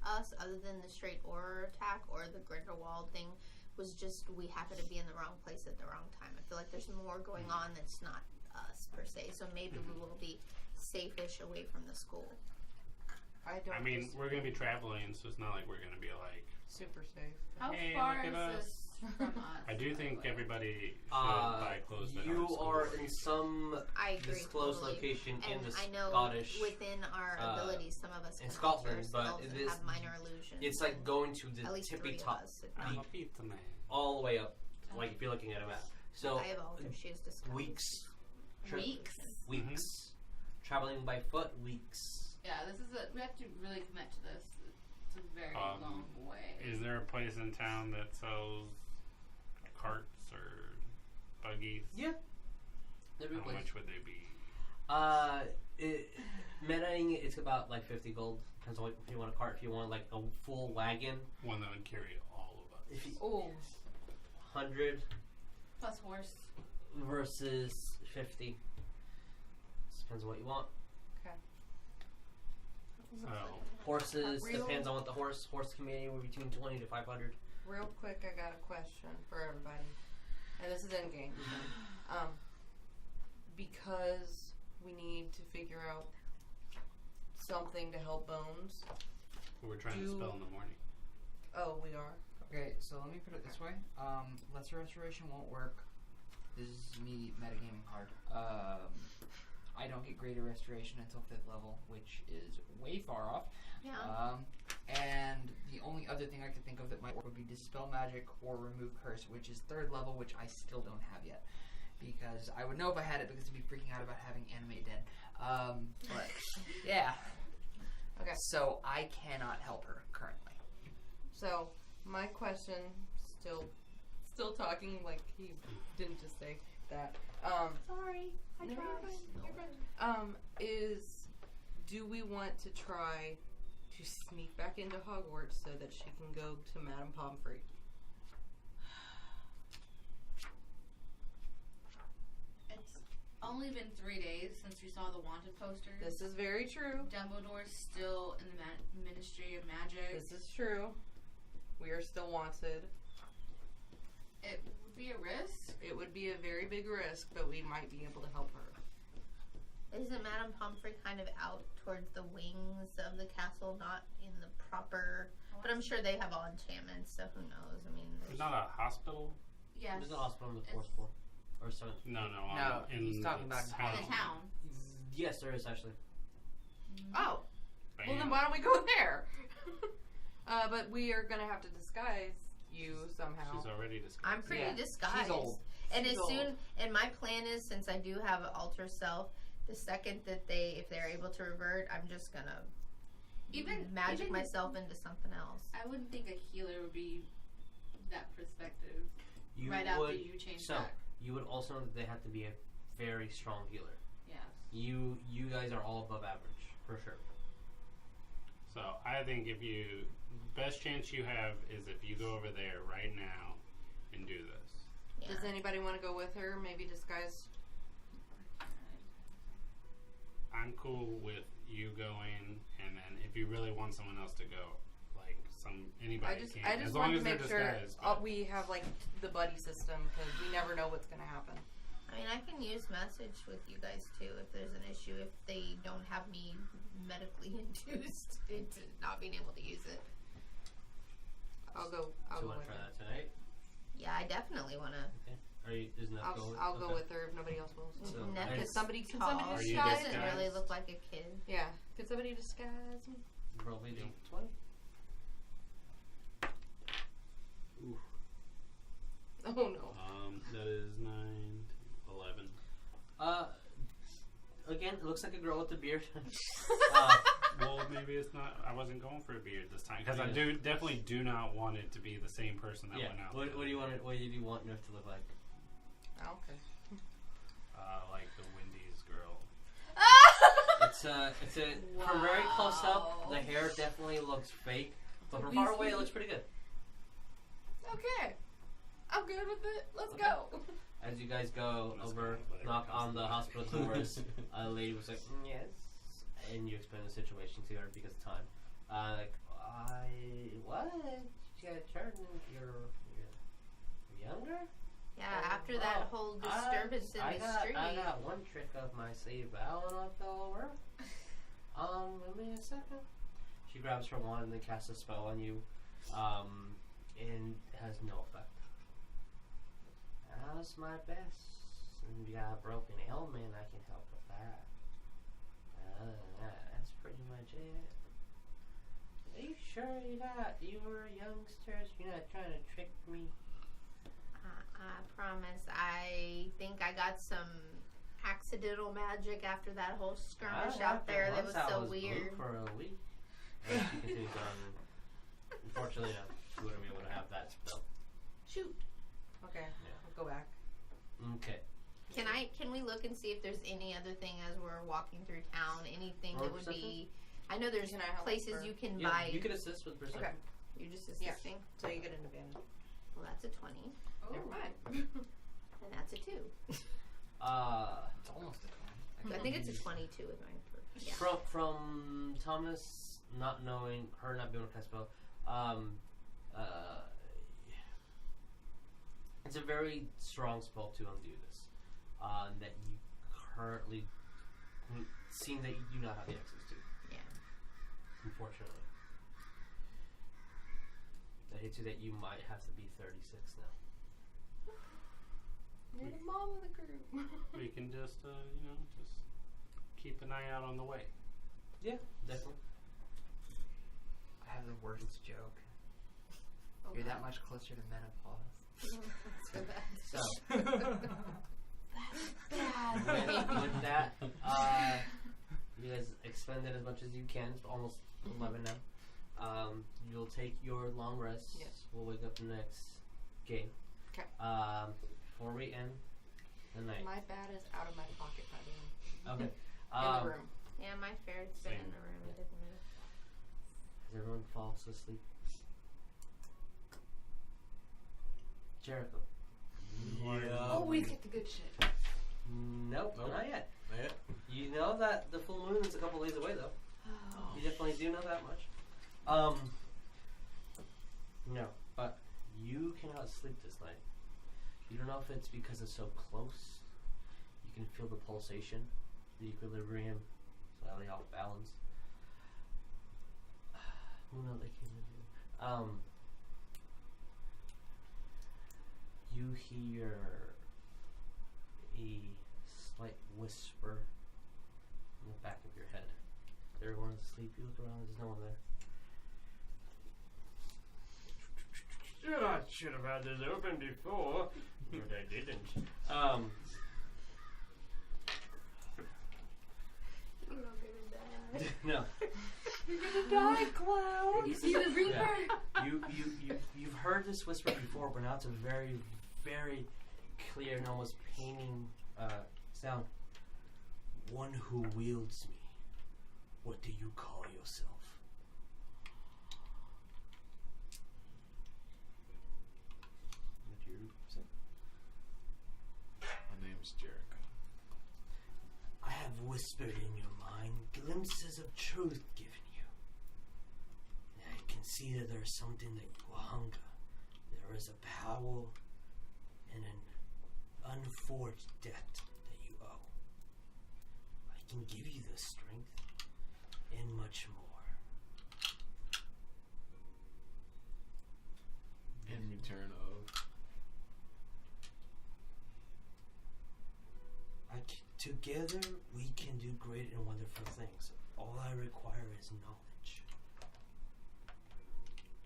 Speaker 8: us, other than the straight aura attack or the Grindelwald thing, was just we happen to be in the wrong place at the wrong time. I feel like there's more going on that's not us per se, so maybe we will be safe-ish away from the school.
Speaker 2: I don't.
Speaker 7: I mean, we're going to be traveling, so it's not like we're going to be like,
Speaker 2: super safe.
Speaker 6: How
Speaker 7: Hey,
Speaker 6: far
Speaker 7: look
Speaker 6: is
Speaker 7: at us.
Speaker 6: this from us?
Speaker 7: I do think everybody should
Speaker 1: Uh,
Speaker 7: buy clothes that
Speaker 1: you
Speaker 7: aren't
Speaker 1: are in
Speaker 7: school.
Speaker 1: some
Speaker 8: I agree.
Speaker 1: disclosed
Speaker 8: totally.
Speaker 1: location in
Speaker 8: And
Speaker 1: the
Speaker 8: I know
Speaker 1: Scottish.
Speaker 8: within our abilities, some of us
Speaker 1: in
Speaker 8: can
Speaker 1: Scotland,
Speaker 8: alter
Speaker 1: but
Speaker 8: ourselves
Speaker 1: it
Speaker 8: and
Speaker 1: is-
Speaker 8: have minor illusions.
Speaker 1: It's like
Speaker 8: and
Speaker 1: going to the
Speaker 8: at least
Speaker 1: tippy
Speaker 8: 3 of
Speaker 1: top,
Speaker 8: us, if
Speaker 7: I'm
Speaker 8: not.
Speaker 7: a pizza man.
Speaker 1: all the way up. Like if you're looking at a map. So
Speaker 8: I have all their shoes discounted.
Speaker 1: weeks,
Speaker 6: Weeks.
Speaker 1: weeks, traveling by foot, weeks.
Speaker 6: Yeah, this is we have to really commit to this. It's a very long way.
Speaker 7: Is there a place in town that sells carts or buggies?
Speaker 1: Yeah. There
Speaker 7: How much would they be?
Speaker 1: Metaing it's about like 50 gold. Depends on what, if you want a cart, if you want like a full wagon.
Speaker 7: One that would carry all of us.
Speaker 1: If you,
Speaker 2: Oh,
Speaker 1: 100
Speaker 6: Plus horse.
Speaker 1: versus 50. Depends on what you want.
Speaker 7: So,
Speaker 1: Horses
Speaker 2: Real-
Speaker 1: depends on what the horse can be anywhere between 20 to 500.
Speaker 2: real quick, I got a question for everybody, and this is in game. Because we need to figure out something to help Bones.
Speaker 7: we're trying to spell in the morning.
Speaker 2: Oh, we are.
Speaker 4: Okay, so let me put it this way. Lesser Restoration won't work. This is me metagaming hard. I don't get Greater Restoration until 5th level, which is way far off.
Speaker 8: Yeah.
Speaker 4: And the only other thing I could think of that might work would be Dispel Magic or Remove Curse, which is 3rd level, which I still don't have yet. Because I would know if I had it because I'd be freaking out about having Animate Dead. But, yeah.
Speaker 2: Okay.
Speaker 4: So I cannot help her currently.
Speaker 2: So My question, still talking like he didn't just say that.
Speaker 9: Sorry, I
Speaker 2: No,
Speaker 9: tried.
Speaker 2: you're fine. Is do we want to try to sneak back into Hogwarts so that she can go to Madame Pomfrey?
Speaker 6: It's only been 3 days since we saw the wanted posters.
Speaker 2: This is very true.
Speaker 6: Dumbledore's still in the Ministry of Magic.
Speaker 2: This is true. We are still wanted.
Speaker 6: It would be a risk.
Speaker 2: It would be a very big risk, but we might be able to help her.
Speaker 8: Isn't Madame Pomfrey kind of out towards the wings of the castle, not in the proper... But I'm sure they have all enchantments, so who knows? I mean,
Speaker 7: There's not a hospital?
Speaker 6: Yes.
Speaker 1: There's a hospital on the 4th floor. Or so.
Speaker 7: No,
Speaker 4: No, he's talking about
Speaker 7: town.
Speaker 6: In the town.
Speaker 1: Yes, there is actually.
Speaker 2: Oh,
Speaker 7: Bam.
Speaker 2: well then why don't we go there? But we are gonna have to disguise you somehow.
Speaker 7: She's already disguised.
Speaker 8: I'm pretty
Speaker 4: Yeah,
Speaker 8: disguised.
Speaker 4: she's old.
Speaker 8: And
Speaker 2: She's
Speaker 8: as
Speaker 2: old.
Speaker 8: soon, and my plan is, since I do have an alter self, the second that if they're able to revert, I'm just gonna magic myself into something else.
Speaker 6: I wouldn't think a healer would be that perspective
Speaker 1: You
Speaker 6: right
Speaker 1: would,
Speaker 6: after you change
Speaker 1: so,
Speaker 6: back.
Speaker 1: you would also know that they have to be a very strong healer.
Speaker 6: Yes.
Speaker 1: You guys are all above average, for sure.
Speaker 7: So I think best chance you have is if you go over there right now and do this.
Speaker 8: Yeah.
Speaker 2: Does anybody want to go with her? Maybe disguise.
Speaker 7: I'm cool with you going, and then if you really want someone else to go, like anybody can,
Speaker 2: I just
Speaker 7: as long
Speaker 2: want
Speaker 7: as
Speaker 2: to
Speaker 7: they're
Speaker 2: make sure
Speaker 7: disguised.
Speaker 2: we have like the buddy system because we never know what's gonna happen.
Speaker 8: I mean, I can use message with you guys too if there's an issue, if they don't have me medically induced into not being able to use it.
Speaker 2: I'll go. I'll
Speaker 1: So you
Speaker 2: go
Speaker 1: want
Speaker 2: with
Speaker 1: to try
Speaker 2: her.
Speaker 1: that tonight?
Speaker 8: Yeah, I definitely want to.
Speaker 1: Okay. Isn't that going?
Speaker 2: I'll go
Speaker 1: Okay.
Speaker 2: with her if nobody else will.
Speaker 1: So,
Speaker 8: Neff
Speaker 1: I-
Speaker 8: is
Speaker 2: somebody- can
Speaker 8: tall.
Speaker 2: somebody
Speaker 7: Are
Speaker 8: She
Speaker 7: you
Speaker 8: doesn't
Speaker 7: disguised?
Speaker 8: really look like a kid.
Speaker 2: Yeah. Can somebody disguise me?
Speaker 1: Roll me d20. Ooh.
Speaker 2: Oh no.
Speaker 7: That is 9, 11.
Speaker 1: Again, it looks like a girl with a beard.
Speaker 7: Well, maybe it's not. I wasn't going for a beard this time because I
Speaker 1: Yeah.
Speaker 7: definitely do not want it to be the same person that
Speaker 1: Yeah.
Speaker 7: went out.
Speaker 1: What
Speaker 7: the
Speaker 1: do
Speaker 7: other
Speaker 1: you
Speaker 7: day.
Speaker 1: want? What do you want Neff to look like?
Speaker 2: Okay.
Speaker 7: Like the Wendy's girl.
Speaker 1: It's a from very close up. The hair definitely looks fake, but from far away it looks pretty good.
Speaker 2: Okay. I'm good with it. Let's go.
Speaker 1: As you guys go
Speaker 7: Let's
Speaker 1: over,
Speaker 7: go, whatever.
Speaker 1: knock on the hospital doors, a lady was like, yes, and you explain the situation to her because of time. What? You got turned into you're Younger?
Speaker 8: Yeah, after that whole disturbance in the street.
Speaker 1: I got one trick up my sleeve, but I don't know if it'll work. Give me a second. She grabs her wand and then casts a spell on you, and has no effect. That's my best. And you got a broken helmet, I can help with that. That's pretty much it. Are you sure you were youngsters? You're not trying to trick me?
Speaker 8: I promise. I think I got some accidental magic after that whole skirmish out there that was so weird.
Speaker 1: For a week. And she continues on. Unfortunately, no. She wouldn't be able to have that spell.
Speaker 2: Shoot. Okay. I'll go back.
Speaker 1: Okay.
Speaker 8: Can we look and see if there's any other thing as we're walking through town? Anything
Speaker 1: Roll
Speaker 8: that would be? I know there's
Speaker 2: Can I help
Speaker 8: places
Speaker 2: her?
Speaker 8: you can
Speaker 1: Yeah,
Speaker 8: buy.
Speaker 1: you can assist with perception.
Speaker 2: Okay.
Speaker 8: You're just
Speaker 2: Yeah.
Speaker 8: assisting.
Speaker 2: So you get an advantage.
Speaker 8: Well, that's a 20,
Speaker 2: Never mind.
Speaker 8: and that's a 2.
Speaker 4: It's almost a 20.
Speaker 8: I think it's a 22 with mine. Yeah.
Speaker 1: From Thomas not knowing her not being able to cast spell, it's a very strong spell to undo this. That you currently seem that you do not have the access to.
Speaker 8: Yeah.
Speaker 1: Unfortunately. That hits you that you might have to be 36 now.
Speaker 2: You're the mom of the group.
Speaker 7: We can just, just keep an eye out on the way.
Speaker 1: Yeah, definitely.
Speaker 4: I have the worst joke. You're that much closer to menopause.
Speaker 8: So
Speaker 1: So, with that, you guys expended as much as you can. It's almost 11 now. You'll take your long rest.
Speaker 2: Yes.
Speaker 1: We'll wake up next game.
Speaker 2: Okay.
Speaker 1: Before we end the night.
Speaker 2: My bat is out of my pocket, by the way.
Speaker 1: Okay.
Speaker 2: In the room.
Speaker 8: Yeah, my ferret's been in the room. It didn't move.
Speaker 1: As everyone falls asleep. Jericho.
Speaker 5: Yeah.
Speaker 2: Always get the good shit.
Speaker 1: Nope,
Speaker 5: Nope.
Speaker 1: not yet.
Speaker 5: Not yet?
Speaker 1: You know that the full moon is a couple days away, though.
Speaker 2: Oh.
Speaker 1: You definitely do know that much. No, but you cannot sleep this night. You don't know if it's because it's so close. You can feel the pulsation, the equilibrium, slightly off balance. Who knows? They came in. You hear a slight whisper in the back of your head. Everyone's asleep. You look around. There's no one there. I should have had this open before, but I didn't.
Speaker 8: You're not gonna die.
Speaker 1: No.
Speaker 2: You're gonna die, Cloud.
Speaker 9: You see the Reaper?
Speaker 1: You've heard this whisper before, but now it's a very, very clear and almost paining sound. One who wields me. What do you call yourself? What do you say?
Speaker 5: My name's Jericho.
Speaker 1: I have whispered in your mind glimpses of truth given you. I can see that there's something that you hunger. There is a power and an unforged debt that you owe. I can give you the strength and much more.
Speaker 5: In return of.
Speaker 1: Together we can do great and wonderful things. All I require is knowledge.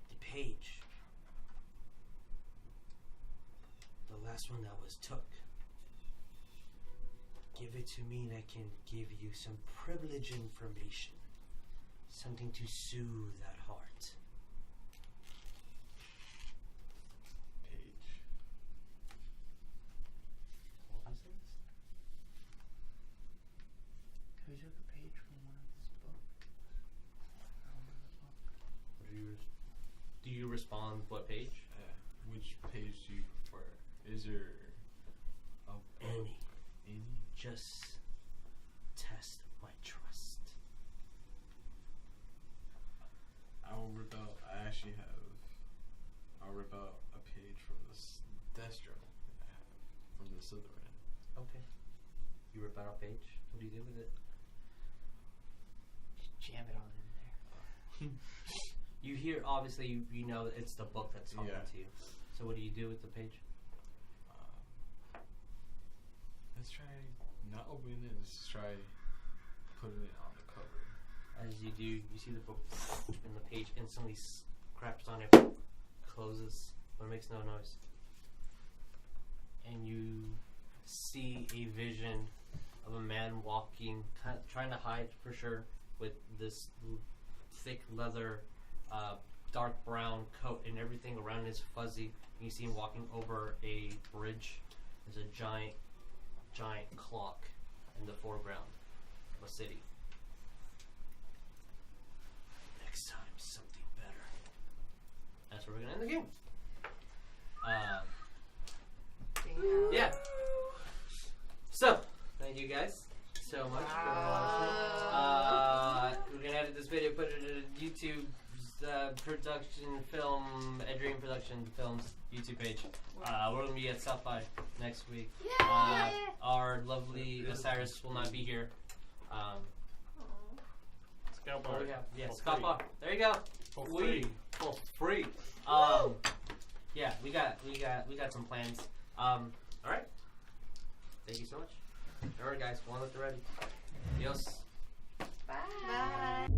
Speaker 1: The page. The last one that was took. Give it to me and I can give you some privileged information. Something to soothe that heart.
Speaker 5: Page.
Speaker 1: What was this?
Speaker 4: Who took a page from one of his books?
Speaker 1: Do you respond what page?
Speaker 5: Which page do you prefer? Is there a
Speaker 1: Any.
Speaker 5: any?
Speaker 1: Just test my trust.
Speaker 5: I'll rip out. I'll rip out a page from this desk journal that I have from the Slytherin.
Speaker 1: Okay. You rip out a page. What do you do with it?
Speaker 4: Just jam it on in there.
Speaker 1: You hear, obviously, you know it's the book that's talking
Speaker 5: Yeah.
Speaker 1: to you. So what do you do with the page?
Speaker 5: Let's try not opening it. Let's try putting it on the cover.
Speaker 1: As you do, you see the book and the page instantly scraps on it, closes, but it makes no noise. And you see a vision of a man walking, trying to hide for sure, with this thick leather, dark brown coat, and everything around is fuzzy. And you see him walking over a bridge. There's a giant clock in the foreground of a city. Next time, something better. That's where we're gonna end the game. Yeah. So, thank you guys so much for watching. We're gonna edit this video, put it in a YouTube production film, a Dream Production Films YouTube page. We're gonna be at South by next week. Our lovely Osiris will not be here.
Speaker 7: Scout
Speaker 1: What
Speaker 7: bar.
Speaker 1: do we have? Yeah,
Speaker 7: For
Speaker 1: Scott
Speaker 7: free.
Speaker 1: Bar. There you go.
Speaker 7: For
Speaker 1: We-
Speaker 7: free.
Speaker 1: For free. Yeah, we got some plans. All right. Thank you so much. All right, guys. One left already. Adios.
Speaker 8: Bye.